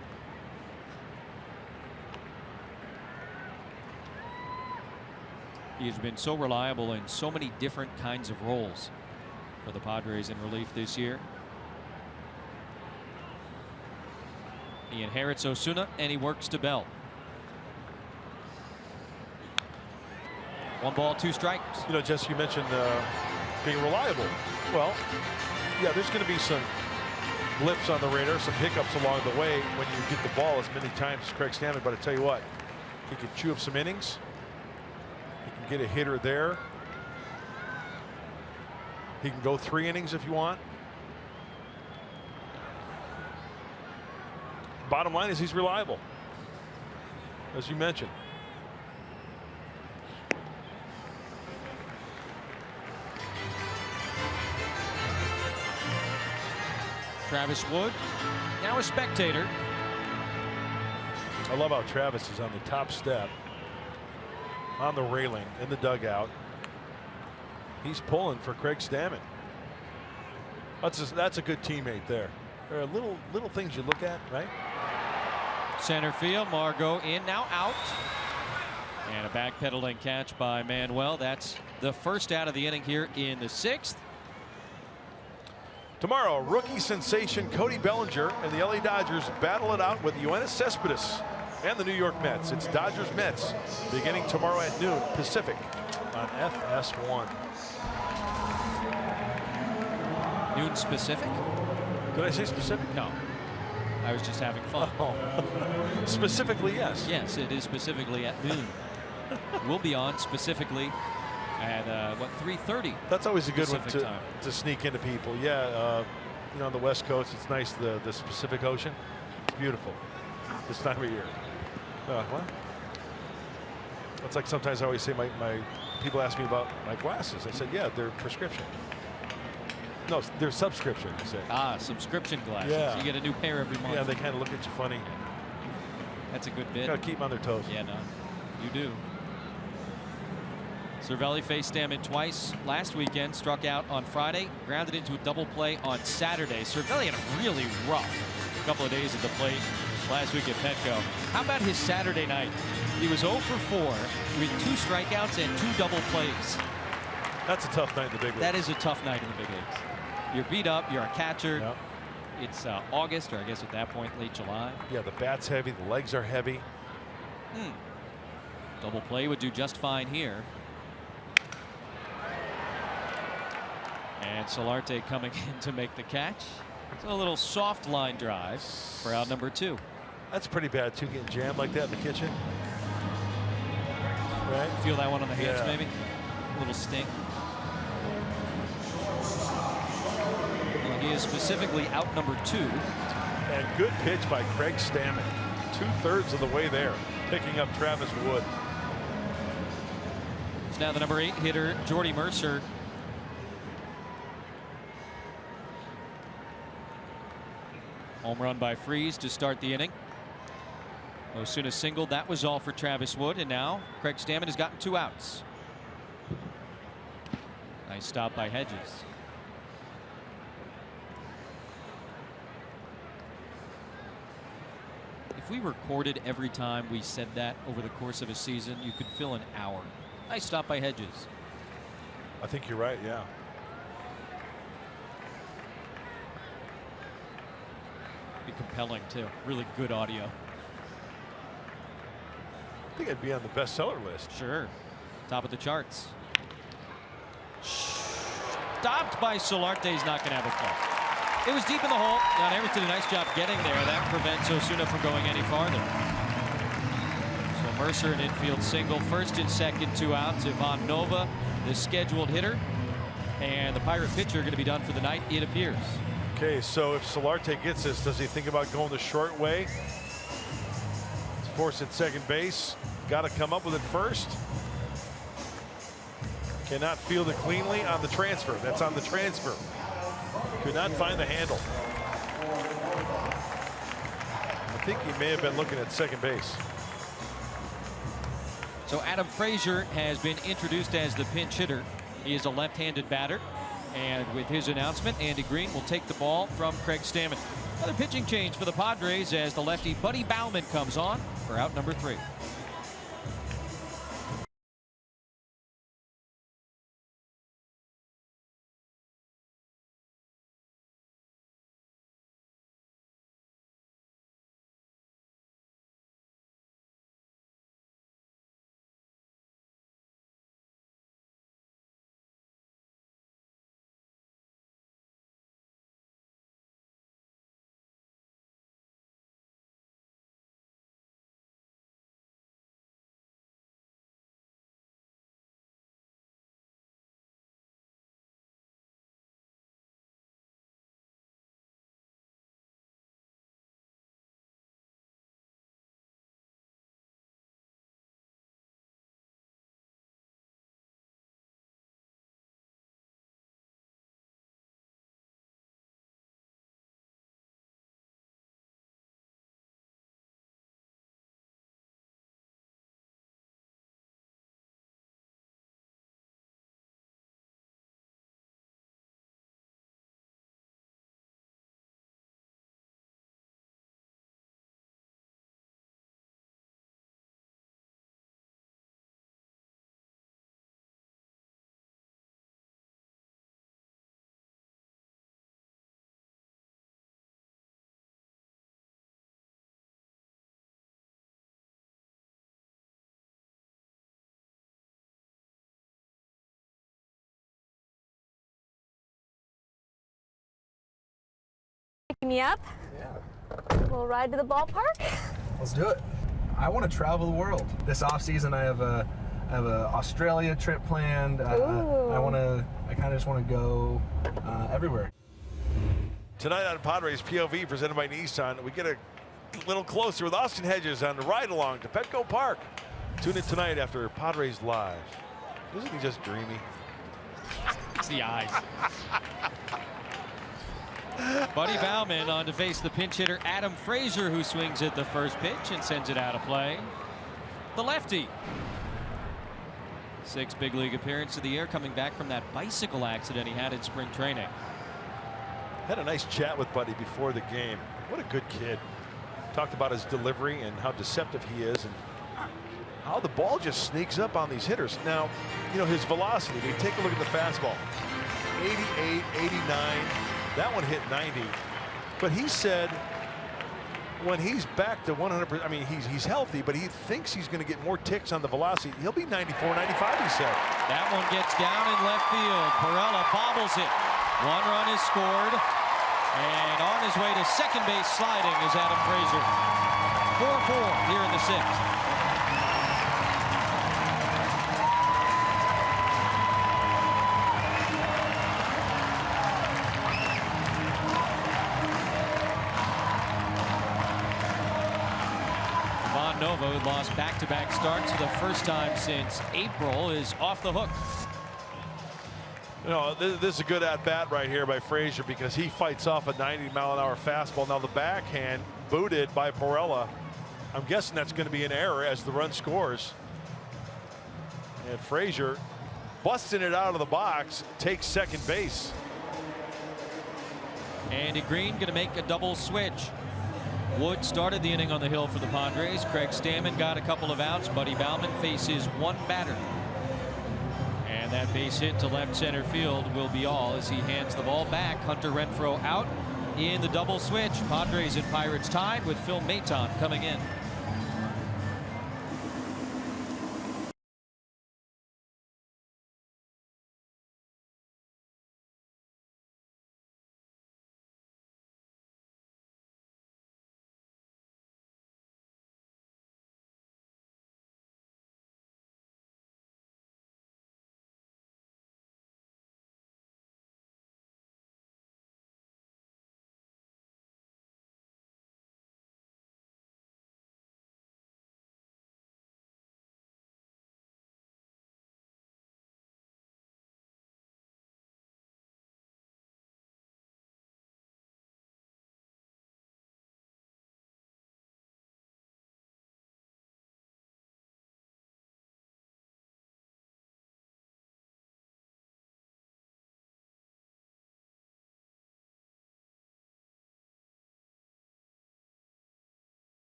He has been so reliable in so many different kinds of roles for the Padres in relief this year. He inherits Osuna and he works to Bell. 1 ball, 2 strikes. You know, Jesse, you mentioned being reliable. Well, yeah, there's going to be some blips on the radar, some hiccups along the way when you get the ball as many times as Craig Stammen. But I tell you what, he can chew up some innings. He can get a hitter there. He can go 3 innings if you want. Bottom line is he's reliable, as you mentioned. Travis Wood, now a spectator. I love how Travis is on the top step, on the railing, in the dugout. He's pulling for Craig Stammen. That's a good teammate there. There are little things you look at, right? Center field, Margot in, now out. And a backpedaling catch by Manuel. That's the first out of the inning here in the 6th. Tomorrow, rookie sensation Cody Bellinger and the LA Dodgers battle it out with Yoenis Cespedes and the New York Mets. It's Dodgers-Mets beginning tomorrow at noon Pacific on FS1. Noon Pacific? Did I say specific? No. I was just having fun. Oh. Specifically, yes. Yes, it is specifically at noon. We'll be on specifically at what, 3:30. That's always a good one time to sneak into people. Yeah, you know, on the West Coast, it's nice. The Pacific Ocean, it's beautiful this time of year. What? It's like sometimes I always say my people ask me about my glasses. I said, yeah, they're prescription. No, they're subscription. I say. Ah, subscription glasses. Yeah. You get a new pair every month. Yeah, they kind of look at you funny. That's a good bit. Gotta keep them on their toes. Yeah, no, you do. Cervelli faced Stammen twice last weekend, struck out on Friday, grounded into a double play on Saturday. Cervelli had a really rough couple of days at the plate last week at Petco. How about his Saturday night? He was 0 for 4 with 2 strikeouts and 2 double plays. That's a tough night in the big leagues. That is a tough night in the big leagues. You're beat up, you're a catcher. Yep. It's August, or I guess at that point, late July. Yeah, the bat's heavy, the legs are heavy. Double play would do just fine here. And Solarte coming in to make the catch. It's a little soft line drive for out number 2. That's pretty bad too, getting jammed like that in the kitchen. Right? Feel that one on the hands, Yeah. maybe? A little sting. Well, he is specifically out number 2. And good pitch by Craig Stammen. 2/3 of the way there, picking up Travis Wood. It's now the number 8 hitter, Jordy Mercer. Home run by Freese to start the inning. Osuna singled. That was all for Travis Wood, and now Craig Stammen has gotten 2 outs. Nice stop by Hedges. If we recorded every time we said that over the course of a season, you could fill an hour. Nice stop by Hedges. I think you're right, yeah. Be compelling too. Really good audio. I think it'd be on the bestseller list. Sure. Top of the charts. Stopped by Solarte's not going to have a play. It was deep in the hole. John Everett did a nice job getting there. That prevents Osuna from going any farther. So Mercer an infield single. First and second, 2 outs. Ivan Nova, the scheduled hitter. And the Pirate pitcher going to be done for the night, it appears. Okay, so if Solarte gets this, does he think about going the short way? It's forced at second base. Got to come up with it first. Cannot field it cleanly on the transfer. That's on the transfer. Could not find the handle. I think he may have been looking at second base. So Adam Frazier has been introduced as the pinch hitter. He is a left-handed batter. And with his announcement, Andy Green will take the ball from Craig Stammen. Another pitching change for the Padres as the lefty Buddy Baumann comes on for out number 3. Pick me up? Yeah. We'll ride to the ballpark? Let's do it. I want to travel the world. This off season, I have a Australia trip planned. I kind of just want to go everywhere. Tonight on Padres POV presented by Nissan, we get a little closer with Austin Hedges on the ride along to Petco Park. Tune in tonight after Padres Live. Isn't he just dreamy? It's the eyes. Buddy Baumann on to face the pinch hitter Adam Frazier, who swings at the first pitch and sends it out of play. The lefty. 6 big league appearance of the year, coming back from that bicycle accident he had in spring training. Had a nice chat with Buddy before the game. What a good kid. Talked about his delivery and how deceptive he is and how the ball just sneaks up on these hitters. Now, you know, his velocity, when you take a look at the fastball, 88, 89. That one hit 90, but he said when he's back to 100%, I mean, he's healthy, but he thinks he's going to get more ticks on the velocity. He'll be 94, 95, he said. That one gets down in left field. Pirela bobbles it. 1 run is scored, and on his way to second base sliding is Adam Frazier. 4-4 here in the 6th. Nova, who lost back-to-back starts for the first time since April, is off the hook. You know, this is a good at-bat right here by Frazier because he fights off a 90-mile-an-hour fastball. Now the backhand booted by Pirela. I'm guessing that's going to be an error as the run scores. And Frazier busting it out of the box, takes second base. Andy Green going to make a double switch. Wood started the inning on the hill for the Padres. Craig Stammen got a couple of outs. Buddy Baumann faces one batter. And that base hit to left center field will be all as he hands the ball back. Hunter Renfroe out in the double switch. Padres and Pirates tied with Phil Maton coming in.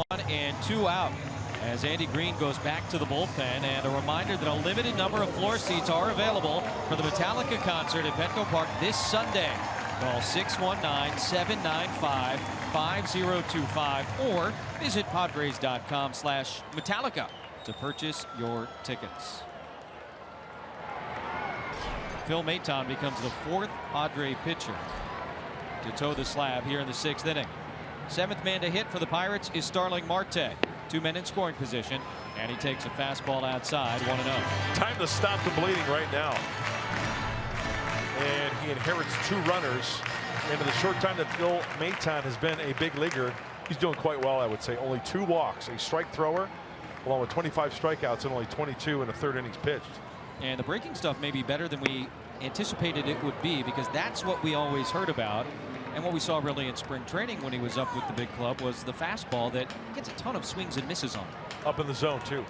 One and two out as Andy Green goes back to the bullpen. And a reminder that a limited number of floor seats are available for the Metallica concert at Petco Park this Sunday. Call 619-795-5025 or visit Padres.com/Metallica to purchase your tickets. Phil Maton becomes the fourth Padre pitcher to toe the slab here in the sixth inning. Seventh man to hit for the Pirates is Starling Marte. Two men in scoring position, and he takes a fastball outside, 1-0. Time to stop the bleeding right now. And he inherits two runners. And in the short time that Phil Maton has been a big leaguer, he's doing quite well, I would say. Only 2 walks, a strike thrower, along with 25 strikeouts and only 22 in the third innings pitched. And the breaking stuff may be better than we anticipated it would be, because that's what we always heard about. And what we saw really in spring training when he was up with the big club was the fastball that gets a ton of swings and misses on. Up in the zone, too.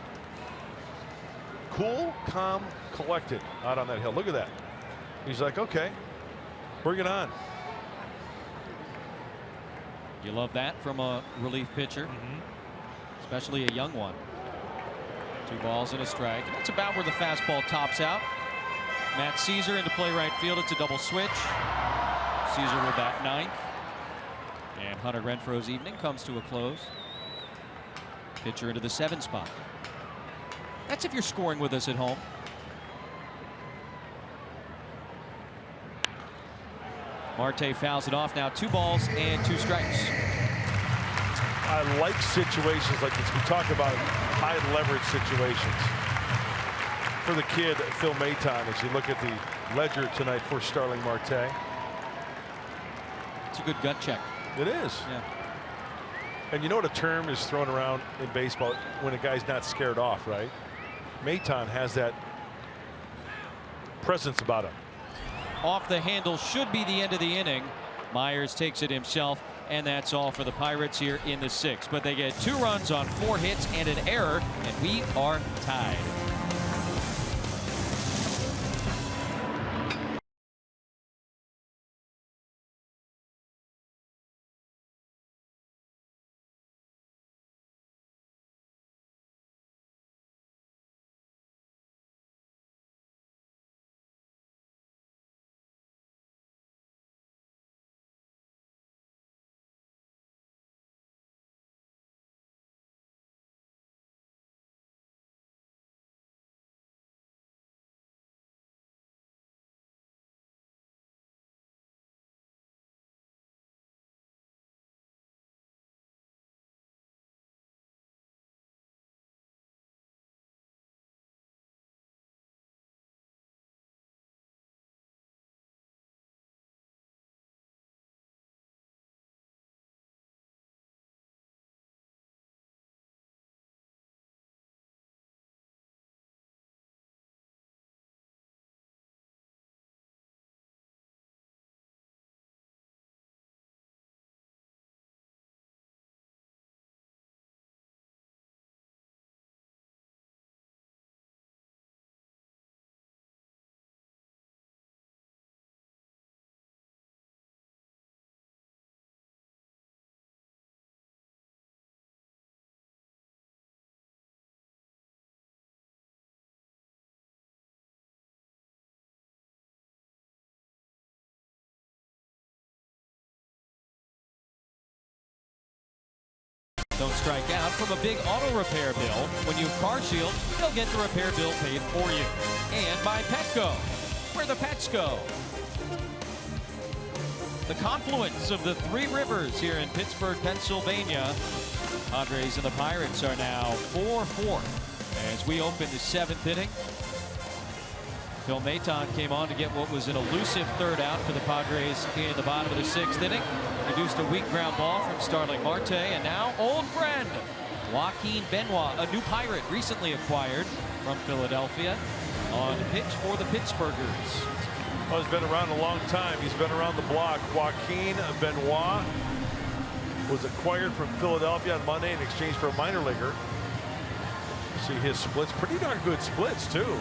Cool, calm, collected out on that hill. Look at that. He's like, okay, bring it on. You love that from a relief pitcher, especially a young one. 2 balls and a strike. And that's about where the fastball tops out. Matt Caesar into play right field. It's a double switch. Caesar will bat 9th. And Hunter Renfroe's evening comes to a close. Pitcher into the 7 spot. That's if you're scoring with us at home. Marte fouls it off now. 2 balls and 2 strikes. I like situations like this. We talk about high leverage situations. For the kid, Phil Maton, as you look at the ledger tonight for Starling Marte. It's a good gut check. It is. Yeah. And you know what a term is thrown around in baseball when a guy's not scared off, right? Maton has that presence about him. Off the handle should be the end of the inning. Myers takes it himself, and that's all for the Pirates here in the 6th. But they get 2 runs on 4 hits and an error, and we are tied. Don't strike out from a big auto repair bill. When you have Car Shield, they'll get the repair bill paid for you. And by Petco, where the pets go. The confluence of the three rivers here in Pittsburgh, Pennsylvania. Padres and the Pirates are now 4-4 as we open the 7th inning. Phil Maton came on to get what was an elusive third out for the Padres in the bottom of the 6th inning. Produced a weak ground ball from Starling Marte, and now old friend Joaquin Benoit, a new Pirate recently acquired from Philadelphia, on pitch for the Pittsburghers. Well, he's been around a long time. He's been around the block. Joaquin Benoit was acquired from Philadelphia on Monday in exchange for a minor leaguer. See his splits, pretty darn good splits too.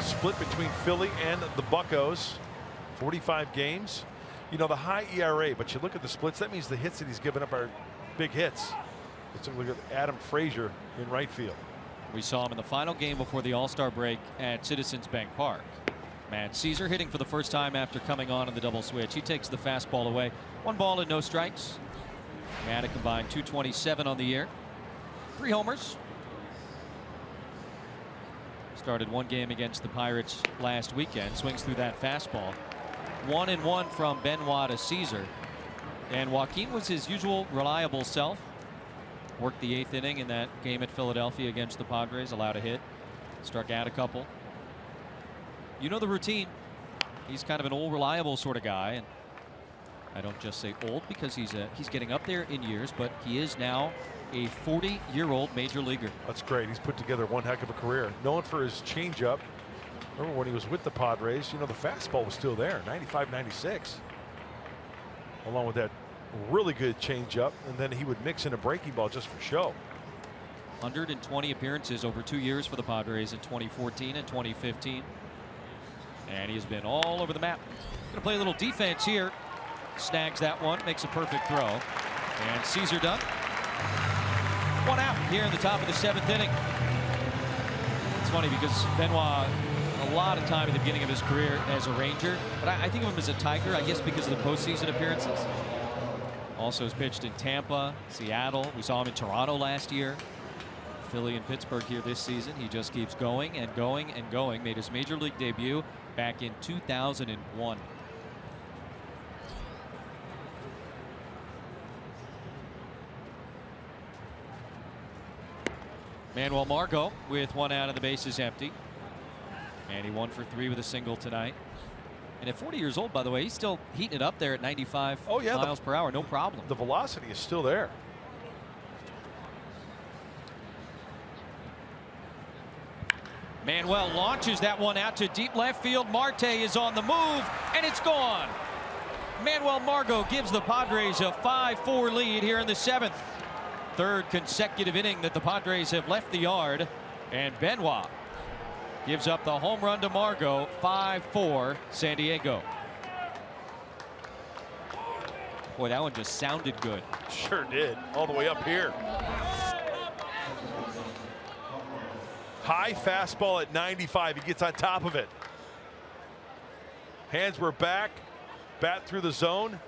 Split between Philly and the Buccos, 45 games. You know, the high ERA, but you look at the splits, that means the hits that he's given up are big hits. Let's look at Adam Frazier in right field. We saw him in the final game before the All-Star break at Citizens Bank Park. Matt Caesar hitting for the first time after coming on in the double switch. He takes the fastball away. 1 ball and no strikes. Matt a combined .227 on the year. 3 homers. Started 1 game against the Pirates last weekend. Swings through that fastball. 1-1 from Benoit to Caesar. And Joaquin was his usual reliable self. Worked the 8th inning in that game at Philadelphia against the Padres. Allowed a hit. Struck out a couple. You know the routine. He's kind of an old reliable sort of guy. And I don't just say old because he's getting up there in years, but he is now a 40-year-old major leaguer. That's great. He's put together one heck of a career. Known for his changeup. Remember when he was with the Padres, you know, the fastball was still there, 95, 96. Along with that really good changeup, and then he would mix in a breaking ball just for show. 120 appearances over 2 years for the Padres in 2014 and 2015. And he has been all over the map. Going to play a little defense here. Snags that one, makes a perfect throw. And Caesar done. 1 out here in the top of the 7th inning. It's funny because Benoit, a lot of time at the beginning of his career as a Ranger, but I think of him as a Tiger, I guess because of the postseason appearances. Also has pitched in Tampa, Seattle. We saw him in Toronto last year. Philly and Pittsburgh here this season. He just keeps going and going and going. Made his major league debut back in 2001. Manuel Margot with 1 out and the bases empty. And he 1 for 3 with a single tonight. And at 40 years old, by the way, he's still heating it up there at 95 miles per hour. No problem. The velocity is still there. Manuel launches that one out to deep left field. Marte is on the move, and it's gone. Manuel Margot gives the Padres a 5-4 lead here in the 7th. 3rd consecutive inning that the Padres have left the yard, and Benoit gives up the home run to Margot. 5-4 San Diego. Boy, that one just sounded good. Sure did, all the way up here. High fastball at 95. He gets on top of it. Hands were back. Bat through the zone.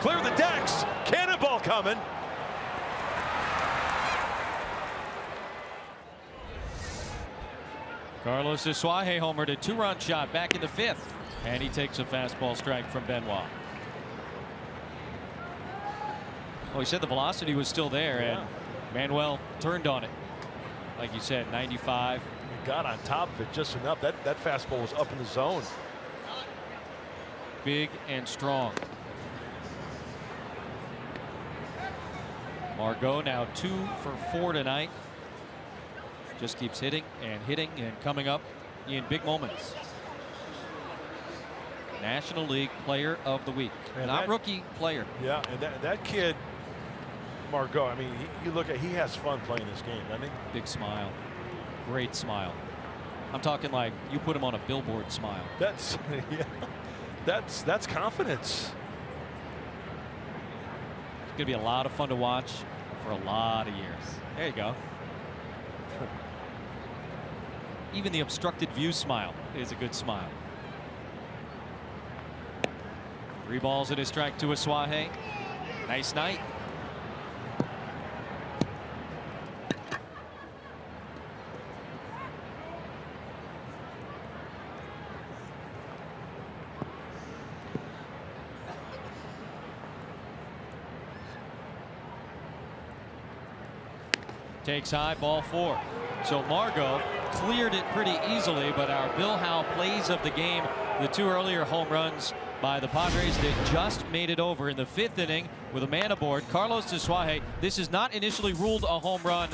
Clear the decks. Cannonball coming. Carlos Isuaje homered a 2-run shot back in the 5th. And he takes a fastball strike from Benoit. Well, he said the velocity was still there, and Manuel turned on it. Like you said, 95. He got on top of it just enough. That fastball was up in the zone. Big and strong. Margot now 2 for 4 tonight. Just keeps hitting and coming up in big moments. National League Player of the Week. And not rookie player. Yeah, and that kid, Margot, I mean, you look at, he has fun playing this game, doesn't he? Big smile. Great smile. I'm talking like you put him on a billboard smile. That's that's confidence. It's going to be a lot of fun to watch for a lot of years. There you go. Even the obstructed view smile is a good smile. 3 balls and a strike to Isuaje. Nice night. Takes high, ball 4. So Margot cleared it pretty easily, but our Bill Howe plays of the game, the 2 earlier home runs by the Padres that just made it over in the 5th inning with a man aboard. Carlos Dessuaje. This is not initially ruled a home run,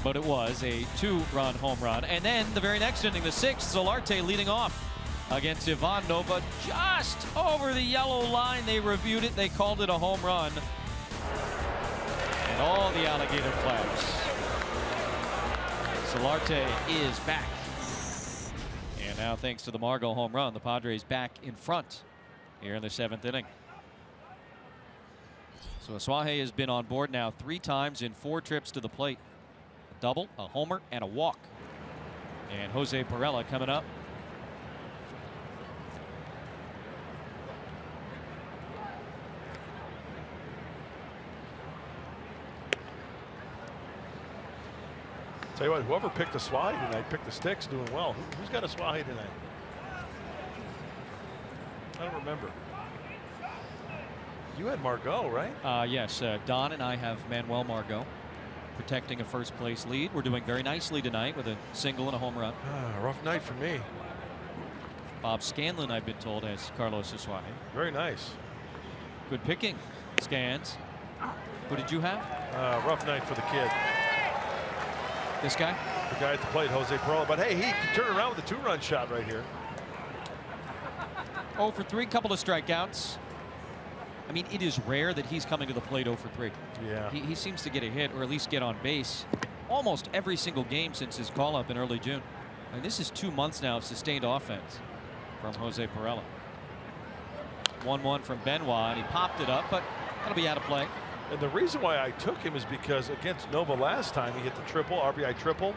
but it was a 2-run home run. And then the very next inning, the 6th, Solarte leading off against Ivan Nova, just over the yellow line. They reviewed it. They called it a home run. And all the alligator claps. Solarte is back. And now, thanks to the Margot home run, the Padres back in front here in the 7th inning. So Dessuaje has been on board now 3 times in 4 trips to the plate. A double, a homer, and a walk. And Jose Pirela coming up. Tell you what, whoever picked Dessuaje tonight picked the sticks, doing well. Who's got Dessuaje tonight? I don't remember. You had Margot, right? Yes, Don and I have Manuel Margot protecting a first place lead. We're doing very nicely tonight with a single and a home run. Rough night for me. Bob Scanlon, I've been told, has Carlos Dessuaje. Very nice. Good picking. Scans. Who did you have? Rough night for the kid. This guy? The guy at the plate, Jose Pirela. But hey, he can turn around with a 2-run shot right here. 0 for 3, couple of strikeouts. I mean, it is rare that he's coming to the plate 0 for 3. Yeah. He seems to get a hit or at least get on base almost every single game since his call-up in early June. And this is 2 months now of sustained offense from Jose Pirela. 1-1 from Benoit, and he popped it up, but that'll be out of play. And the reason why I took him is because against Nova last time, he hit the triple, RBI triple,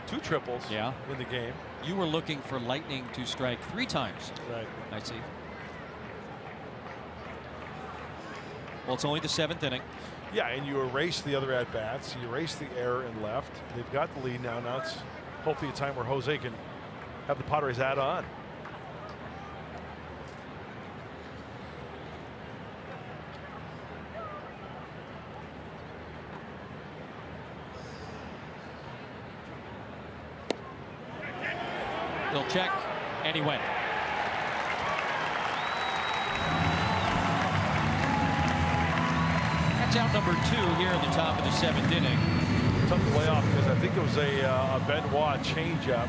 2 triples in the game. You were looking for Lightning to strike 3 times. Right. I see. Well, it's only the 7th inning. Yeah, and you erase the other at-bats. You erase the error in left. They've got the lead now. Now it's hopefully a time where Jose can have the Padres add on. He'll check, and he went. That's out number 2 here in the top of the 7th inning. Tough to lay off because I think it was a Benoit changeup,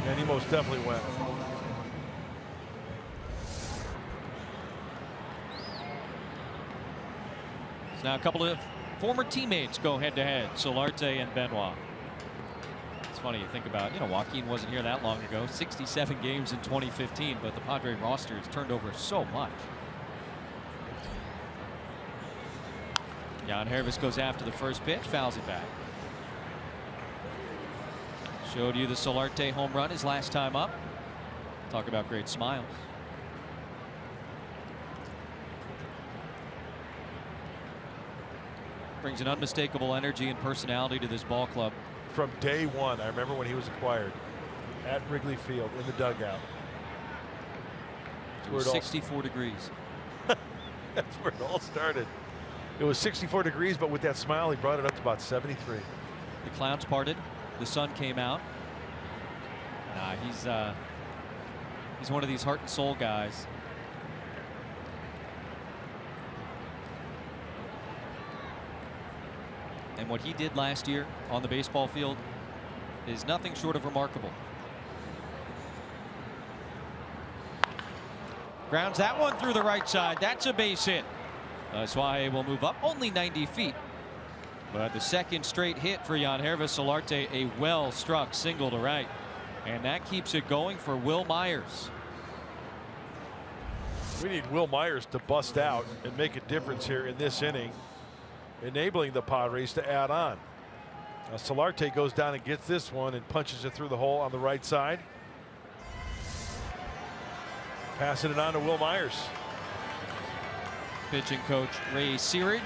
and he most definitely went. So now a couple of former teammates go head-to-head, Solarte and Benoit. It's funny you think about, Joaquin wasn't here that long ago, 67 games in 2015, but the Padre roster has turned over so much. Yangervis goes after the first pitch, fouls it back. Showed you the Solarte home run his last time up. Talk about great smiles. Brings an unmistakable energy and personality to this ball club. From day one, I remember when he was acquired at Wrigley Field in the dugout. It was 64 degrees. That's where it all started. It was 64 degrees, but with that smile, he brought it up to about 73. The clouds parted. The sun came out. Nah, he's one of these heart and soul guys. And what he did last year on the baseball field is nothing short of remarkable. Grounds that one through the right side. That's a base hit. Dessuaje will move up only 90 feet. But the second straight hit for Yangervis. Solarte, a well-struck single to right. And that keeps it going for Wil Myers. We need Wil Myers to bust out and make a difference here in this inning, enabling the Padres to add on. Now Solarte goes down and gets this one and punches it through the hole on the right side. Passing it on to Wil Myers. Pitching coach Ray Searage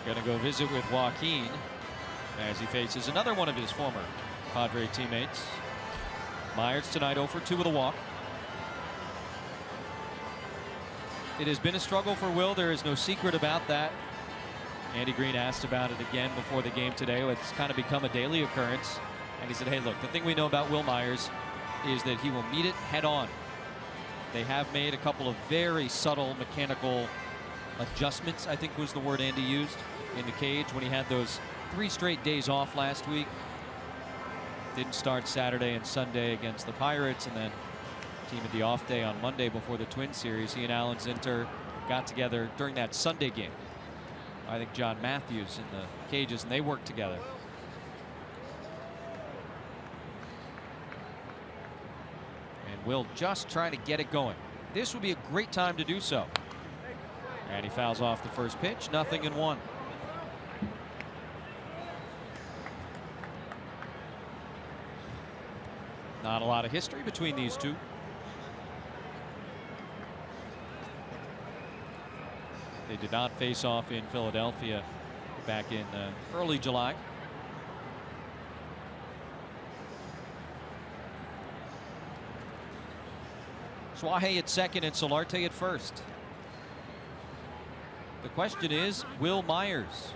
going to go visit with Joaquin as he faces another one of his former Padre teammates. Myers tonight 0 for 2 with a walk. It has been a struggle for Will. There is no secret about that. Andy Green asked about it again before the game today. It's kind of become a daily occurrence. And he said, hey, look, the thing we know about Wil Myers is that he will meet it head on. They have made a couple of very subtle mechanical adjustments, I think was the word Andy used, in the cage when he had those 3 straight days off last week. Didn't start Saturday and Sunday against the Pirates, and then team at the off day on Monday before the Twins series. He and Alan Zinter got together during that Sunday game. I think John Matthews in the cages, and they worked together. And Will just trying to get it going. This would be a great time to do so. And he fouls off the first pitch. 0-1. Not a lot of history between these two. They did not face off in Philadelphia back in early July. Suaje at second and Solarte at first. The question is, Wil Myers?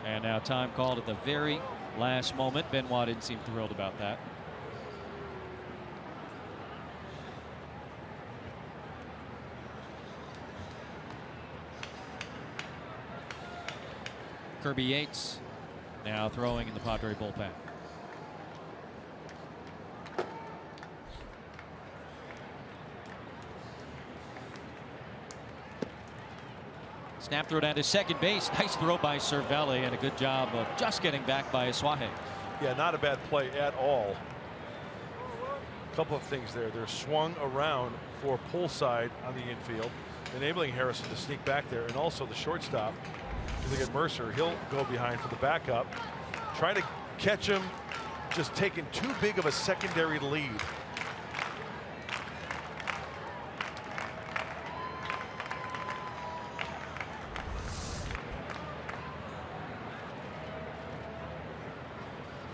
And now time called at the very last moment. Benoit didn't seem thrilled about that. Kirby Yates now throwing in the Padre bullpen. Snap throw down to second base. Nice throw by Cervelli, and a good job of just getting back by Suaje. Yeah, not a bad play at all. A couple of things there. They're swung around for pull side on the infield, enabling Harrison to sneak back there, and also the shortstop. Look at Mercer. He'll go behind for the backup. Trying to catch him, just taking too big of a secondary lead.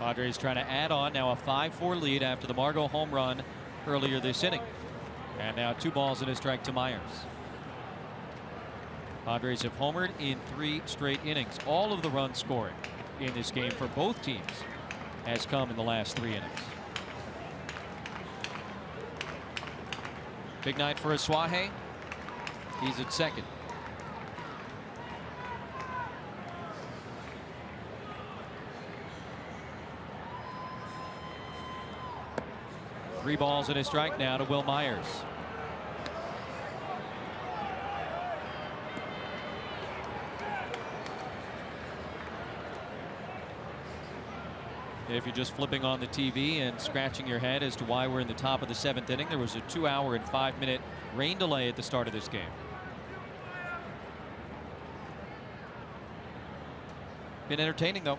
Padres trying to add on now a 5-4 lead after the Margot home run earlier this inning. And now 2 balls and a strike to Myers. Padres have homered in 3 straight innings. All of the run scoring in this game for both teams has come in the last 3 innings. Big night for Suaje. He's at second. Three balls and a strike now to Wil Myers. If you're just flipping on the TV and scratching your head as to why we're in the top of the 7th inning, there was a 2-hour and 5-minute rain delay at the start of this game. Been entertaining, though.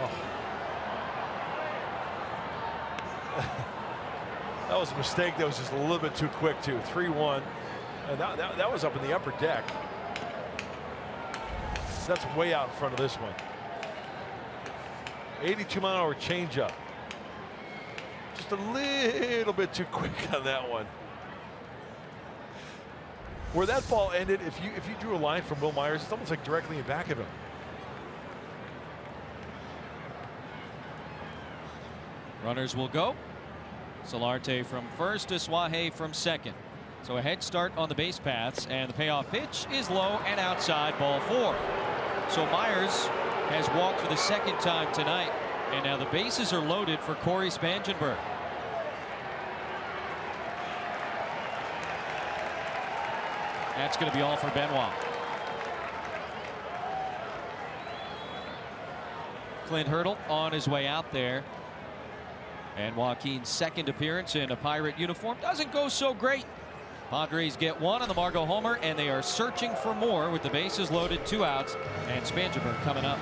Oh. That was a mistake. That was just a little bit too quick, too. 3-1. And that was up in the upper deck. That's way out in front of this one. 82-mile-an-hour changeup. Just a little bit too quick on that one. Where that ball ended, if you drew a line from Wil Myers, it's almost like directly in back of him. Runners will go. Solarte from first to Suaje from second. So a head start on the base paths, and the payoff pitch is low and outside, ball 4. So Myers has walked for the 2nd time tonight, and now the bases are loaded for Corey Spangenberg. That's going to be all for Benoit. Clint Hurdle on his way out there. And Joaquin's 2nd appearance in a Pirate uniform doesn't go so great. Padres get 1 on the Margot homer, and they are searching for more with the bases loaded, 2 outs, and Spangenberg coming up.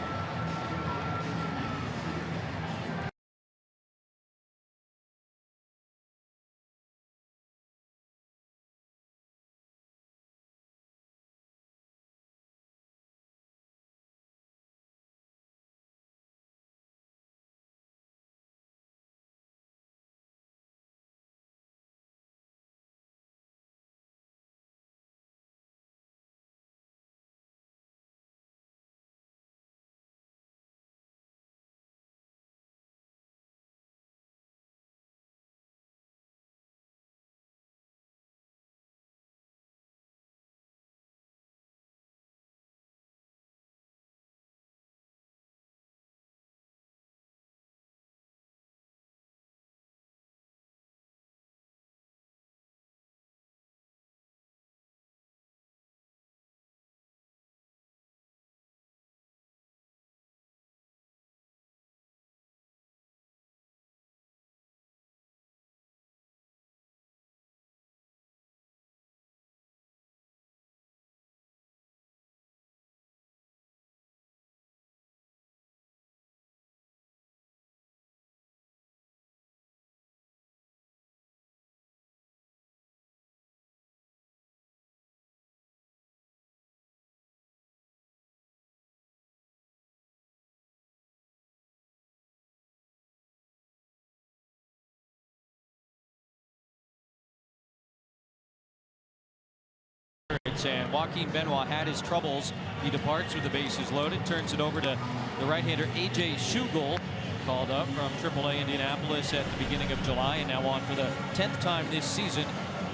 Pirates, and Joaquin Benoit had his troubles. He departs with the bases loaded, turns it over to the right-hander A.J. Schugel, called up from AAA Indianapolis at the beginning of July, and now on for the 10th time this season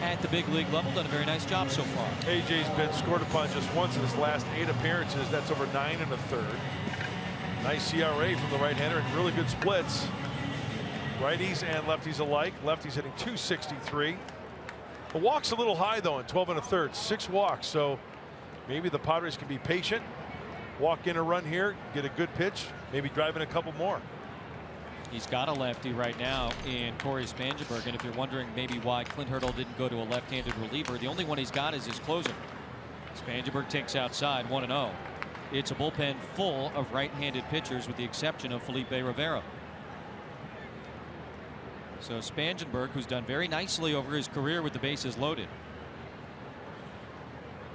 at the big league level. Done a very nice job so far. AJ's been scored upon just once in his last 8 appearances. That's over 9 1/3. Nice ERA from the right-hander and really good splits. Righties and lefties alike. Lefties hitting .263. The walk's a little high though in 12 1/3. 6 walks, so maybe the Padres can be patient, walk in a run here, get a good pitch, maybe drive in a couple more. He's got a lefty right now in Corey Spangenberg, and if you're wondering maybe why Clint Hurdle didn't go to a left-handed reliever, the only one he's got is his closer. Spangenberg takes outside 1-0. It's a bullpen full of right-handed pitchers with the exception of Felipe Rivera. So Spangenberg, who's done very nicely over his career with the bases loaded,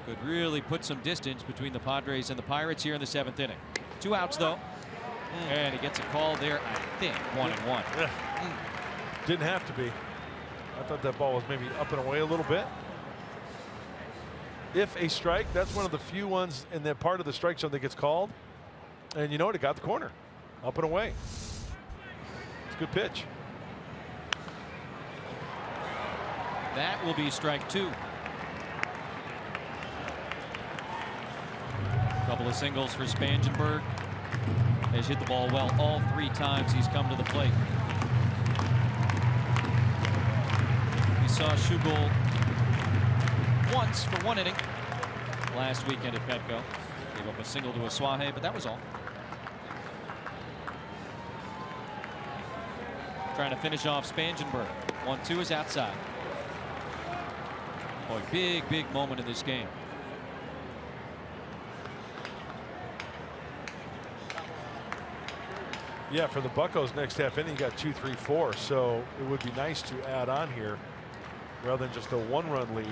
could really put some distance between the Padres and the Pirates here in the 7th inning. 2 outs though. And he gets a call there, I think, 1-1. Didn't have to be. I thought that ball was maybe up and away a little bit. If a strike, that's one of the few ones in that part of the strike zone that gets called. And you know what? It got the corner. Up and away. It's a good pitch. That will be strike 2. Couple of singles for Spangenberg. Has hit the ball well all 3 times he's come to the plate. We saw Schugel once for 1 inning last weekend at Petco. Gave up a single to Asuaje, but that was all. Trying to finish off Spangenberg. 1-2 is outside. Boy, big moment in this game. Yeah, for the Buccos next half inning, you got 2, 3, 4. So it would be nice to add on here rather than just a 1-run lead.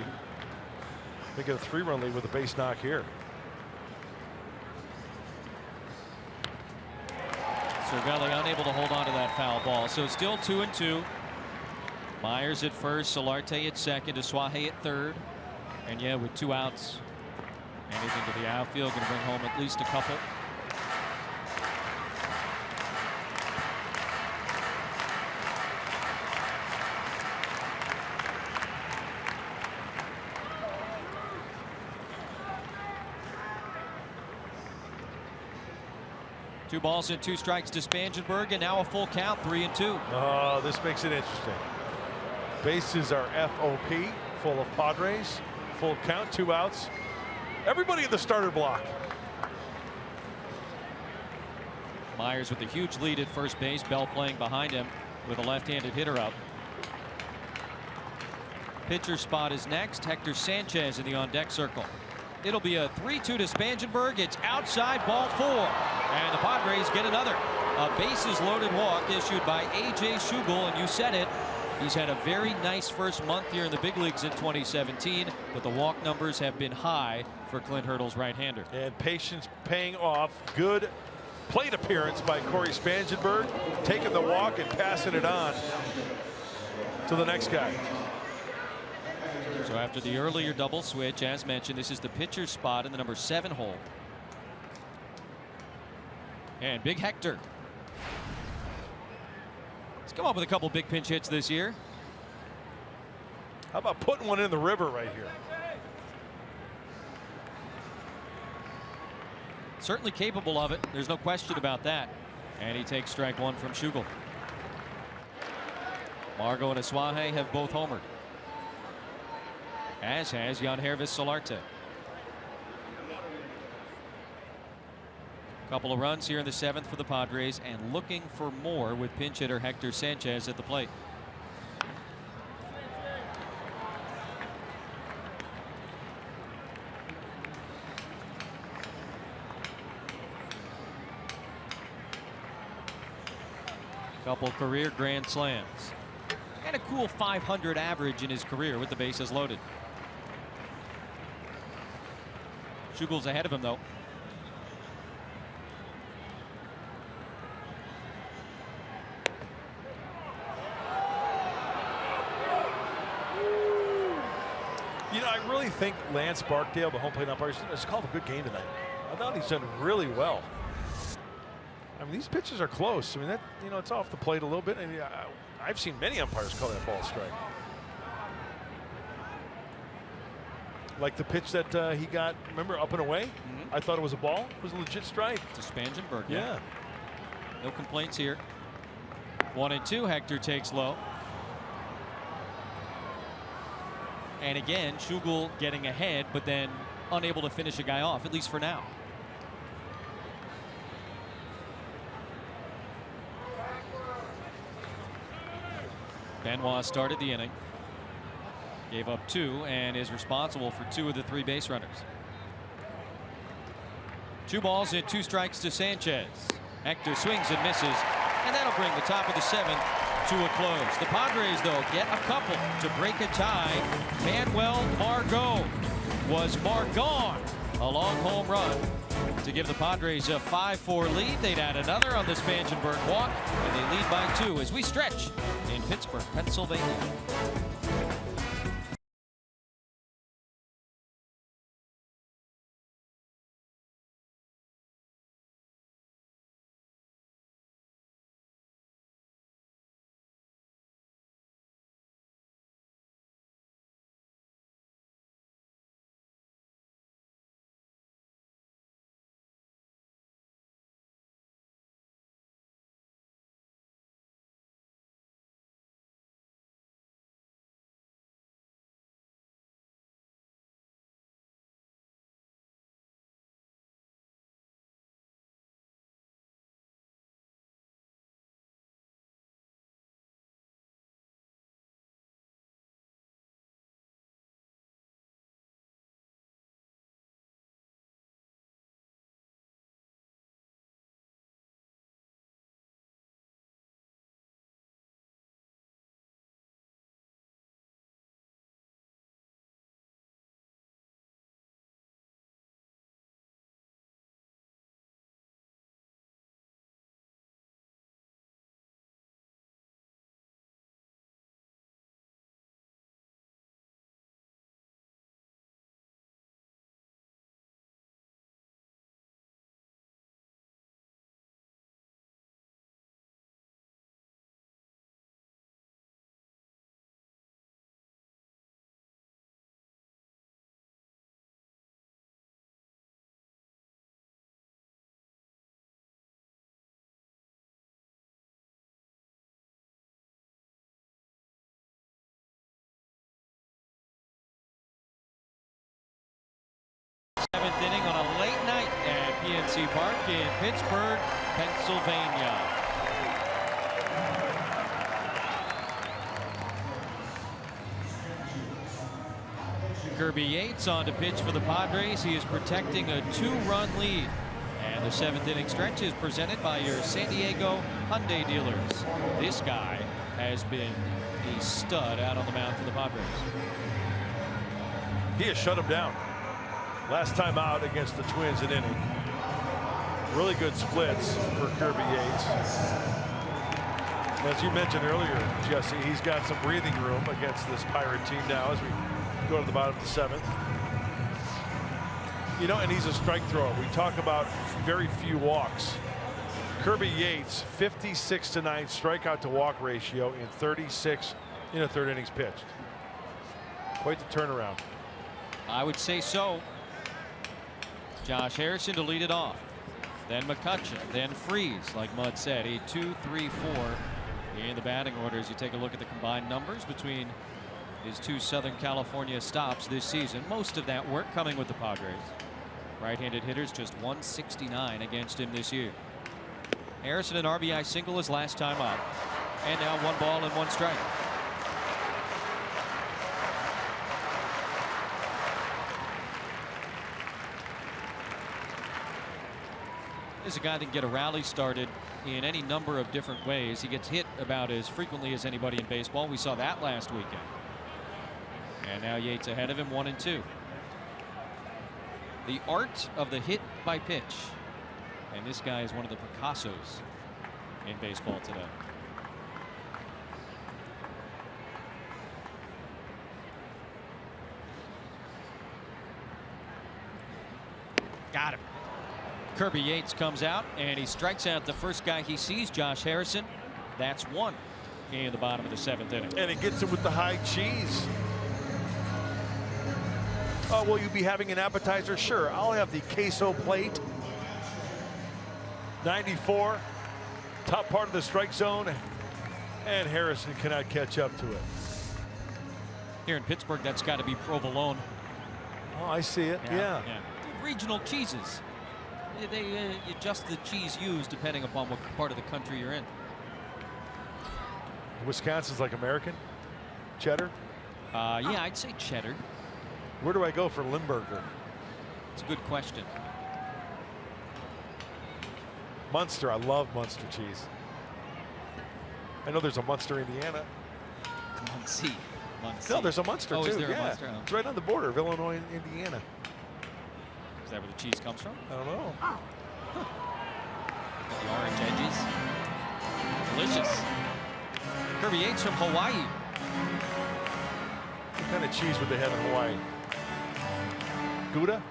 Make it a 3-run lead with a base knock here. Cervelli unable to hold on to that foul ball. So still 2-2. Myers at first, Solarte at second, Asuaje at third. And yeah, with 2 outs, and he's into the outfield, going to bring home at least a couple. Two balls and 2 strikes to Spangenberg, and now a full count, 3-2. Oh, this makes it interesting. Bases are FOP, full of Padres. Full count, 2 outs. Everybody in the starter block. Myers with a huge lead at first base. Bell playing behind him with a left-handed hitter up. Pitcher spot is next. Hector Sanchez in the on-deck circle. It'll be a 3-2 to Spangenberg. It's outside, ball 4. And the Padres get another. A bases-loaded walk issued by A.J. Schugel, and you said it. He's had a very nice first month here in the big leagues in 2017, but the walk numbers have been high for Clint Hurdle's right-hander. And patience paying off. Good plate appearance by Corey Spangenberg, taking the walk and passing it on to the next guy. So after the earlier double switch, as mentioned, this is the pitcher's spot in the number 7 hole. And big Hector. He's come up with a couple big pinch hits this year. How about putting one in the river right here? Certainly capable of it. There's no question about that. And he takes strike 1 from Schugel. Margot and Asuaje have both homered, as has Yangervis Solarte. Couple of runs here in the 7th for the Padres, and looking for more with pinch hitter Hector Sanchez at the plate. Couple career grand slams and a cool .500 average in his career with the bases loaded. Schugel's ahead of him though. You know, I really think Lance Barkdale, the home plate umpire, has called a good game tonight. I thought he's done really well. I mean, these pitches are close. I mean, that, it's off the plate a little bit. And I've seen many umpires call that ball a strike. Like the pitch that he got, remember, up and away? I thought it was a ball. It was a legit strike. To Spangenberg. Yeah. No complaints here. 1-2. Hector takes low. And again, Schugel getting ahead, but then unable to finish a guy off, at least for now. Benoit started the inning. Gave up 2 and is responsible for 2 of the 3 base runners. 2 balls and 2 strikes to Sanchez. Hector swings and misses, and that'll bring the top of the 7th to a close. The Padres, though, get a couple to break a tie. Manuel Margot was Margon, a long home run to give the Padres a 5-4 lead. They'd add another on the Spangenberg walk, and they lead by 2 as we stretch in Pittsburgh, Pennsylvania. Seventh inning on a late night at PNC Park in Pittsburgh, Pennsylvania. Kirby Yates on to pitch for the Padres. He is protecting a 2-run lead. And the 7th inning stretch is presented by your San Diego Hyundai dealers. This guy has been a stud out on the mound for the Padres. He has shut him down. Last time out against the Twins in inning. Really good splits for Kirby Yates. As you mentioned earlier, Jesse, he's got some breathing room against this Pirate team now as we go to the bottom of the 7th. And he's a strike thrower. We talk about very few walks. Kirby Yates, 56-9 strikeout to walk ratio in 36 third innings pitched. Quite the turnaround. I would say so. Josh Harrison to lead it off. Then McCutchen. Then Freese, like Mud said. A 2, 3, 4 in the batting order as you take a look at the combined numbers between his 2 Southern California stops this season. Most of that work coming with the Padres. Right-handed hitters just 169 against him this year. Harrison an RBI single his last time up. And now 1 ball and 1 strike. This is a guy that can get a rally started in any number of different ways. He gets hit about as frequently as anybody in baseball. We saw that last weekend. And now Yates ahead of him, 1-2. The art of the hit by pitch. And this guy is one of the Picassos in baseball today. Got him. Kirby Yates comes out and he strikes out the first guy he sees, Josh Harrison. That's one in the bottom of the 7th inning. And it gets him with the high cheese. Oh, will you be having an appetizer? Sure, I'll have the queso plate. 94, top part of the strike zone, and Harrison cannot catch up to it. Here in Pittsburgh, that's got to be provolone. Oh, I see it. Yeah. Regional cheeses. They adjust the cheese used depending upon what part of the country you're in. Wisconsin's like American cheddar. Yeah, I'd say cheddar. Where do I go for Limburger? It's a good question. Munster. I love Munster cheese. I know there's a Munster, Indiana. Muncie. No, there's a Munster too. Is there a yeah, Munster? Oh. It's right on the border of Illinois and Indiana. Is that where the cheese comes from? I don't know. Got the orange edges. Delicious. Kirby Yates from Hawaii. What kind of cheese would they have in Hawaii? Gouda?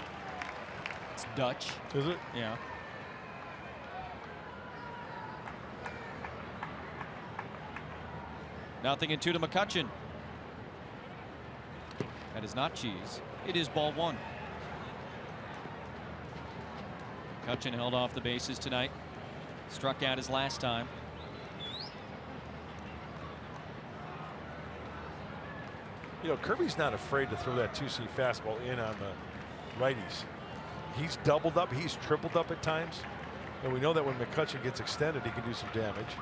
It's Dutch. Is it? Yeah. Nothing in 2 to McCutchen. That is not cheese. It is ball 1. McCutchen held off the bases tonight. Struck out his last time. You know, Kirby's not afraid to throw that 2-seam fastball in on the righties. He's doubled up, he's tripled up at times. And we know that when McCutchen gets extended, he can do some damage.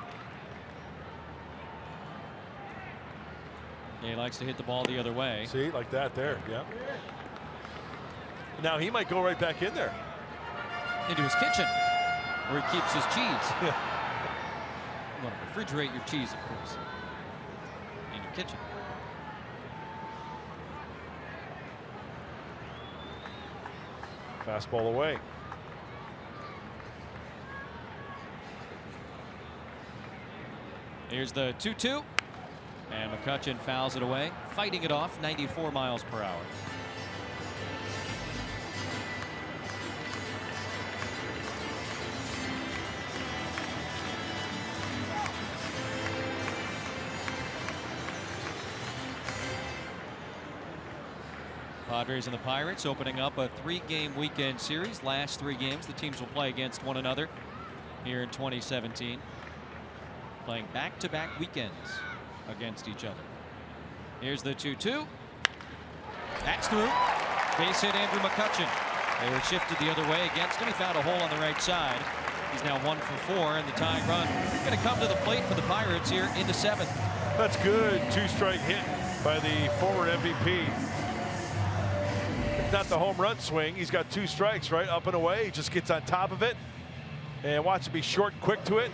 Yeah, he likes to hit the ball the other way. See, like that there, yeah. Now he might go right back in there. Into his kitchen, where he keeps his cheese. Yeah. You want to refrigerate your cheese, of course, in your kitchen. Fastball away. Here's the 2-2. And McCutchen fouls it away, fighting it off, 94 miles per hour. Padres and the Pirates opening up a 3-game weekend series. Last 3 games the teams will play against one another here in 2017. Playing back-to-back weekends against each other. Here's the 2-2. That's through. Base hit Andrew McCutchen. They were shifted the other way against him. He found a hole on the right side. He's now 1 for 4 in the tying run. Going to come to the plate for the Pirates here in the 7th. That's good. 2-strike hit by the former MVP. It's not the home run swing. He's got 2 strikes right up and away. He just gets on top of it. And watch it be short, quick to it.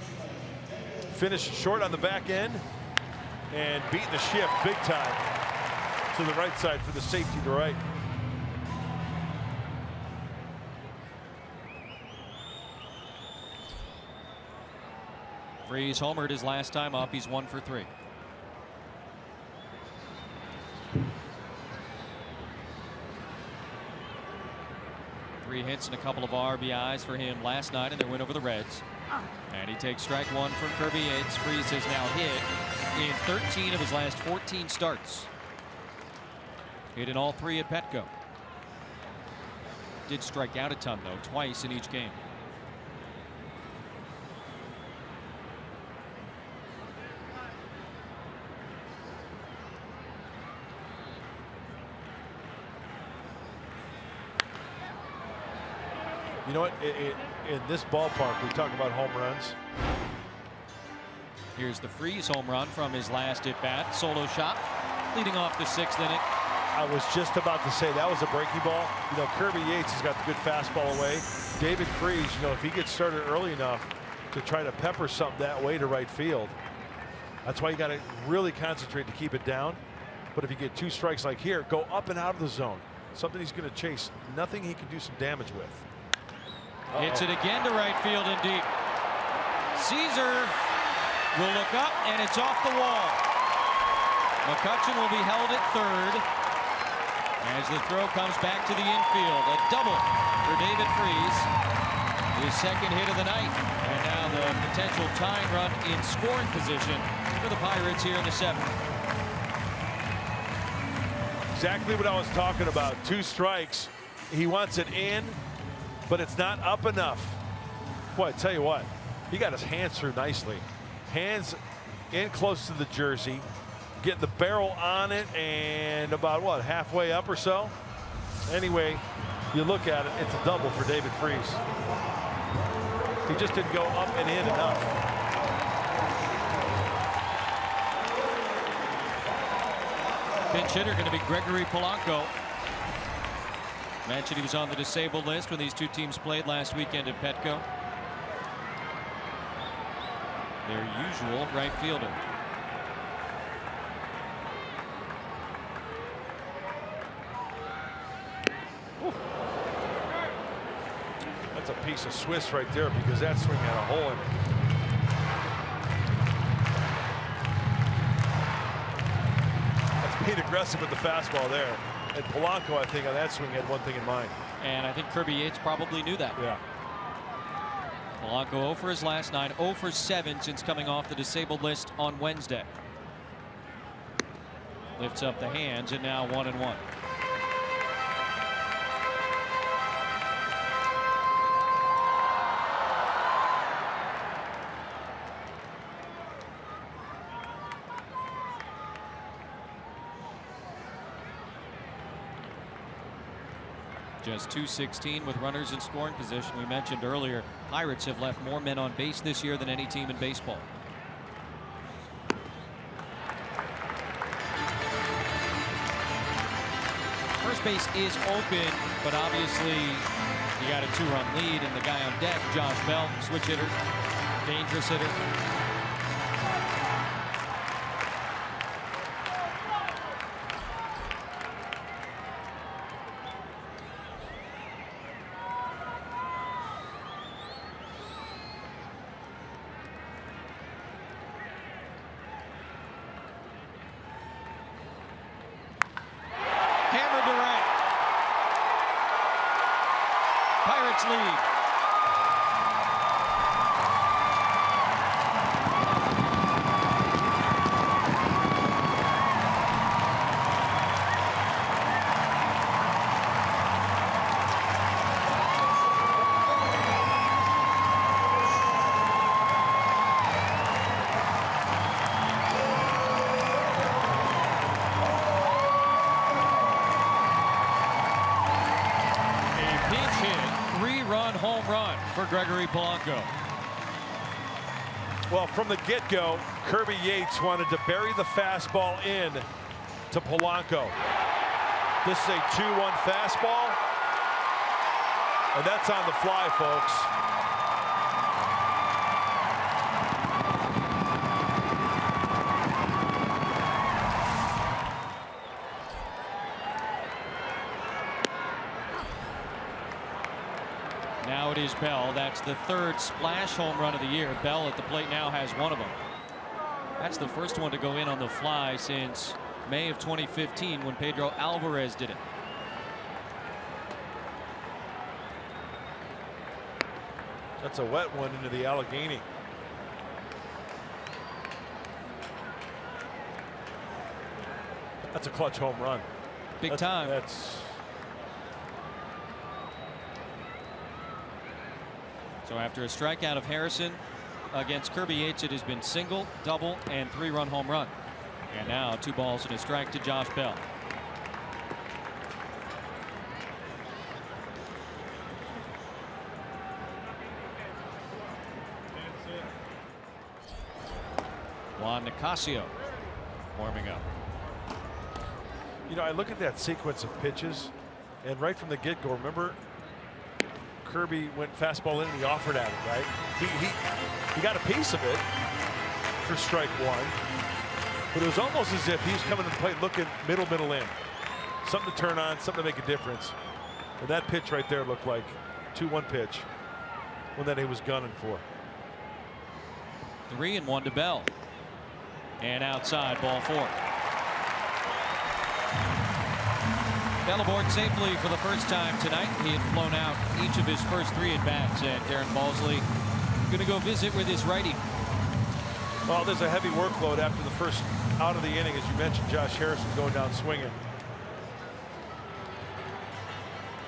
Finish short on the back end. And beating the shift big time to the right side for the safety to right. Freese homered his last time up. He's 1 for 3. Three hits and a couple of RBIs for him last night in their win over the Reds. And he takes strike 1 from Kirby Yates. Freese has now hit in 13 of his last 14 starts. Hit in all 3 at Petco. Did strike out a ton, though, twice in each game. You know what? In this ballpark, we talk about home runs. Here's the Freese home run from his last at bat. Solo shot, leading off the 6th inning. I was just about to say that was a breaking ball. You know, Kirby Yates has got the good fastball away. David Freese, you know, if he gets started early enough to try to pepper something that way to right field, that's why you got to really concentrate to keep it down. But if you get 2 strikes like here, go up and out of the zone. Something he's going to chase. Nothing he can do some damage with. Hits it again to right field and deep. Caesar will look up, and it's off the wall. McCutchen will be held at third as the throw comes back to the infield. A double for David Freese. His second hit of the night. And now the potential tying run in scoring position for the Pirates here in the 7th. Exactly what I was talking about. 2 strikes. He wants it in, but it's not up enough. Boy, I tell you what, he got his hands through nicely. Hands in close to the jersey, getting the barrel on it, and about what, halfway up or so? Anyway, you look at it, it's a double for David Freese. He just didn't go up and in enough. Pinch hitter going to be Gregory Polanco. Mentioned he was on the disabled list when these two teams played last weekend at Petco. Their usual right fielder. That's a piece of Swiss right there, because that swing had a hole in it. That's being aggressive with the fastball there. And Polanco, I think, on that swing had one thing in mind. And I think Kirby Yates probably knew that. Yeah. Polanco 0 for his last 9, 0 for 7 since coming off the disabled list on Wednesday. Lifts up the hands, and now 1-1. Just 216 with runners in scoring position. We mentioned earlier, Pirates have left more men on base this year than any team in baseball. First base is open, but obviously you got a 2-run lead, and the guy on deck, Josh Bell, switch hitter, dangerous hitter. Pirates lead. Home run for Gregory Polanco. Well, from the get-go, Kirby Yates wanted to bury the fastball in to Polanco. This is a 2-1 fastball, and that's on the fly, folks. Now it is Bell. That's the 3rd splash home run of the year. Bell at the plate now has one of them. That's the first one to go in on the fly since May of 2015 when Pedro Alvarez did it. That's a wet one into the Allegheny. That's a clutch home run. Big time. So after a strikeout of Harrison against Kirby Yates, it has been single, double, and 3-run home run. And now 2 balls and a strike to Josh Bell. Juan Nicasio warming up. You know, I look at that sequence of pitches, and right from the get-go, remember, Kirby went fastball in and he offered at it, right? He got a piece of it for strike 1, but it was almost as if he was coming to the plate looking middle in. Something to turn on, something to make a difference. And that pitch right there looked like 2-1 pitch, one that he was gunning for. 3-1 to Bell. And outside, ball 4. Bell aboard safely for the first time tonight. He had flown out each of his first 3 at-bats, and Darren Balsley going to go visit with his righty. Well, there's a heavy workload after the first out of the inning. As you mentioned, Josh Harrison going down swinging.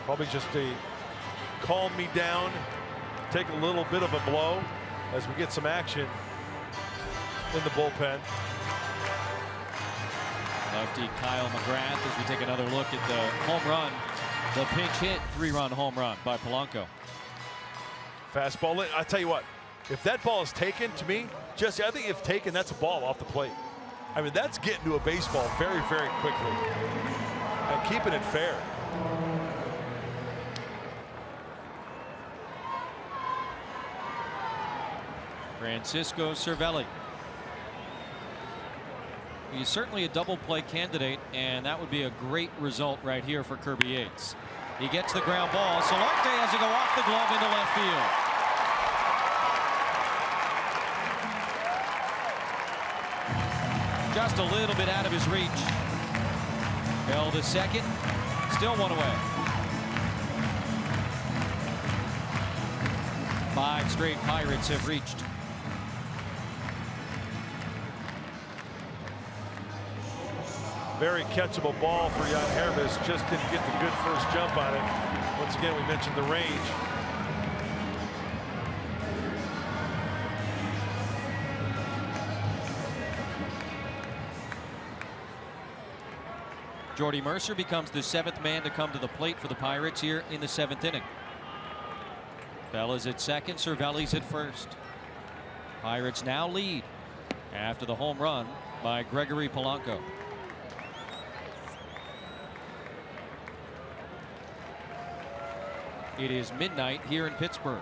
Probably just a calm me down, take a little bit of a blow as we get some action in the bullpen. Lefty Kyle McGrath as we take another look at the home run, the pinch hit 3-run home run by Polanco. Fastball. I tell you what, if that ball is taken, to me, Jesse, I think if taken, that's a ball off the plate. I mean, that's getting to a baseball very, very quickly and keeping it fair. Francisco Cervelli. He's certainly a double play candidate, and that would be a great result right here for Kirby Yates. He gets the ground ball. Solarte has to go off the glove into left field. Just a little bit out of his reach. Held to second. Still 1 away. 5 straight Pirates have reached. Very catchable ball for Jan Hermes. Just didn't get the good first jump on it. Once again, we mentioned the range. Jordy Mercer becomes the 7th man to come to the plate for the Pirates here in the 7th inning. Bell is at second. Cervelli's at first. Pirates now lead after the home run by Gregory Polanco. It is midnight here in Pittsburgh.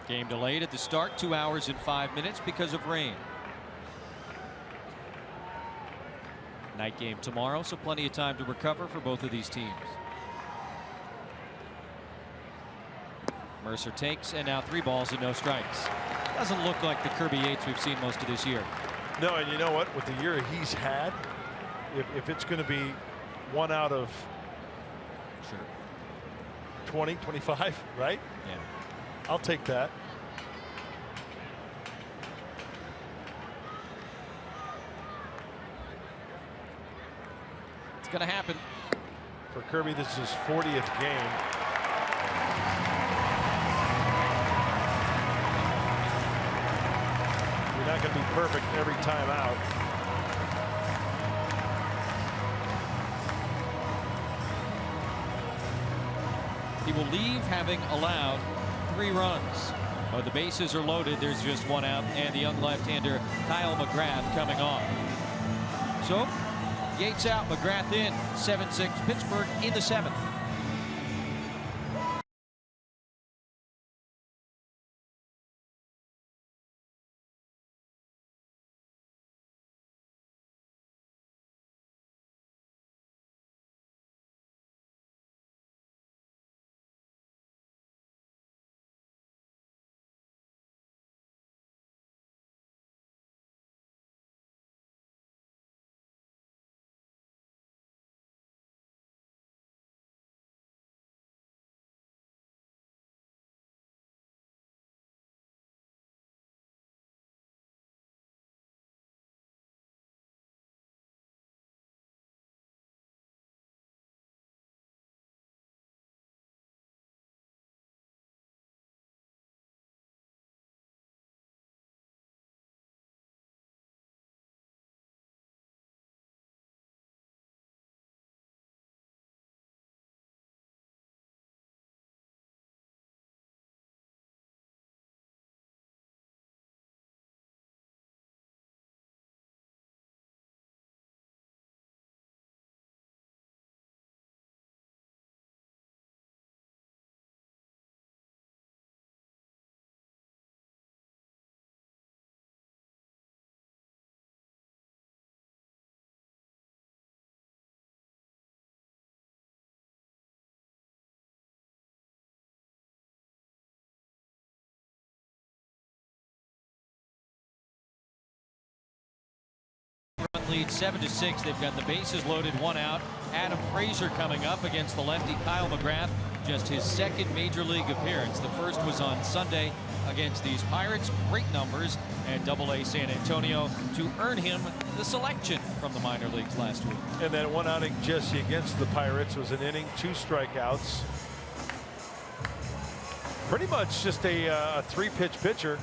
Game delayed at the start, 2 hours and 5 minutes because of rain. Night game tomorrow, so plenty of time to recover for both of these teams. Mercer takes, and now 3 balls and no strikes. Doesn't look like the Kirby Yates we've seen most of this year. No, and you know what? With the year he's had, if it's going to be 1 out of 20, 25, right? Yeah. I'll take that. It's going to happen. For Kirby, this is his 40th game. You're not going to be perfect every time out. He will leave having allowed 3 runs. But the bases are loaded. There's just 1 out, and the young left-hander Kyle McGrath coming on. So Yates out, McGrath in. 7-6 Pittsburgh in the 7th. lead 7-6. They've got the bases loaded, 1 out. Adam Frazier coming up against the lefty Kyle McGrath. Just his second major league appearance. The first was on Sunday against these Pirates. Great numbers at AA San Antonio to earn him the selection from the minor leagues last week. And that one outing, Jesse, against the Pirates was an inning, 2 strikeouts. Pretty much just a 3-pitch pitcher.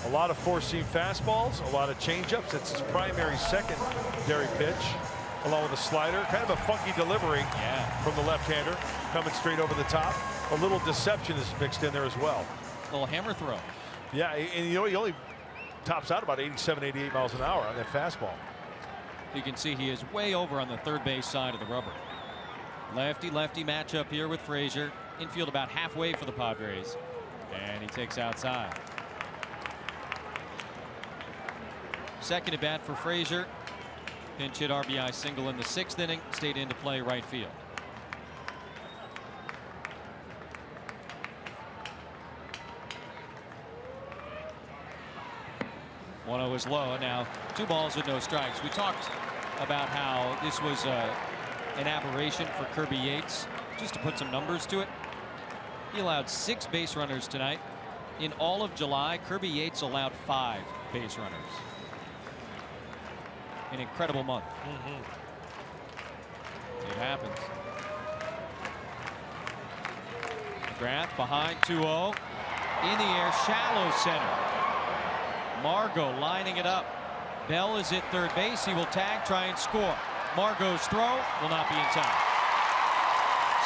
A lot of 4-seam fastballs, a lot of changeups. It's his primary secondary pitch, along with a slider. Kind of a funky delivery from the left-hander, coming straight over the top. A little deception is mixed in there as well. A little hammer throw. Yeah, and you know, he only tops out about 87, 88 miles an hour on that fastball. You can see he is way over on the third base side of the rubber. Lefty-lefty matchup here with Frazier. Infield about halfway for the Padres. And he takes outside. Second at bat for Frazier. Pinch hit RBI single in the 6th inning. Stayed in to play right field. One 0 is low. Now 2 balls with no strikes. We talked about how this was an aberration for Kirby Yates. Just to put some numbers to it, he allowed 6 base runners tonight. In all of July, Kirby Yates allowed 5 base runners. An incredible month. It happens. McGrath behind 2-0. In the air, shallow center. Margot lining it up. Bell is at third base. He will tag, try and score. Margot's throw will not be in time.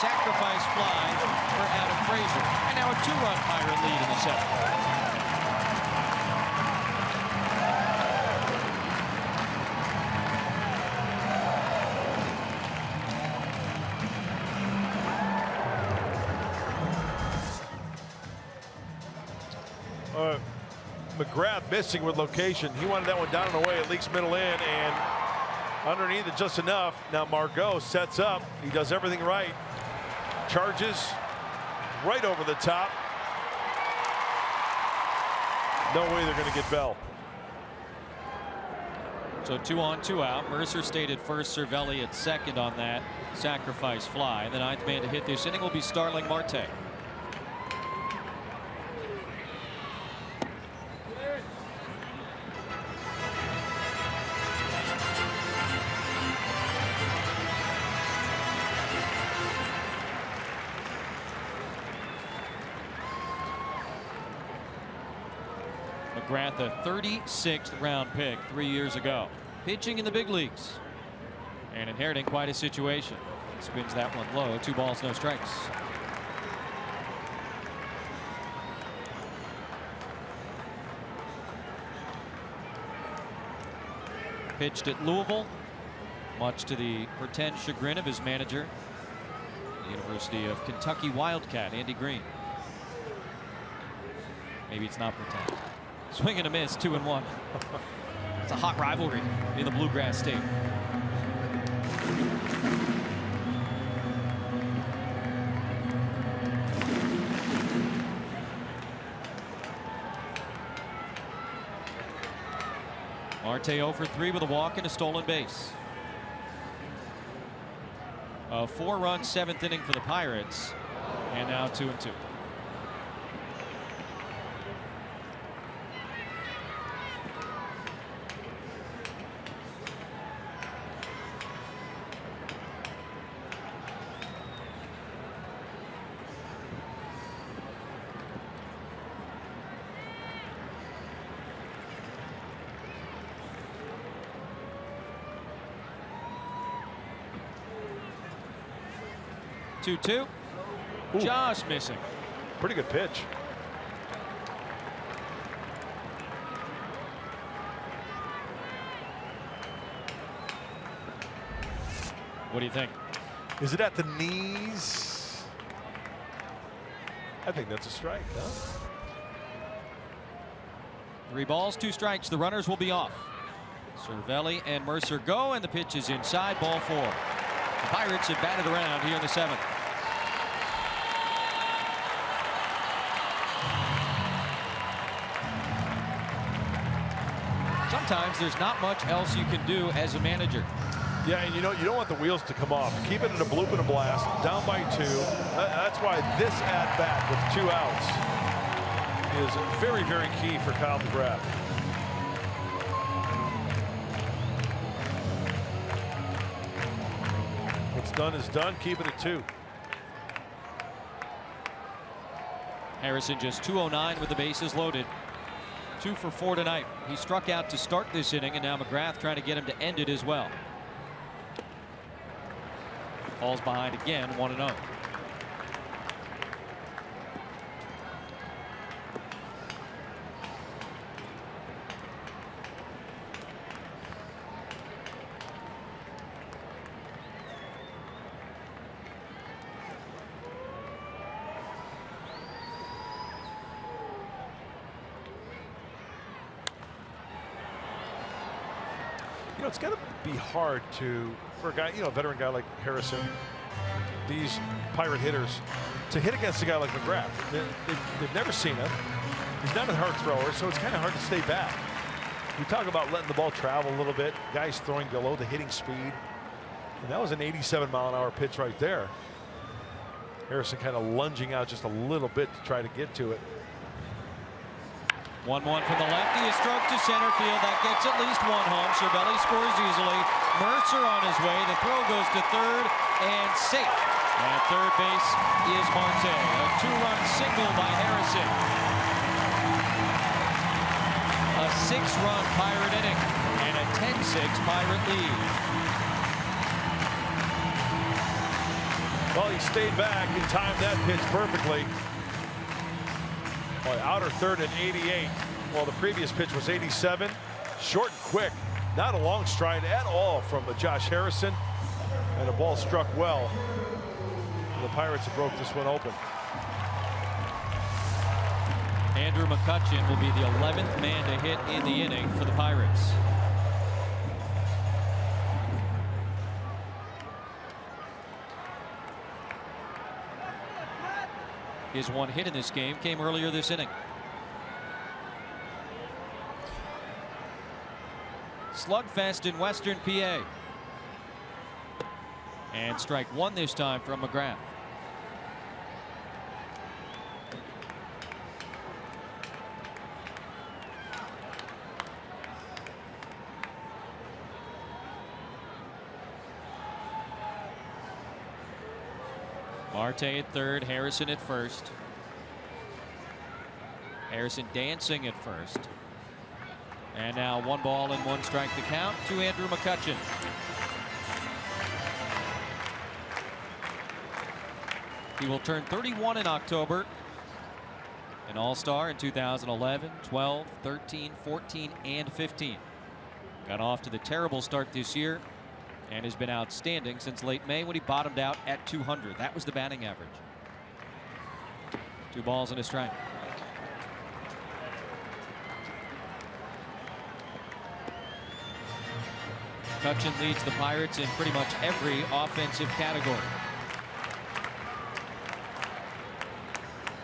Sacrifice fly for Adam Frazier. And now a 2-run Pirate lead in the 7th. McGrath missing with location. He wanted that one down and away. It leaks middle in, and underneath it just enough. Now Margot sets up. He does everything right. Charges right over the top. No way they're going to get Bell. So 2 on, 2 out. Mercer stayed at first. Cervelli at second on that sacrifice fly. And the 9th man to hit this inning will be Starling Marte. McGrath, a 36th round pick 3 years ago, pitching in the big leagues and inheriting quite a situation. Spins that one low. 2 balls, no strikes. Pitched at Louisville, much to the pretend chagrin of his manager, the University of Kentucky Wildcat Andy Green. Maybe it's not pretend. Swing and a miss, 2-1. It's a hot rivalry in the Bluegrass State. Marte 0 for 3 with a walk and a stolen base. A 4-run 7th inning for the Pirates, and now 2-2. Two. Just missing. Pretty good pitch. What do you think? Is it at the knees? I think that's a strike, huh? 3 balls, 2 strikes. The runners will be off. Cervelli and Mercer go, and the pitch is inside, ball 4. The Pirates have batted around here in the 7th. sometimes there's not much else you can do as a manager. Yeah, and you don't want the wheels to come off. Keep it in a bloop and a blast, down by 2. That's why this at-bat with 2 outs is very, very key for Kyle McGrath. What's done is done. Keep it at 2. Harrison just 209 with the bases loaded. 2 for 4 tonight. He struck out to start this inning, and now McGrath trying to get him to end it as well. Falls behind again, 1-0. It's got to be hard for a guy, a veteran guy like Harrison, these Pirate hitters, to hit against a guy like McGrath. They've never seen him. He's not a hard thrower, so it's kind of hard to stay back. We talk about letting the ball travel a little bit. Guys throwing below the hitting speed. And that was an 87-mile-an-hour pitch right there. Harrison kind of lunging out just a little bit to try to get to it. 1-1 from the lefty, a stroke to center field. That gets at least 1 home. Cervelli scores easily. Mercer on his way. The throw goes to third and safe. And at third base is Marte. A 2-run single by Harrison. A 6-run Pirate inning and a 10-6 Pirate lead. Well, he stayed back and timed that pitch perfectly. Outer third at 88. Well, the previous pitch was 87. Short and quick. Not a long stride at all from Josh Harrison. And the ball struck well. And the Pirates have broke this one open. Andrew McCutchen will be the 11th man to hit in the inning for the Pirates. His 1 hit in this game came earlier this inning. Slugfest in Western PA. And strike 1 this time from McGrath. Marte at third, Harrison at first. Harrison dancing at first. And now 1 ball and 1 strike to count to Andrew McCutchen. He will turn 31 in October. An All-Star in 2011, 12, 13, 14, and 15. Got off to the terrible start this year and has been outstanding since late May when he bottomed out at 200. That was the batting average. 2 balls and a strike. McCutchen leads the Pirates in pretty much every offensive category.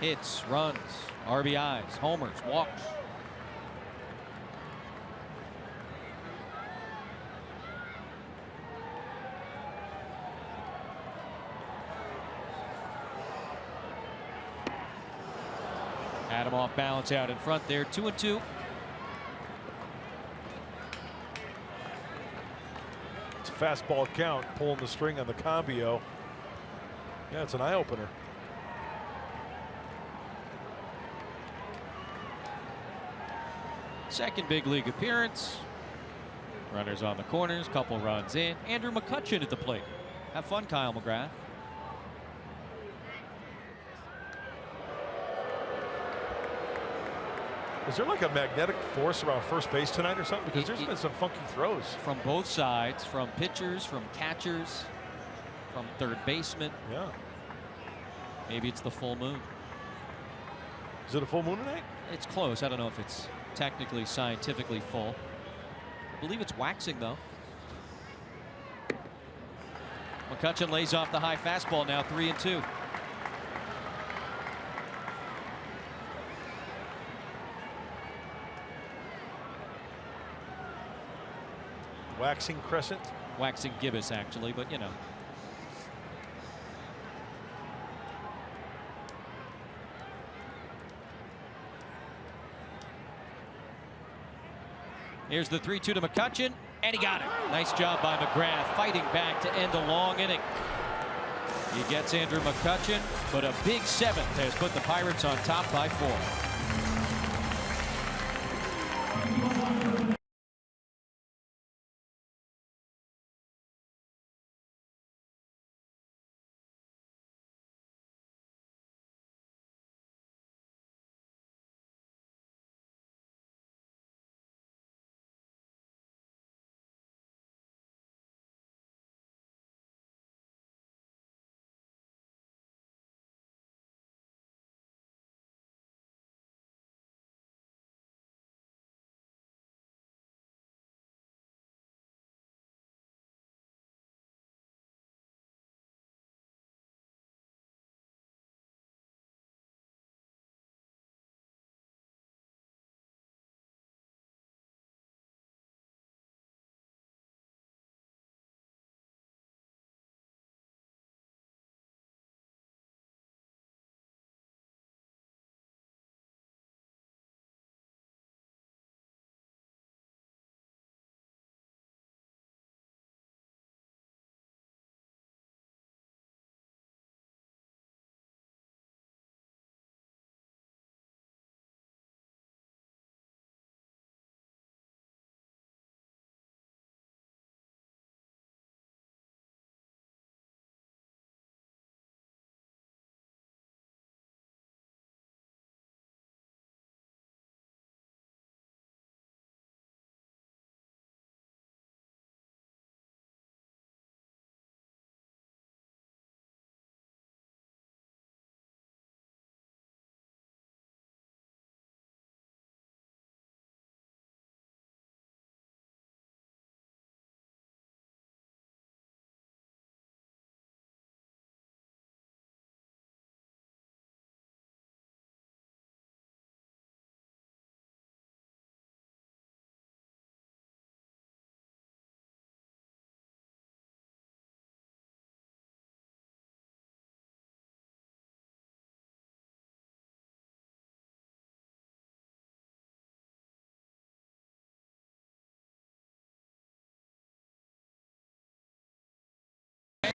Hits, runs, RBIs, homers, walks. Had him off balance out in front there, 2-2. It's a fastball count, pulling the string on the Cambio. Yeah, it's an eye-opener. Second big league appearance. Runners on the corners, couple runs in. Andrew McCutchen at the plate. Have fun, Kyle McGrath. Is there like a magnetic force around first base tonight or something? Because there's been some funky throws. From both sides, from pitchers, from catchers, from third baseman. Yeah. Maybe it's the full moon. Is it a full moon tonight? It's close. I don't know if it's technically scientifically full. I believe it's waxing though. McCutchen lays off the high fastball now, 3-2. Waxing crescent? Waxing gibbous, actually, but you know. Here's the 3-2 to McCutchen, and he got it. Nice job by McGrath, fighting back to end a long inning. He gets Andrew McCutchen, but a big 7th has put the Pirates on top by 4.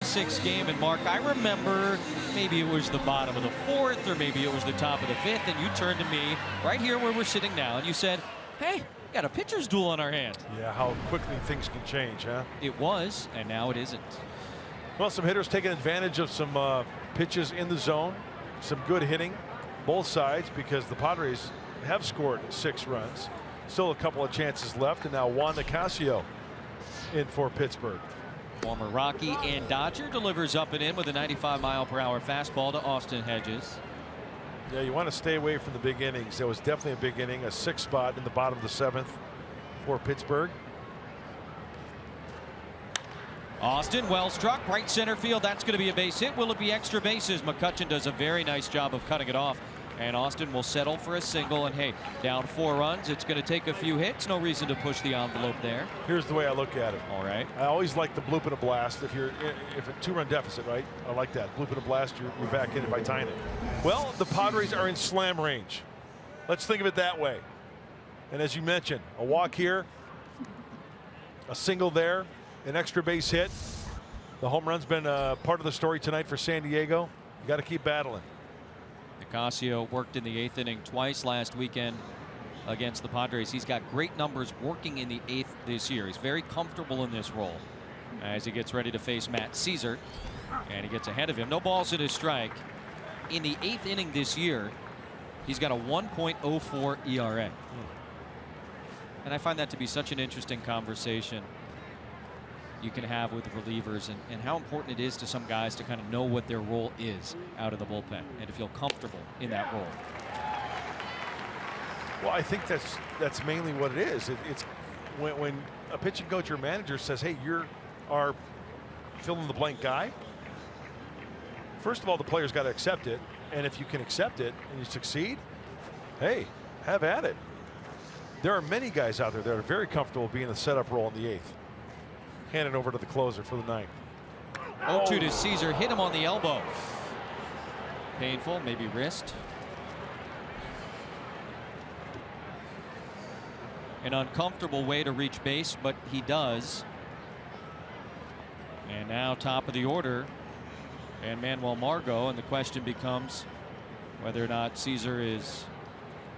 Sixth game, and Mark, I remember maybe it was the bottom of the 4th or maybe it was the top of the 5th, and you turned to me right here where we're sitting now and you said, hey, we got a pitcher's duel on our hands. Yeah, how quickly things can change, huh? It was, and now it isn't. Well, some hitters taking advantage of some pitches in the zone, some good hitting both sides, because the Padres have scored 6 runs. Still a couple of chances left, and now Juan Nicasio in for Pittsburgh. Former Rocky and Dodger delivers up and in with a 95-mile-per-hour fastball to Austin Hedges. Yeah, you want to stay away from the big innings. There was definitely a big inning, a 6th spot in the bottom of the 7th for Pittsburgh. Austin, well struck, right center field. That's going to be a base hit. Will it be extra bases? McCutchen does a very nice job of cutting it off, and Austin will settle for a single. And hey, down 4 runs. It's going to take a few hits. No reason to push the envelope there. Here's the way I look at it. All right. I always like the bloop and a blast. If a 2-run deficit, right? I like that. Bloop and a blast, you're back in it by tying it. Well, the Padres are in slam range. Let's think of it that way. And as you mentioned, a walk here, a single there, an extra base hit. The home run's been part of the story tonight for San Diego. You got to keep battling. Nicasio worked in the 8th inning twice last weekend against the Padres. He's got great numbers working in the 8th this year. He's very comfortable in this role as he gets ready to face Matt Caesar, and he gets ahead of him. No balls in his strike. In the 8th inning this year, he's got a 1.04 ERA. And I find that to be such an interesting conversation you can have with relievers, and how important it is to some guys to kind of know what their role is out of the bullpen and to feel comfortable in that role. Well, I think that's mainly what it is. It's when a pitching coach or manager says, hey, you're our fill-in-the-blank guy. First of all, the player's got to accept it, and if you can accept it and you succeed, hey, have at it. There are many guys out there that are very comfortable being in the setup role in the 8th. hand it over to the closer for the ninth. 0-2 to Caesar, hit him on the elbow. Painful, maybe wrist. An uncomfortable way to reach base, but he does. And now top of the order, and Manuel Margot, and the question becomes whether or not Caesar is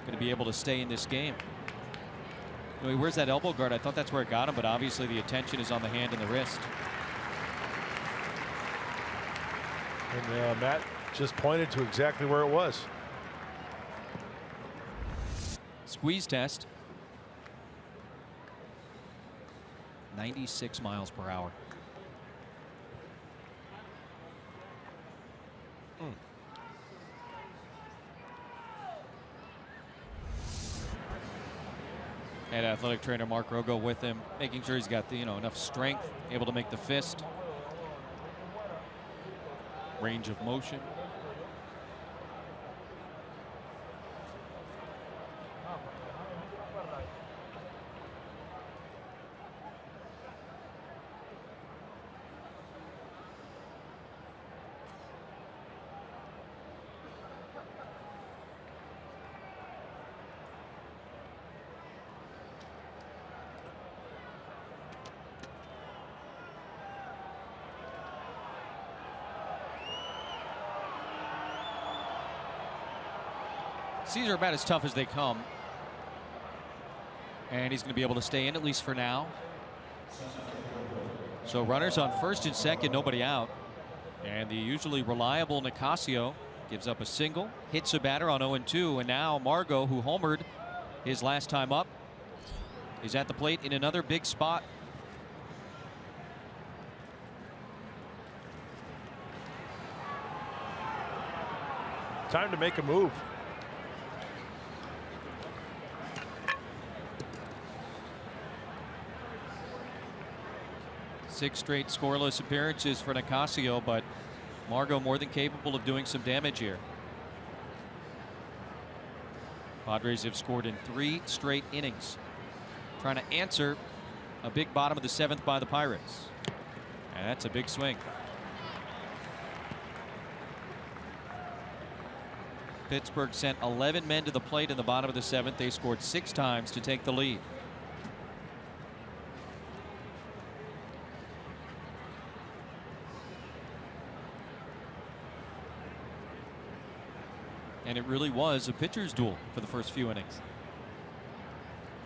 going to be able to stay in this game. Where's that elbow guard? I thought that's where it got him, but obviously the attention is on the hand and the wrist. And Matt just pointed to exactly where it was. Squeeze test. 96 miles per hour. And athletic trainer Mark Rogo with him, making sure he's got the enough strength, able to make the fist, range of motion. Caesar about as tough as they come. And he's going to be able to stay in at least for now. So runners on first and second, nobody out. And the usually reliable Nicasio gives up a single, hits a batter on 0-2. And now Margot, who homered his last time up, is at the plate in another big spot. Time to make a move. Six straight scoreless appearances for Nicasio, but Margot more than capable of doing some damage here. Padres have scored in 3 straight innings, trying to answer a big bottom of the 7th by the Pirates. And that's a big swing. Pittsburgh sent 11 men to the plate in the bottom of the 7th. They scored 6 times to take the lead. And it really was a pitcher's duel for the first few innings.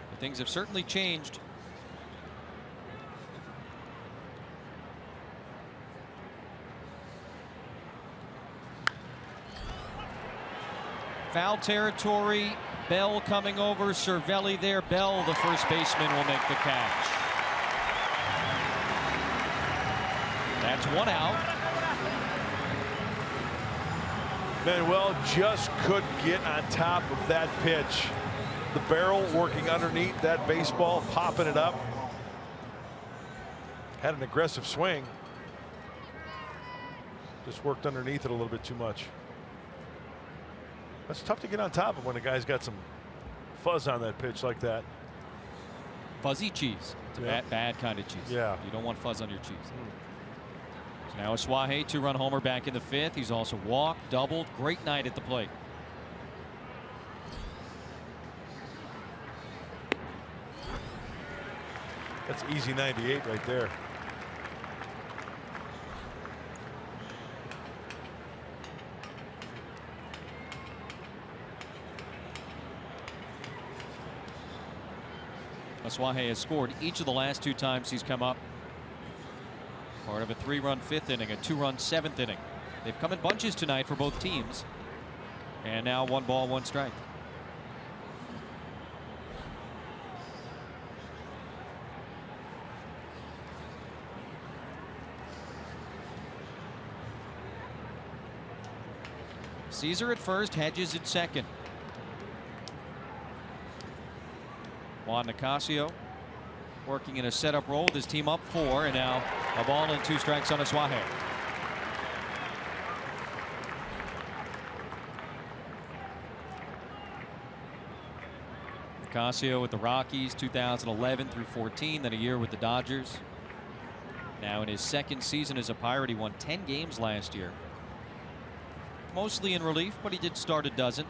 But things have certainly changed. Foul territory. Bell coming over. Cervelli there. Bell, the first baseman, will make the catch. That's 1 out. Manuel just couldn't get on top of that pitch. The barrel working underneath that baseball, popping it up. Had an aggressive swing. Just worked underneath it a little bit too much. That's tough to get on top of when a guy's got some fuzz on that pitch like that. Fuzzy cheese. It's a bad kind of cheese. Yeah. You don't want fuzz on your cheese. So now Aswahe, 2-run homer back in the 5th. He's also walked, doubled. Great night at the plate. That's easy 98 right there. Aswahe has scored each of the last 2 times he's come up. Part of a 3-run 5th inning, a 2-run 7th inning. They've come in bunches tonight for both teams. And now 1 ball, 1 strike. Caesar at first, Hedges at second. Juan Nicasio working in a setup role with his team up 4, and now a ball and 2 strikes on Aswahe. Nicasio with the Rockies 2011 through 14, then a year with the Dodgers. Now in his second season as a Pirate, he won 10 games last year. Mostly in relief, but he did start a dozen.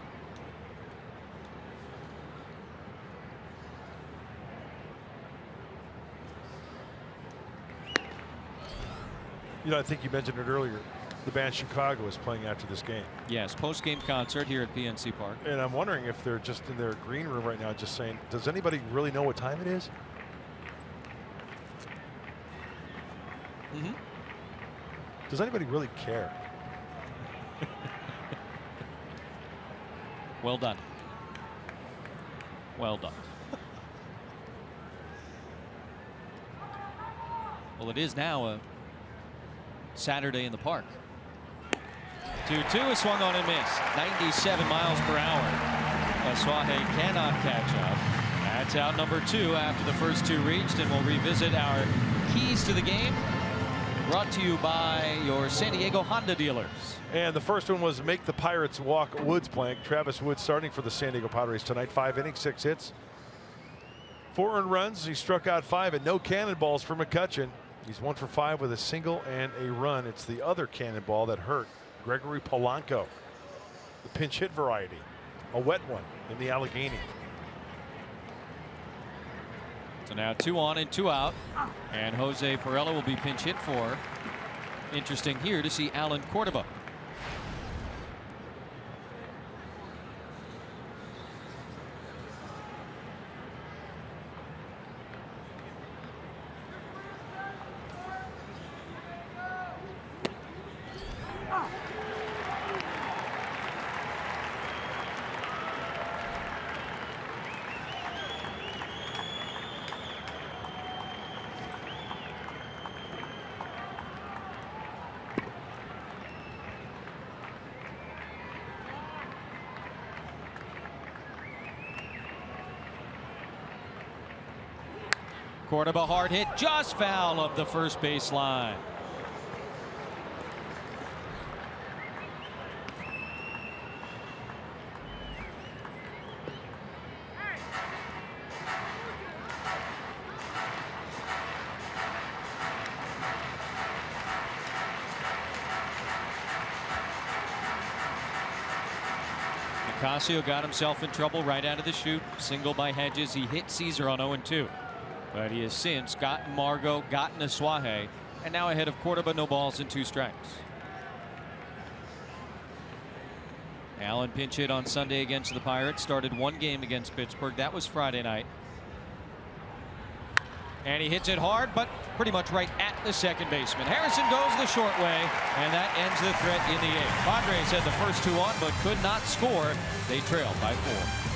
You know, I think you mentioned it earlier. The band Chicago is playing after this game. Yes, post-game concert here at PNC Park. And I'm wondering if they're just in their green room right now just saying, does anybody really know what time it is? Does anybody really care? Well done. Well done. Well, it is now a Saturday in the park. 2-2 is swung on and missed. 97 miles per hour. Suaje cannot catch up. That's out number 2 after the first 2 reached, and we'll revisit our keys to the game. Brought to you by your San Diego Honda dealers. And the first one was make the Pirates walk Woods playing. Travis Woods starting for the San Diego Padres tonight. 5 innings, 6 hits, 4 earned runs. He struck out 5 and no cannonballs for McCutchen. He's 1 for 5 with a single and a run. It's the other cannonball that hurt Gregory Polanco, the pinch hit variety, a wet one in the Allegheny. So now 2 on and 2 out, and Jose Pirela will be pinch hit for. Interesting here to see Alan Cordova. Cordova hard hit, just foul of the first base line. Nicasio got himself in trouble right out of the chute. Single by Hedges. He hit Caesar on 0-2. But he has since gotten Margot, gotten Suaje, and now ahead of Cordova, no balls and 2 strikes. Allen pinch hit on Sunday against the Pirates. Started 1 game against Pittsburgh. That was Friday night. And he hits it hard, but pretty much right at the second baseman. Harrison goes the short way, and that ends the threat in the 8th. Padres had the first 2 on, but could not score. They trailed by 4.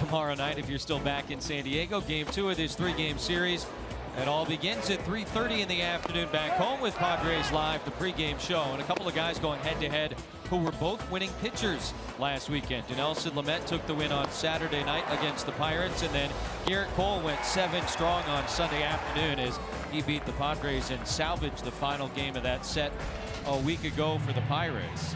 tomorrow night if you're still back in San Diego. Game 2 of this 3-game series. It all begins at 3:30 in the afternoon back home with Padres Live, the pregame show. And a couple of guys going head-to-head who were both winning pitchers last weekend. Dinelson Lamet took the win on Saturday night against the Pirates, and then Garrett Cole went 7 strong on Sunday afternoon as he beat the Padres and salvaged the final game of that set a week ago for the Pirates.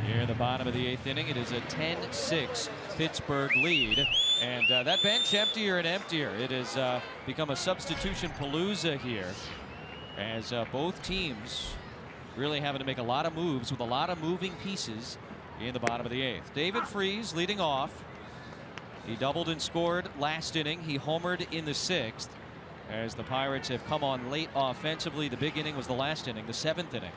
Here in the bottom of the 8th inning, it is a 10-6 Pittsburgh lead. And that bench emptier and emptier. It has become a substitution palooza here as both teams really having to make a lot of moves with a lot of moving pieces in the bottom of the 8th. David Freese leading off. He doubled and scored last inning. He homered in the 6th as the Pirates have come on late offensively. The big inning was the last inning, the 7th inning,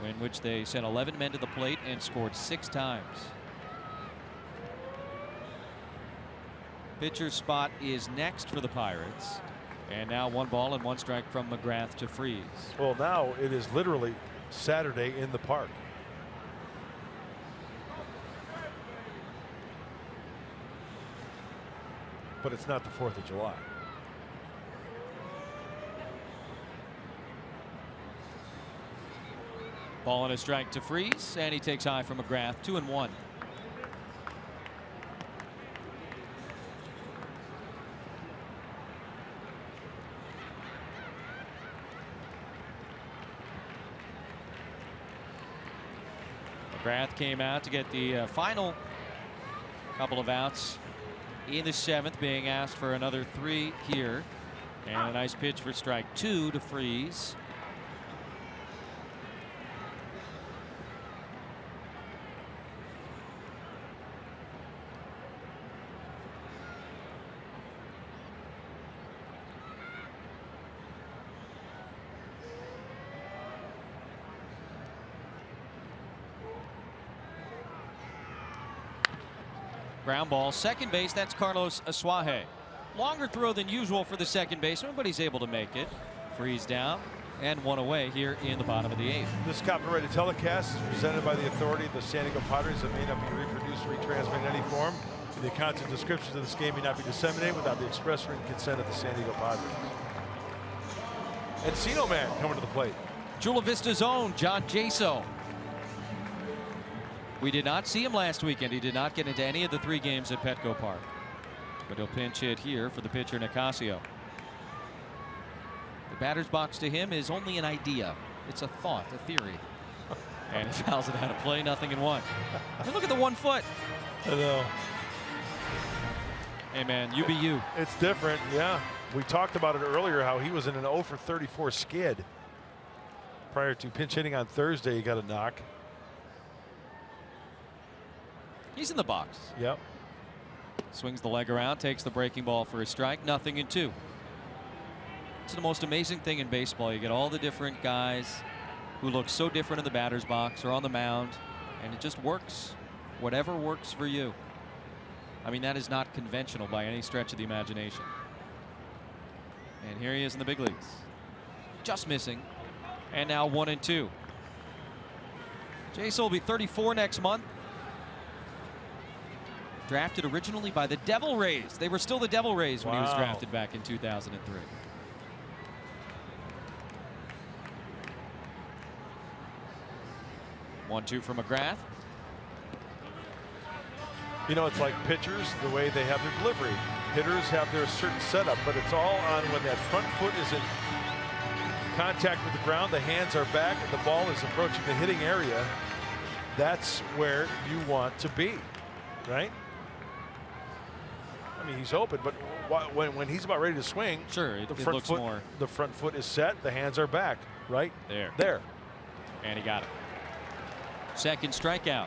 in which they sent 11 men to the plate and scored 6 times. Pitcher spot is next for the Pirates. And now 1 ball and 1 strike from McGrath to Freese. Well, now it is literally Saturday in the park. But it's not the 4th of July. Ball and a strike to Freese, and he takes high from McGrath. 2-1. McGrath came out to get the final couple of outs in the 7th, being asked for another 3 here. And a nice pitch for strike 2 to Freese. Ground ball, second base. That's Carlos Asuaje. Longer throw than usual for the second baseman, but he's able to make it. Freeze down and 1 away here in the bottom of the 8th. This copyrighted telecast is presented by the authority of the San Diego Padres and may not be reproduced or retransmitted in any form. The accounts and descriptions of this game may not be disseminated without the express written consent of the San Diego Padres. Encino Man coming to the plate. Chula Vista's own John Jaso. We did not see him last weekend. He did not get into any of the 3 games at Petco Park. But he'll pinch hit here for the pitcher Nicasio. The batter's box to him is only an idea. It's a thought, a theory. And he fouls it out of play, 0-1. And look at the 1 foot. I know. Hey man, you be you. It's different, yeah. We talked about it earlier how he was in an 0 for 34 skid. Prior to pinch hitting on Thursday, he got a knock. He's in the box. Yep. Swings the leg around, takes the breaking ball for a strike. 0-2. It's the most amazing thing in baseball. You get all the different guys who look so different in the batter's box or on the mound, and it just works. Whatever works for you. I mean, that is not conventional by any stretch of the imagination. And here he is in the big leagues. Just missing. And now 1-2. Jason will be 34 next month. Drafted originally by the Devil Rays. They were still the Devil Rays when he was drafted back in 2003. One-two from McGrath. You know, it's like pitchers, the way they have their delivery. Hitters have their certain setup, but it's all on when that front foot is in contact with the ground, the hands are back, and the ball is approaching the hitting area. That's where you want to be, right? I mean, he's open, but when he's about ready to swing, sure, the front foot is set, the hands are back, right? There. And he got it. Second strikeout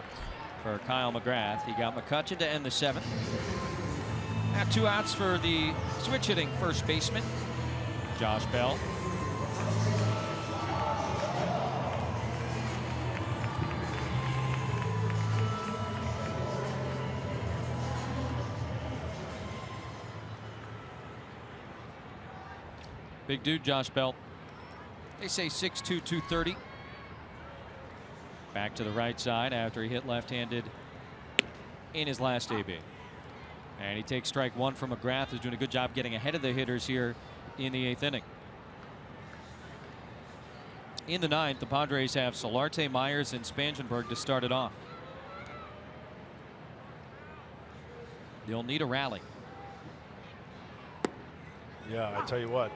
for Kyle McGrath. He got McCutchen to end the 7th. Now 2 outs for the switch hitting first baseman, Josh Bell. Big dude, Josh Bell. They say 6'2", 230. Back to the right side after he hit left-handed in his last AB. And he takes strike one from McGrath, who's doing a good job getting ahead of the hitters here in the 8th inning. In the 9th, the Padres have Solarte, Myers, and Spangenberg to start it off. They'll need a rally. Yeah, I tell you what,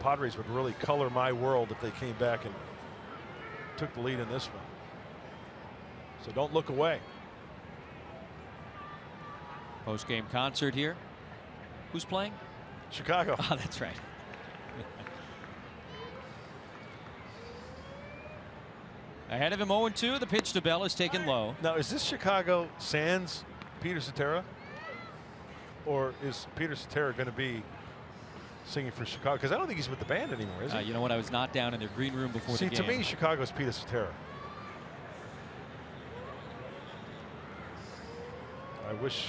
Padres would really color my world if they came back and took the lead in this one. So don't look away. Post-game concert here. Who's playing? Chicago. Oh, that's right. Ahead of him 0-2. The pitch to Bell is taken low. Now, is this Chicago sans Peter Cetera? Or is Peter Cetera going to be singing for Chicago? Because I don't think he's with the band anymore, is he? You know what? I was not down in their green room before the game. See, to me, Chicago's Peter Cetera. I wish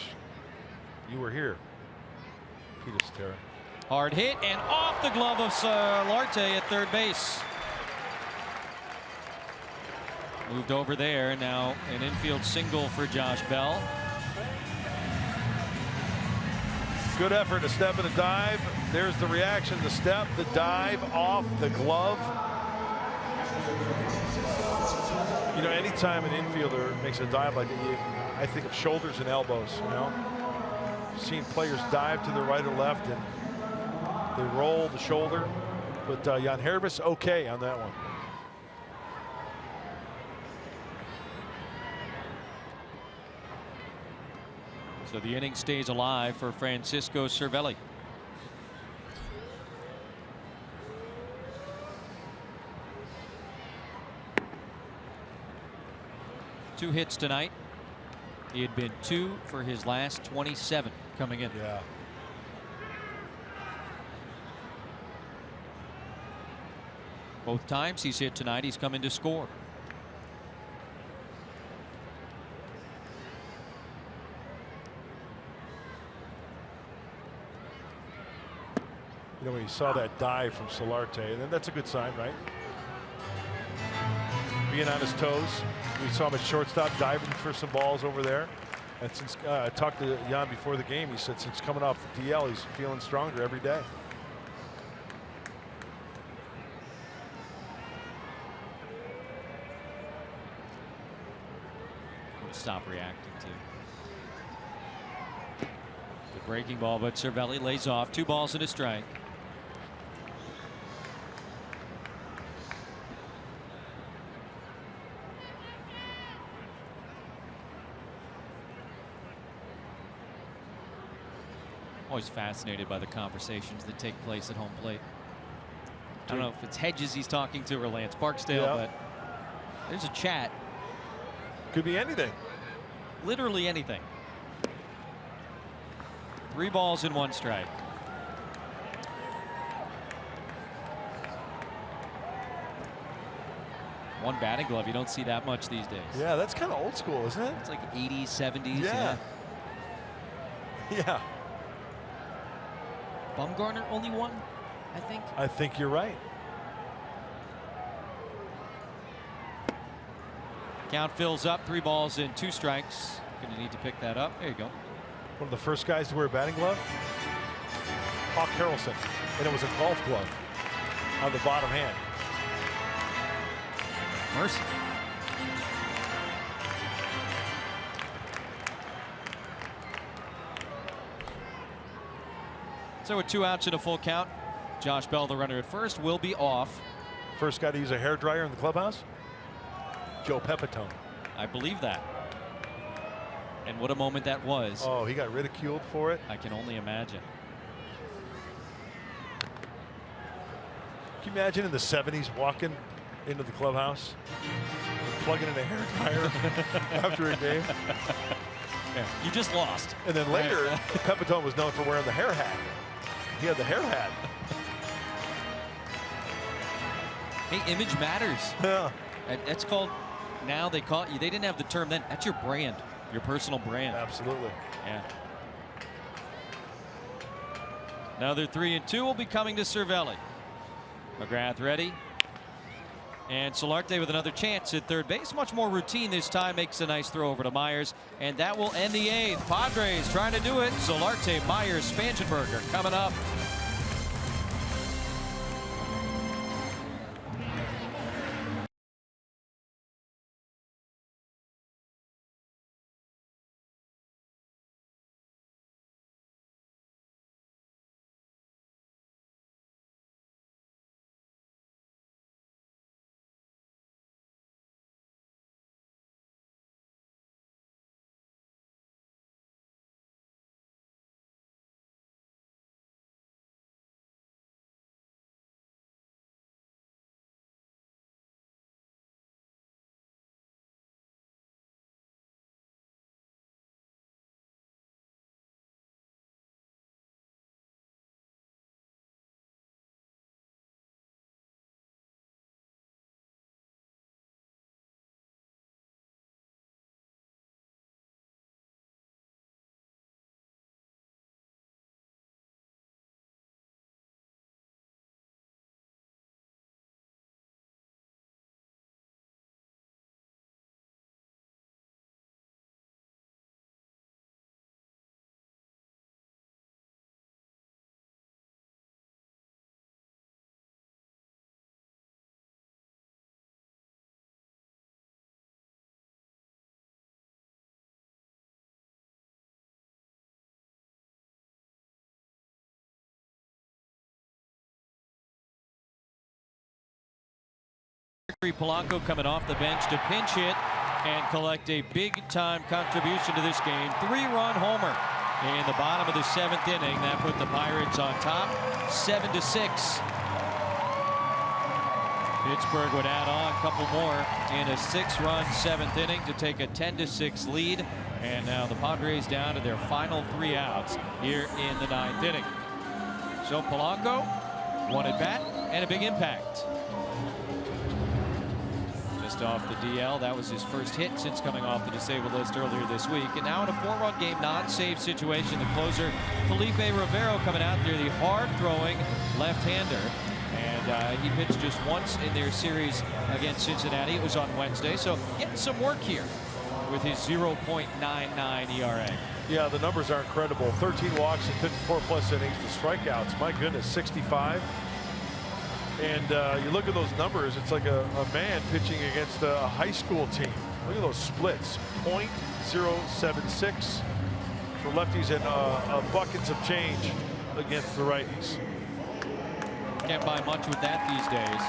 you were here, Peter Cetera. Hard hit and off the glove of Solarte at third base. Moved over there. Now an infield single for Josh Bell. Good effort to step and a dive. There's the reaction, the step, the dive, off the glove. You know, anytime an infielder makes a dive like that, I think of shoulders and elbows, you know. I've seen players dive to the right or left and they roll the shoulder. But Jan Hervis, okay on that one. So the inning stays alive for Francisco Cervelli. Two hits tonight. He had been 2 for his last 27 coming in. Yeah. Both times he's hit tonight, he's come in to score. You know, when you saw that dive from Solarte, and then that's a good sign, right? Being on his toes. We saw him at shortstop diving for some balls over there. And since I talked to Jan before the game, he said since coming off the DL, he's feeling stronger every day. Stop reacting to the breaking ball, but Cervelli lays off. 2 balls and a strike. Always fascinated by the conversations that take place at home plate. I don't know if it's Hedges he's talking to or Lance Barksdale, but there's a chat. Could be anything. Literally anything. 3 balls and 1 strike. One batting glove. You don't see that much these days. Yeah, that's kind of old school, isn't it? It's like 80s, 70s. Yeah. Yeah. Bumgarner only 1, I think. I think you're right. Count fills up. 3 balls and 2 strikes. Going to need to pick that up. There you go. One of the first guys to wear a batting glove, Hawk Harrelson, and it was a golf glove on the bottom hand. Mercy. So with 2 outs and a full count, Josh Bell, the runner at first, will be off. First guy to use a hairdryer in the clubhouse? Joe Pepitone. I believe that. And what a moment that was. Oh, he got ridiculed for it. I can only imagine. Can you imagine in the 70s walking into the clubhouse and plugging in a hairdryer after a game? Yeah, you just lost. And then later, Pepitone was known for wearing the hair hat. He had the hair hat. Hey, image matters. Yeah. That's called, now they call it, they didn't have the term then. That's your brand, your personal brand. Absolutely. Yeah. Another 3-2 will be coming to Cervelli. McGrath ready. And Solarte with another chance at third base. Much more routine this time. Makes a nice throw over to Myers. And that will end the 8th. Padres trying to do it. Solarte, Myers, Spangenberger coming up. Polanco coming off the bench to pinch hit and collect a big-time contribution to this game. 3-run homer in the bottom of the 7th inning. That put the Pirates on top, 7-6. Pittsburgh would add on a couple more in a 6-run 7th inning to take a 10-6 lead. And now the Padres down to their final 3 outs here in the 9th inning. So Polanco, 1 at bat and a big impact. Off the DL. That was his first hit since coming off the disabled list earlier this week. And now in a 4-run game, non-save situation, the closer Felipe Rivero coming out there, the hard-throwing left-hander. And he pitched just once in their series against Cincinnati. It was on Wednesday, so getting some work here with his 0.99 ERA. Yeah, the numbers are incredible. 13 walks in 54+ innings. The strikeouts, my goodness, 65. And you look at those numbers, it's like a man pitching against a high school team. Look at those splits, .076 for lefties and buckets of change against the righties. Can't buy much with that these days.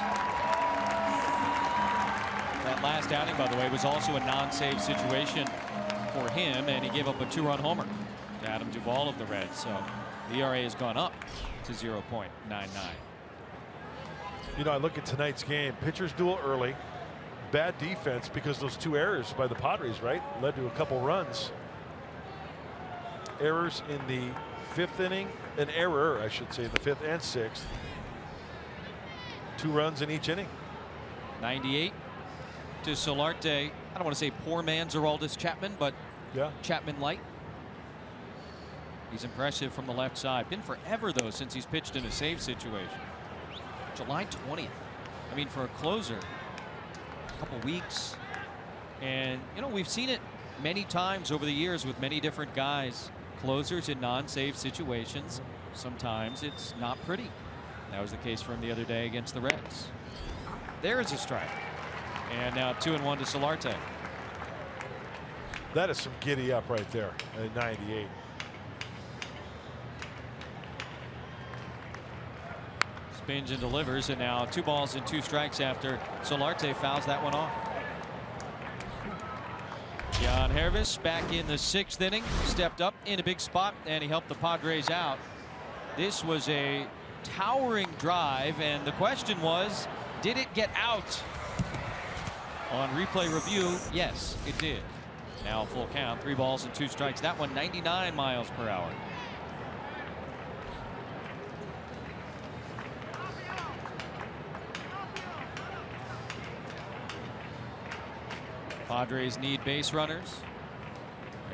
That last outing, by the way, was also a non-save situation for him, and he gave up a 2-run homer to Adam Duvall of the Reds. So the ERA has gone up to 0.99. You know, I look at tonight's game. Pitchers duel early. Bad defense because those 2 errors by the Padres, right, led to a couple runs. Errors in the 5th inning. An error, I should say, in the 5th and 6th. 2 runs in each inning. 98 to Solarte. I don't want to say poor man's Aroldis Chapman, but yeah, Chapman light. He's impressive from the left side. Been forever, though, since he's pitched in a save situation. July 20th. I mean, for a closer, a couple weeks. And, you know, we've seen it many times over the years with many different guys. Closers in non-save situations. Sometimes it's not pretty. That was the case for him the other day against the Reds. There is a strike. And now 2-1 to Solarte. That is some giddy up right there at 98. Spins and delivers, and now 2 balls and 2 strikes after Solarte fouls that one off. John Hervis back in the 6th inning, stepped up in a big spot, and he helped the Padres out. This was a towering drive, and the question was, did it get out? On replay review, yes, it did. Now a full count, 3 balls and 2 strikes. That one 99 miles per hour. Padres need base runners.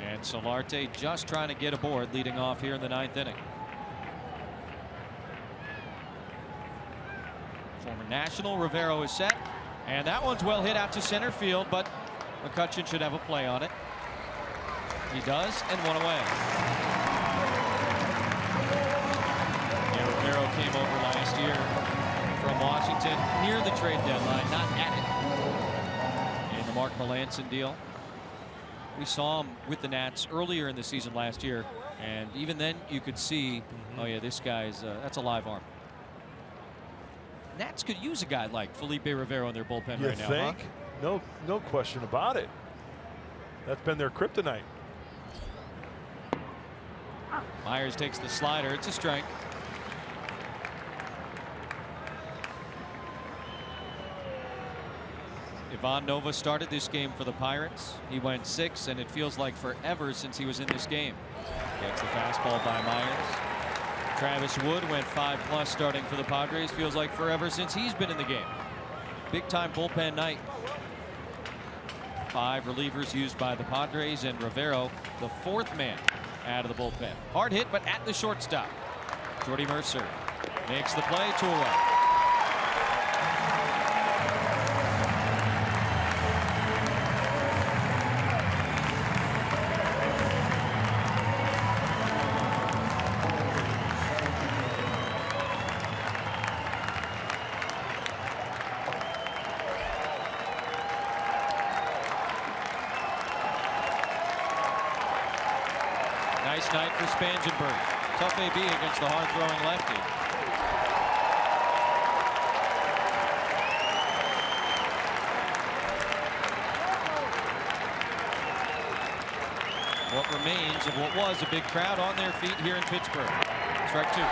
And Solarte just trying to get aboard, leading off here in the 9th inning. Former National Rivero is set, And that one's well hit out to center field, but McCutchen should have a play on it. He does, and one away. Yeah, Rivero came over last year from Washington near the trade deadline, not at it. In the Mark Melancon deal. We saw him with the Nats earlier in the season last year, and even then you could see, oh yeah, this guy's that's a live arm. Nats could use a guy like Felipe Rivero in their bullpen right now. You think? Huh? No question about it. That's been their kryptonite. Myers takes the slider. It's a strike. Ivan Nova started this game for the Pirates. He went 6, and it feels like forever since he was in this game. Gets the fastball by Myers. Travis Wood went 5+ starting for the Padres. Feels like forever since he's been in the game. Big time bullpen night. 5 relievers used by the Padres, and Rivero, the 4th man out of the bullpen. Hard hit, but at the shortstop. Jordy Mercer makes the play, 2 away. Nice night for Spangenberg. Tough AB against the hard-throwing lefty. What remains of what was a big crowd on their feet here in Pittsburgh. Strike 2.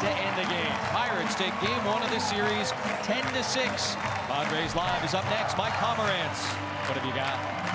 To end the game. Pirates take game 1 of the series 10-6. Padres Live is up next. Mike Pomerantz, what have you got?